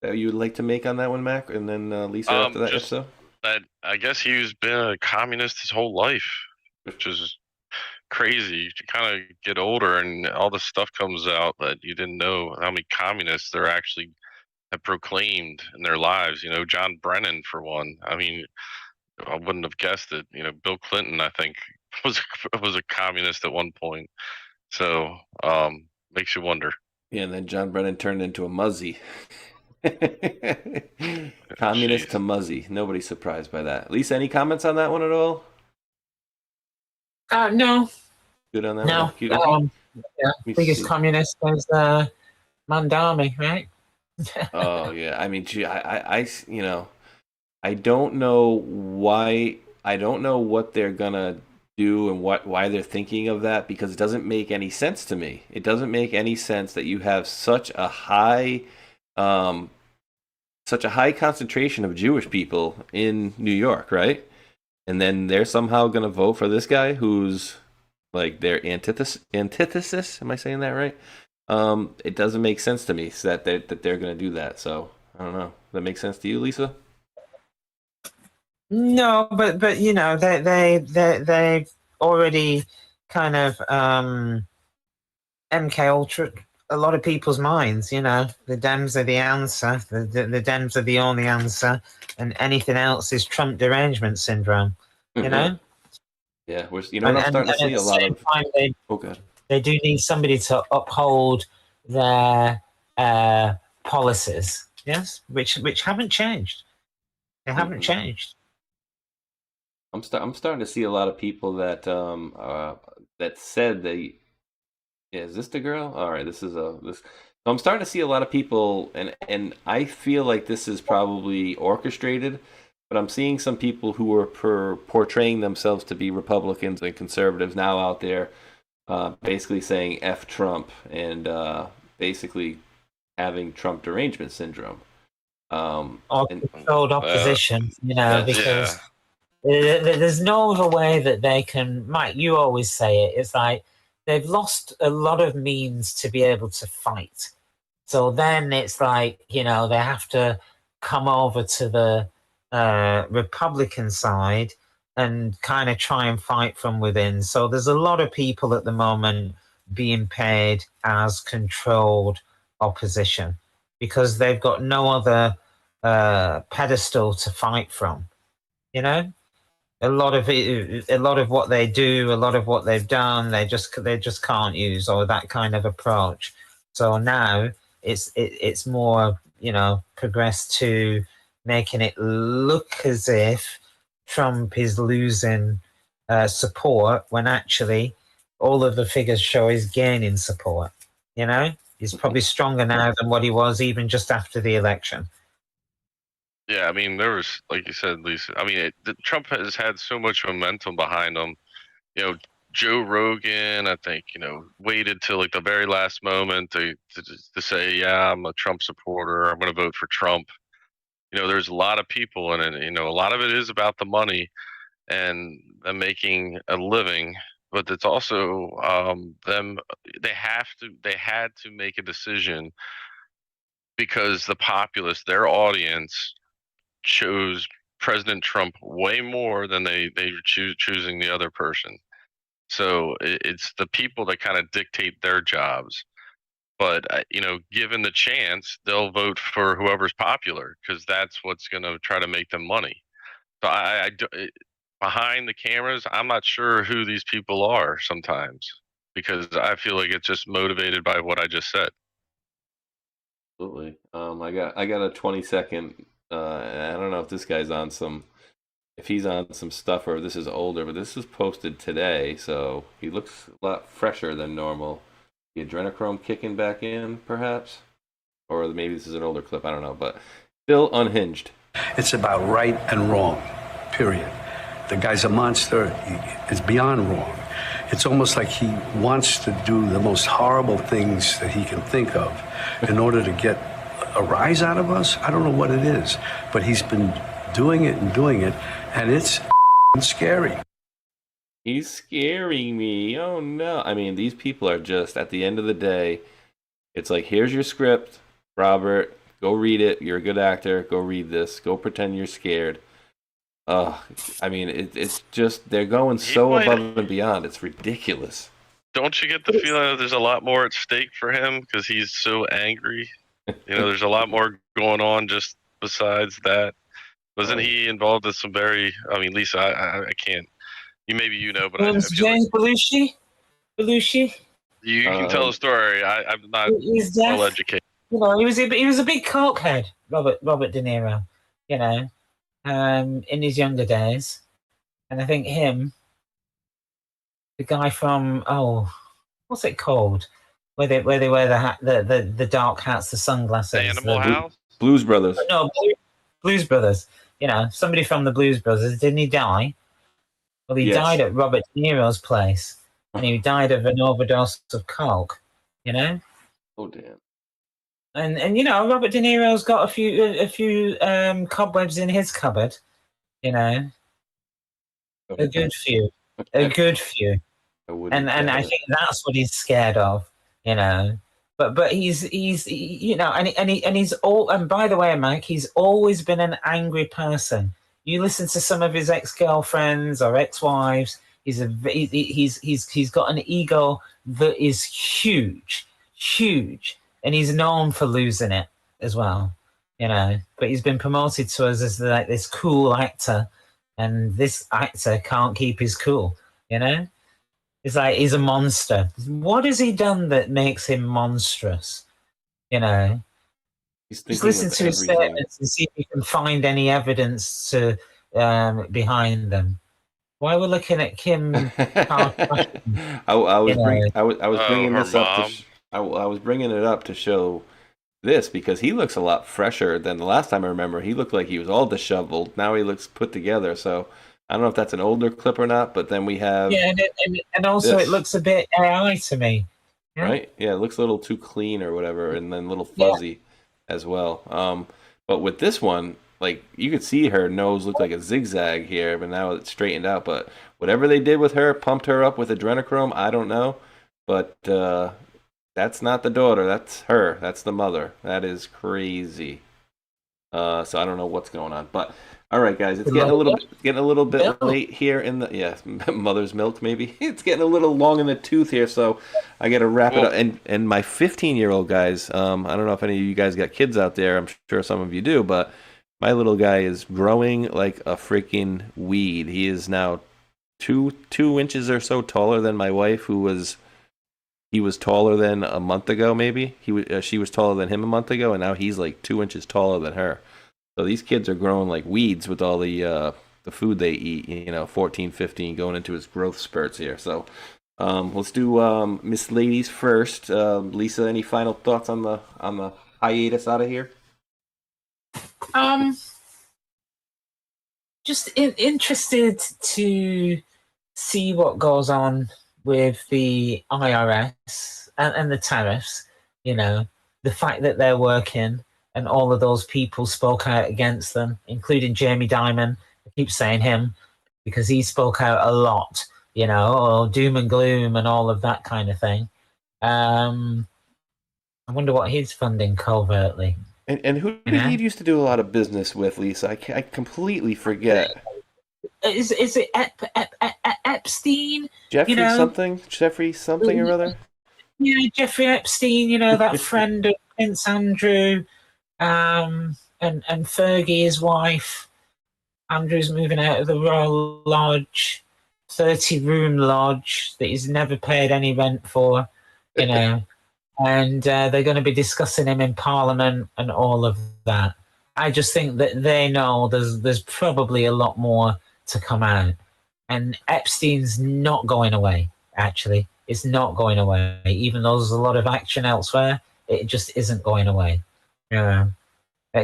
That you would like to make on that one, Mac, and then Lisa after that, if so? That I guess he's been a communist his whole life, which is crazy. You kind of get older and all this stuff comes out that you didn't know how many communists there actually have proclaimed in their lives. John Brennan, for one. I mean, I wouldn't have guessed it. Bill Clinton, I think, was a communist at one point. So makes you wonder. Yeah, and then John Brennan turned into a muzzy. Communist to muzzy. Nobody's surprised by that. Lisa, any comments on that one at all? No. Good on that No. one. Let me Biggest see. communist was Mandami, right? Oh yeah, I mean, gee, you know, I don't know why. I don't know what they're gonna do and why they're thinking of that because it doesn't make any sense to me. It doesn't make any sense that you have um, such a high concentration of Jewish people in New York, right? And then they're somehow gonna vote for this guy who's like their antithesis. Am I saying that right? It doesn't make sense to me that they're going to do that. So I don't know. Does that make sense to you, Lisa? No, but you know they already kind of MK Ultra a lot of people's minds. You know, the Dems are the answer. The Dems are the only answer, and anything else is Trump derangement syndrome. You know. Yeah, you know what I'm starting to see a lot of. They do need somebody to uphold their policies. Yes, which haven't changed. They haven't changed. I'm starting to see a lot of people that that said they. Yeah, is this the girl? All right, this is this. So I'm starting to see a lot of people, and I feel like this is probably orchestrated. But I'm seeing some people who are portraying themselves to be Republicans and conservatives now out there, basically saying "F Trump" and basically having Trump derangement syndrome. Or controlled opposition, you know, because there's no other way that they can. Mike, you always say it. It's like they've lost a lot of means to be able to fight. So then it's like, you know, they have to come over to the Republican side and kind of try and fight from within. So there's a lot of people at the moment being paid as controlled opposition because they've got no other pedestal to fight from. You know, a lot of what they do, a lot of what they've done, they just can't use, or that kind of approach. So now it's more, you know, progressed to making it look as if Trump is losing support when actually all of the figures show he's gaining support. You know, he's probably stronger now than what he was even just after the election. Yeah, I mean, there was, like you said, Lisa. I mean, Trump has had so much momentum behind him. You know, Joe Rogan, I think, you know, waited till like the very last moment to say, yeah, I'm a Trump supporter. I'm going to vote for Trump. You know, there's a lot of people, and you know, a lot of it is about the money and them making a living. But it's also them. They had to make a decision because the populace, their audience, chose President Trump way more than they choosing the other person. So it's the people that kind of dictate their jobs. But you know, given the chance, they'll vote for whoever's popular because that's what's going to try to make them money. So behind the cameras, I'm not sure who these people are sometimes because I feel like it's just motivated by what I just said. Absolutely. I got a 20-second. I don't know if this guy's on if he's on some stuff or this is older, but this is posted today, so he looks a lot fresher than normal. The adrenochrome kicking back in, perhaps, or maybe this is an older clip. I don't know, but still unhinged. It's about right and wrong. Period. The guy's a monster. It's beyond wrong. It's almost like he wants to do the most horrible things that he can think of in order to get a rise out of us. I don't know what it is, but he's been doing it, and it's scary. He's scaring me. Oh no. I mean, these people are just, at the end of the day, it's like, here's your script, Robert, go read it. You're a good actor. Go read this. Go pretend you're scared. I mean, it's just, they're going so above and beyond. It's ridiculous. Don't you get the feeling that there's a lot more at stake for him because he's so angry? You know, there's a lot more going on just besides that. Wasn't he involved in some very, I mean, Lisa, I can't, maybe you know, but I feel James Belushi? You can tell the story. I'm not well educated. You know, he was a big cokehead, Robert De Niro, you know, in his younger days. And I think him the guy from what's it called? Where they wear the hat, the dark hats, the sunglasses. Animal House? Blues Brothers. No, Blues Brothers. You know, somebody from the Blues Brothers. Didn't he die? Well, he died at Robert De Niro's place, and he died of an overdose of coke. You know. Oh damn. And you know, Robert De Niro's got a few cobwebs in his cupboard. You know, a good few, and I think that's what he's scared of. You know, but he's you know, and he's all. And by the way, Mike, he's always been an angry person. You listen to some of his ex-girlfriends or ex-wives. He's got an ego that is huge, and he's known for losing it as well. You know, but he's been promoted to us as like this cool actor, and this actor can't keep his cool. You know. It's like he's a monster. What has he done that makes him monstrous? You know, just listen to his statements and see if you can find any evidence to behind them. Why we're looking at Kim? I was bringing this up. I was bringing it up to show this because he looks a lot fresher than the last time I remember. He looked like he was all disheveled. Now he looks put together. So. I don't know if that's an older clip or not, but then we have and also it looks a bit AI to me, yeah? Right? Yeah, it looks a little too clean or whatever, and then a little fuzzy as well. But with this one, like you could see her nose look like a zigzag here, but now it's straightened out. But whatever they did with her, pumped her up with adrenochrome, I don't know, but that's not the daughter. That's her. That's the mother. That is crazy. So I don't know what's going on, but. All right, guys, it's getting a little bit late here in the mother's milk. Maybe it's getting a little long in the tooth here, so I got to wrap it up. And my 15-year-old guys, I don't know if any of you guys got kids out there. I'm sure some of you do, but my little guy is growing like a freaking weed. He is now 2 inches or so taller than my wife, he was taller than a month ago. Maybe she was taller than him a month ago, and now he's like 2 inches taller than her. So these kids are growing like weeds with all the food they eat, you know, 14, 15, going into his growth spurts here. So let's do Miss Ladies first. Lisa, any final thoughts on the hiatus out of here? Just interested to see what goes on with the IRS and the tariffs, you know, the fact that they're working. And all of those people spoke out against them, including Jamie Dimon. I keep saying him because he spoke out a lot, you know, doom and gloom and all of that kind of thing. I wonder what he's funding covertly. And who did he used to do a lot of business with, Lisa? I completely forget. Is it Epstein? Jeffrey, you know? Jeffrey something or other? Yeah, Jeffrey Epstein, you know, that friend of Prince Andrew. And Fergie, his wife, Andrew's moving out of the Royal Lodge, 30-room lodge that he's never paid any rent for, you know, and they're going to be discussing him in Parliament and all of that. I just think that they know there's probably a lot more to come out, and Epstein's not going away. Actually, it's not going away, even though there's a lot of action elsewhere. It just isn't going away. Yeah, I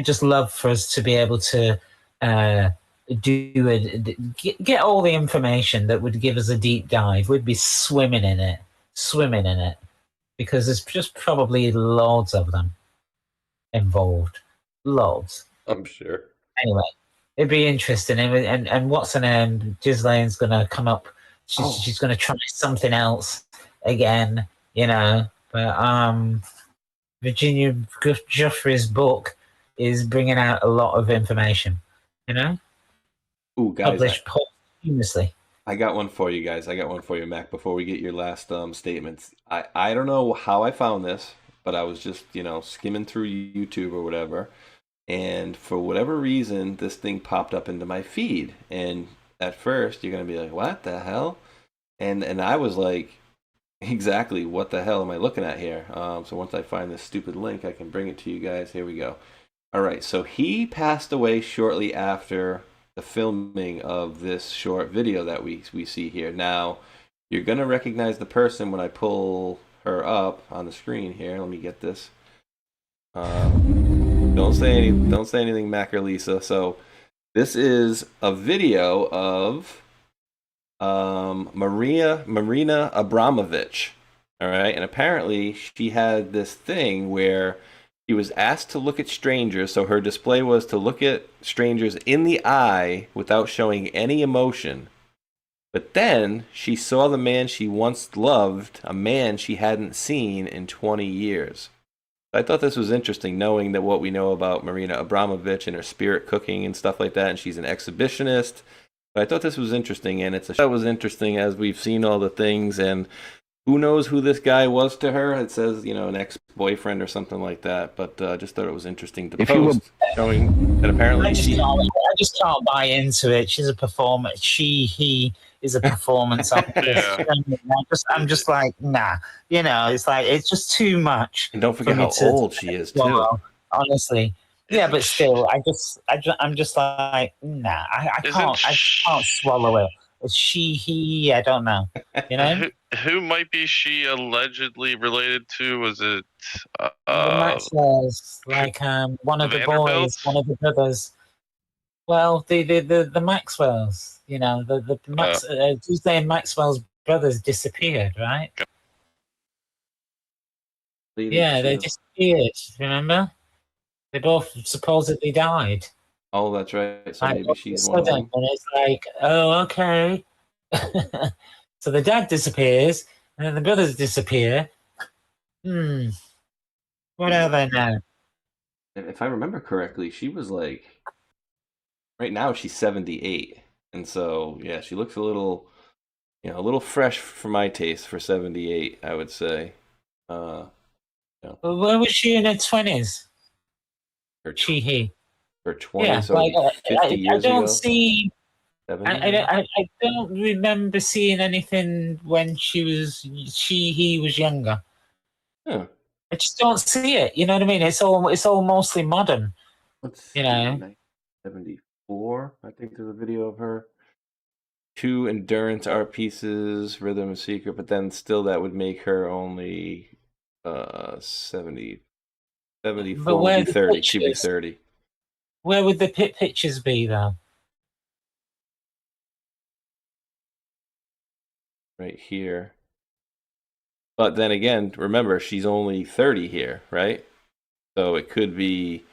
just love for us to be able to get all the information that would give us a deep dive. We'd be swimming in it, because there's just probably loads of them involved, loads. I'm sure. Anyway, it'd be interesting, and what's her name? Ghislaine's gonna come up. She's gonna try something else again, you know, but Virginia Giuffre's book is bringing out a lot of information, you know? Ooh, guys. Published posthumously. I got one for you guys. I got one for you, Mac, before we get your last statements. I don't know how I found this, but I was just, you know, skimming through YouTube or whatever, and for whatever reason, this thing popped up into my feed. And at first, you're going to be like, what the hell? And I was like, exactly, what the hell am I looking at here? So once I find this stupid link, I can bring it to you guys. Here we go. All right, so he passed away shortly after the filming of this short video that we see here. Now, you're gonna recognize the person when I pull her up on the screen here. Let me get this. Don't say anything, Mac or Lisa. So, this is a video of Marina Abramovich. All right, and apparently she had this thing where she was asked to look at strangers. So her display was to look at strangers in the eye without showing any emotion. But then she saw the man she once loved, a man she hadn't seen in 20 years. I thought this was interesting, knowing that what we know about Marina Abramovich and her spirit cooking and stuff like that, and she's an exhibitionist. But I thought this was interesting, and that was interesting as we've seen all the things, and who knows who this guy was to her? It says, an ex-boyfriend or something like that. But I just thought it was interesting to post, showing that apparently I just can't buy into it. She's a performer. He is a performance artist. I'm just like, nah. It's like, it's just too much. And don't forget how old she is too. Honestly. Yeah, but still, I'm just like, nah. I can't swallow it. It's she, he, I don't know. Who might be she allegedly related to? Was it the Maxwells? Like one of the boys, one of the brothers. Well, the Maxwells. Tuesday and Maxwell's brothers disappeared, right? Yeah, they disappeared. Remember? They both supposedly died. Oh, that's right. So maybe she's one of them. And it's like, oh, okay. So the dad disappears, and then the brothers disappear. What are they now? If I remember correctly, she was like, right now she's 78, and so yeah, she looks a little fresh for my taste for 78. I would say. Where was she in her 20s? Her 20s, so 50 years ago. I don't remember seeing anything when he was younger. Huh. I just don't see it. You know what I mean? It's all mostly modern. Let's see, 1974. I think there's a video of her. 2 endurance art pieces, Rhythm and Secret, but then still that would make her only 70. 74 would be 30. She'd be 30. Where would the pictures be, though? Right here. But then again, remember, she's only 30 here, right? So it could be,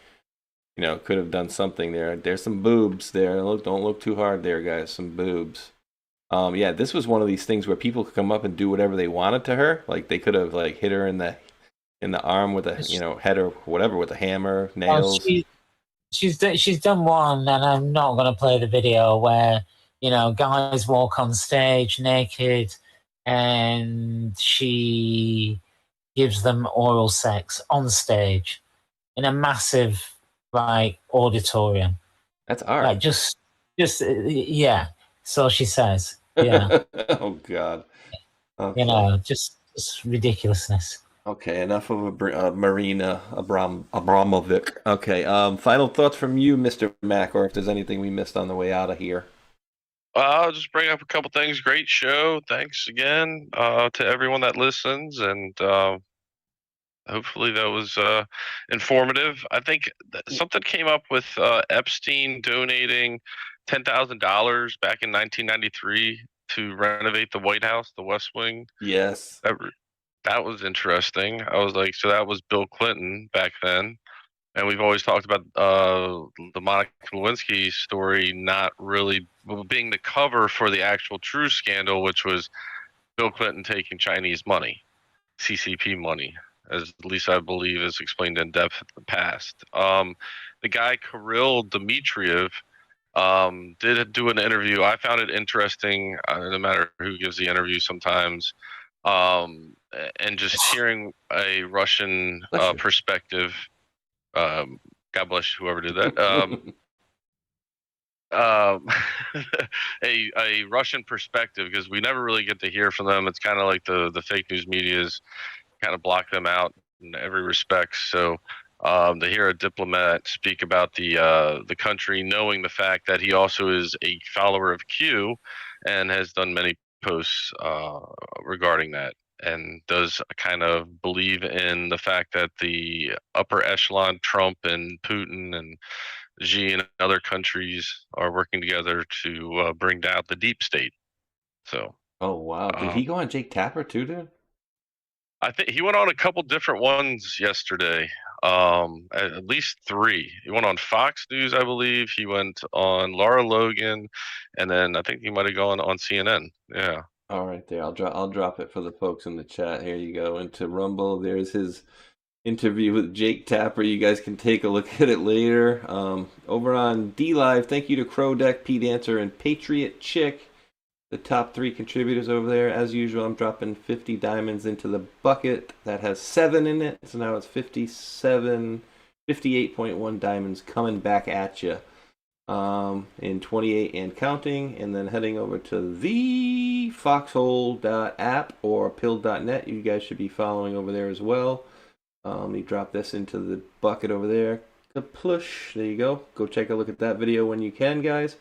could have done something there. There's some boobs there. Don't look too hard there, guys. Some boobs. Yeah, this was one of these things where people could come up and do whatever they wanted to her. Like they could have hit her in the arm with a head or whatever with a hammer, nails. She's done one, and I'm not going to play the video where guys walk on stage naked, and she gives them oral sex on stage in a massive auditorium. That's art. Just yeah. So she says, yeah. Oh God. Okay. Just ridiculousness. Okay, enough of Marina Abramovic. Okay, final thoughts from you, Mr. Mac, or if there's anything we missed on the way out of here. I'll just bring up a couple things. Great show. Thanks again to everyone that listens, and hopefully that was informative. I think something came up with Epstein donating $10,000 back in 1993 to renovate the White House, the West Wing. Yes. That was interesting. I was like, so that was Bill Clinton back then. And we've always talked about the Monica Lewinsky story not really being the cover for the actual true scandal, which was Bill Clinton taking Chinese money, CCP money, as at least I believe is explained in depth in the past. The guy Kirill Dmitriev did do an interview. I found it interesting, no matter who gives the interview sometimes. And just hearing a Russian perspective, God bless whoever did that. A Russian perspective, because we never really get to hear from them. It's kind of like the fake news media's kind of block them out in every respect. So To hear a diplomat speak about the country, knowing the fact that he also is a follower of Q and has done many posts regarding that, and does kind of believe in the fact that the upper echelon, Trump and Putin and Xi and other countries, are working together to bring down the deep state. So. Oh wow! Did he go on Jake Tapper too, dude? I think he went on a couple different ones yesterday. At least 3. He went on Fox News, I believe. He went on Laura Logan, and then I think he might have gone on CNN. Yeah. All right, there. I'll drop it for the folks in the chat. Here you go. Into Rumble. There's his interview with Jake Tapper. You guys can take a look at it later. Over on D Live, thank you to Crow Deck, P Dancer, and Patriot Chick, the top 3 contributors over there. As usual, I'm dropping 50 diamonds into the bucket that has 7 in it. So now it's 58.1 diamonds coming back at you in 28 and counting. And then heading over to the foxhole.app or pill.net. You guys should be following over there as well. Let me drop this into the bucket over there. Kaplush. There you go. Go check a look at that video when you can, guys.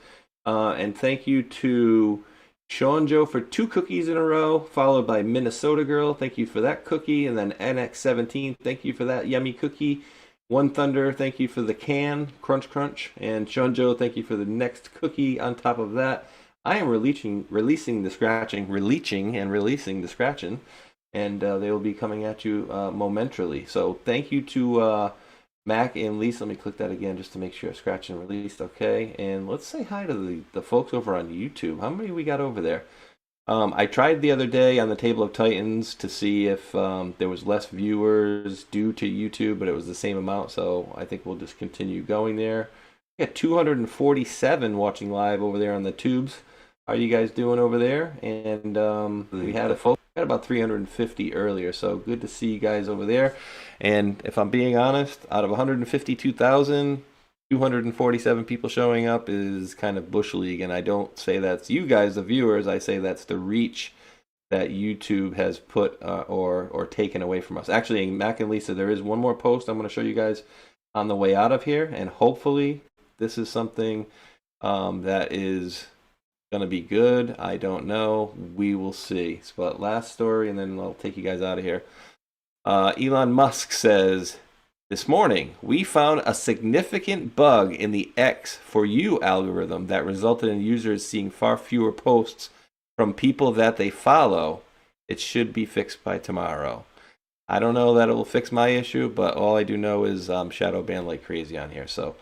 And thank you to Sean Joe for 2 cookies in a row, followed by Minnesota Girl. Thank you for that cookie. And then NX17, thank you for that yummy cookie. One Thunder, thank you for the can, crunch crunch. And Sean Joe, thank you for the next cookie on top of that. I am releasing the scratching, and they will be coming at you momentarily. So thank you to Mac and Lisa. Let me click that again just to make sure scratch and released. Okay, and let's say hi to the folks over on YouTube. How many we got over there? I tried the other day on the Table of Titans to see if there was less viewers due to YouTube, but it was the same amount. So I think we'll just continue going there. We got 247 watching live over there on the tubes. How are you guys doing over there? And we had about 350 earlier, so good to see you guys over there. And if I'm being honest, out of 152,000, 247 people showing up is kind of bush league, and I don't say that's you guys, the viewers. I say that's the reach that YouTube has put or taken away from us. Actually, Mac and Lisa, there is one more post I'm going to show you guys on the way out of here, and hopefully this is something that is going to be good. I don't know. We will see. But last story, and then I'll take you guys out of here. Elon Musk says, this morning, we found a significant bug in the X for You algorithm that resulted in users seeing far fewer posts from people that they follow. It should be fixed by tomorrow. I don't know that it will fix my issue, but all I do know is shadow ban like crazy on here. So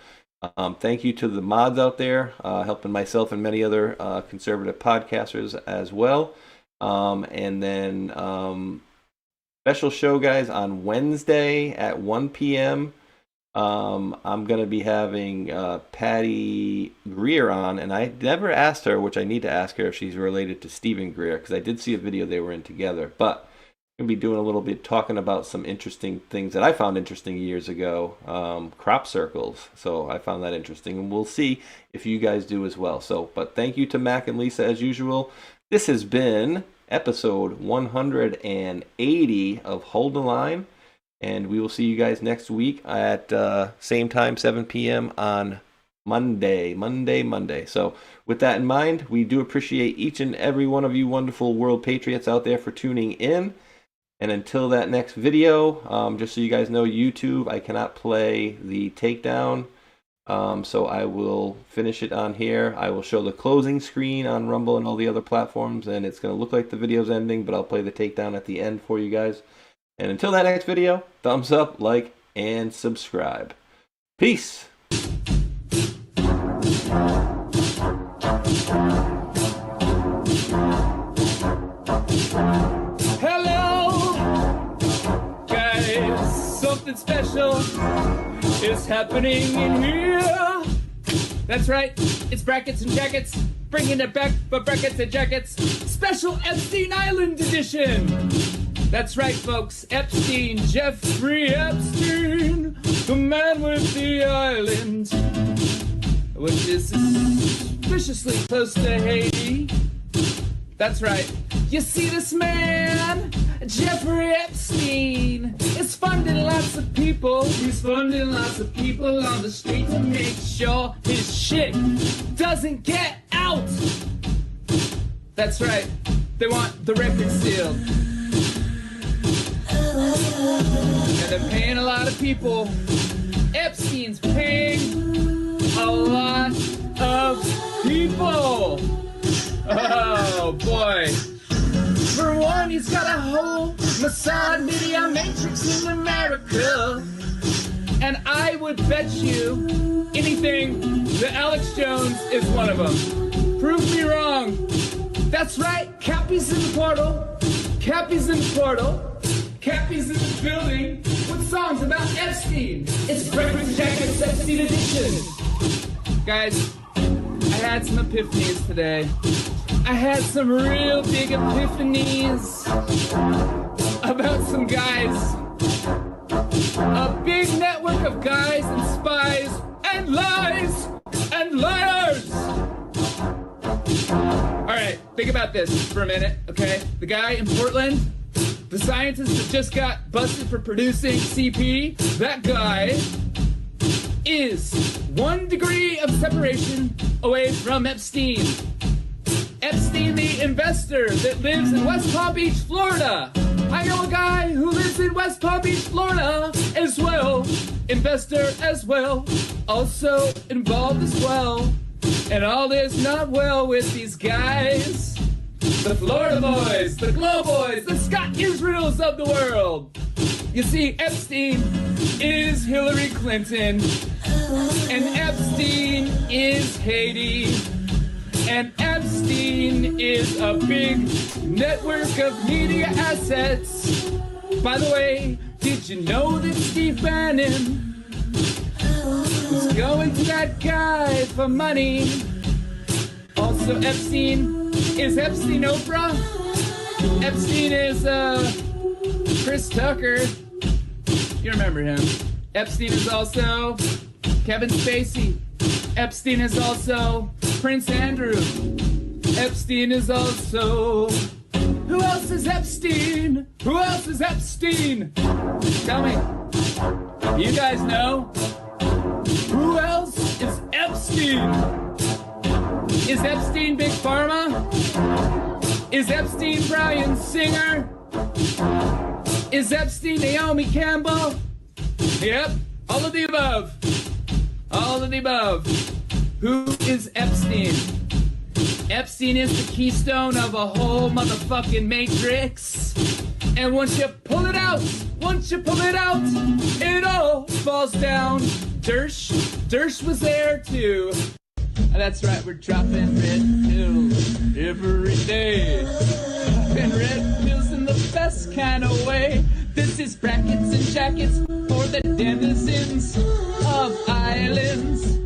thank you to the mods out there, helping myself and many other conservative podcasters as well. And then special show, guys, on Wednesday at 1 p.m. I'm going to be having Patty Greer on, and I never asked her, which I need to ask her if she's related to Stephen Greer, because I did see a video they were in together. But I'm going to be doing a little bit talking about some interesting things that I found interesting years ago, crop circles. So I found that interesting, and we'll see if you guys do as well. So, but thank you to Mac and Lisa as usual. This has been episode 180 of Hold the Line, and we will see you guys next week at same time, 7 p.m. on Monday. So with that in mind, we do appreciate each and every one of you wonderful world patriots out there for tuning in. And until that next video, just so you guys know, YouTube, I cannot play the takedown. So I will finish it on here. I will show the closing screen on Rumble and all the other platforms, and it's going to look like the video's ending, but I'll play the takedown at the end for you guys. And until that next video, thumbs up, like, and subscribe. Peace. Hello, guys, something special is happening in here. That's right, it's brackets and jackets, bringing it back for brackets and jackets. Special Epstein Island edition. That's right, folks, Epstein, Jeffrey Epstein, the man with the island, which is suspiciously close to Haiti. That's right. You see, this man Jeffrey Epstein is funding lots of people. He's funding lots of people on the street to make sure his shit doesn't get out. That's right. They want the record sealed. And they're paying a lot of people. Epstein's paying a lot of people. Oh, boy. For one, he's got a whole Mossad media matrix in America. And I would bet you anything that Alex Jones is one of them. Prove me wrong. That's right, Cappy's in the portal. Cappy's in the portal. Cappy's in the building with songs about Epstein. It's Breakfast Jackets Epstein edition. Guys, I had some epiphanies today. I had some real big epiphanies about some guys. A big network of guys and spies and lies and liars. All right, think about this for a minute, okay? The guy in Portland, the scientist that just got busted for producing CP, that guy is 1 degree of separation away from Epstein. Epstein, the investor that lives in West Palm Beach, Florida. I know a guy who lives in West Palm Beach, Florida as well. Investor as well. Also involved as well. And all is not well with these guys. The Florida boys, the Glow boys, the Scott Israels of the world. You see, Epstein is Hillary Clinton. And Epstein is Haiti. And Epstein is a big network of media assets. By the way, did you know that Steve Bannon was going to that guy for money? Also, Epstein is Epstein Oprah. Epstein is Chris Tucker. You remember him. Epstein is also Kevin Spacey. Epstein is also Prince Andrew. Epstein is also... Who else is Epstein? Who else is Epstein? Tell me. You guys know? Who else is Epstein? Is Epstein Big Pharma? Is Epstein Bryan Singer? Is Epstein Naomi Campbell? Yep, all of the above. All of the above. Who is Epstein? Epstein is the keystone of a whole motherfucking matrix. And once you pull it out, it all falls down. Dersh was there too. That's right, we're dropping red pills every day. Dropping red pills in the best kind of way. This is Brackets and Jackets for the denizens of islands.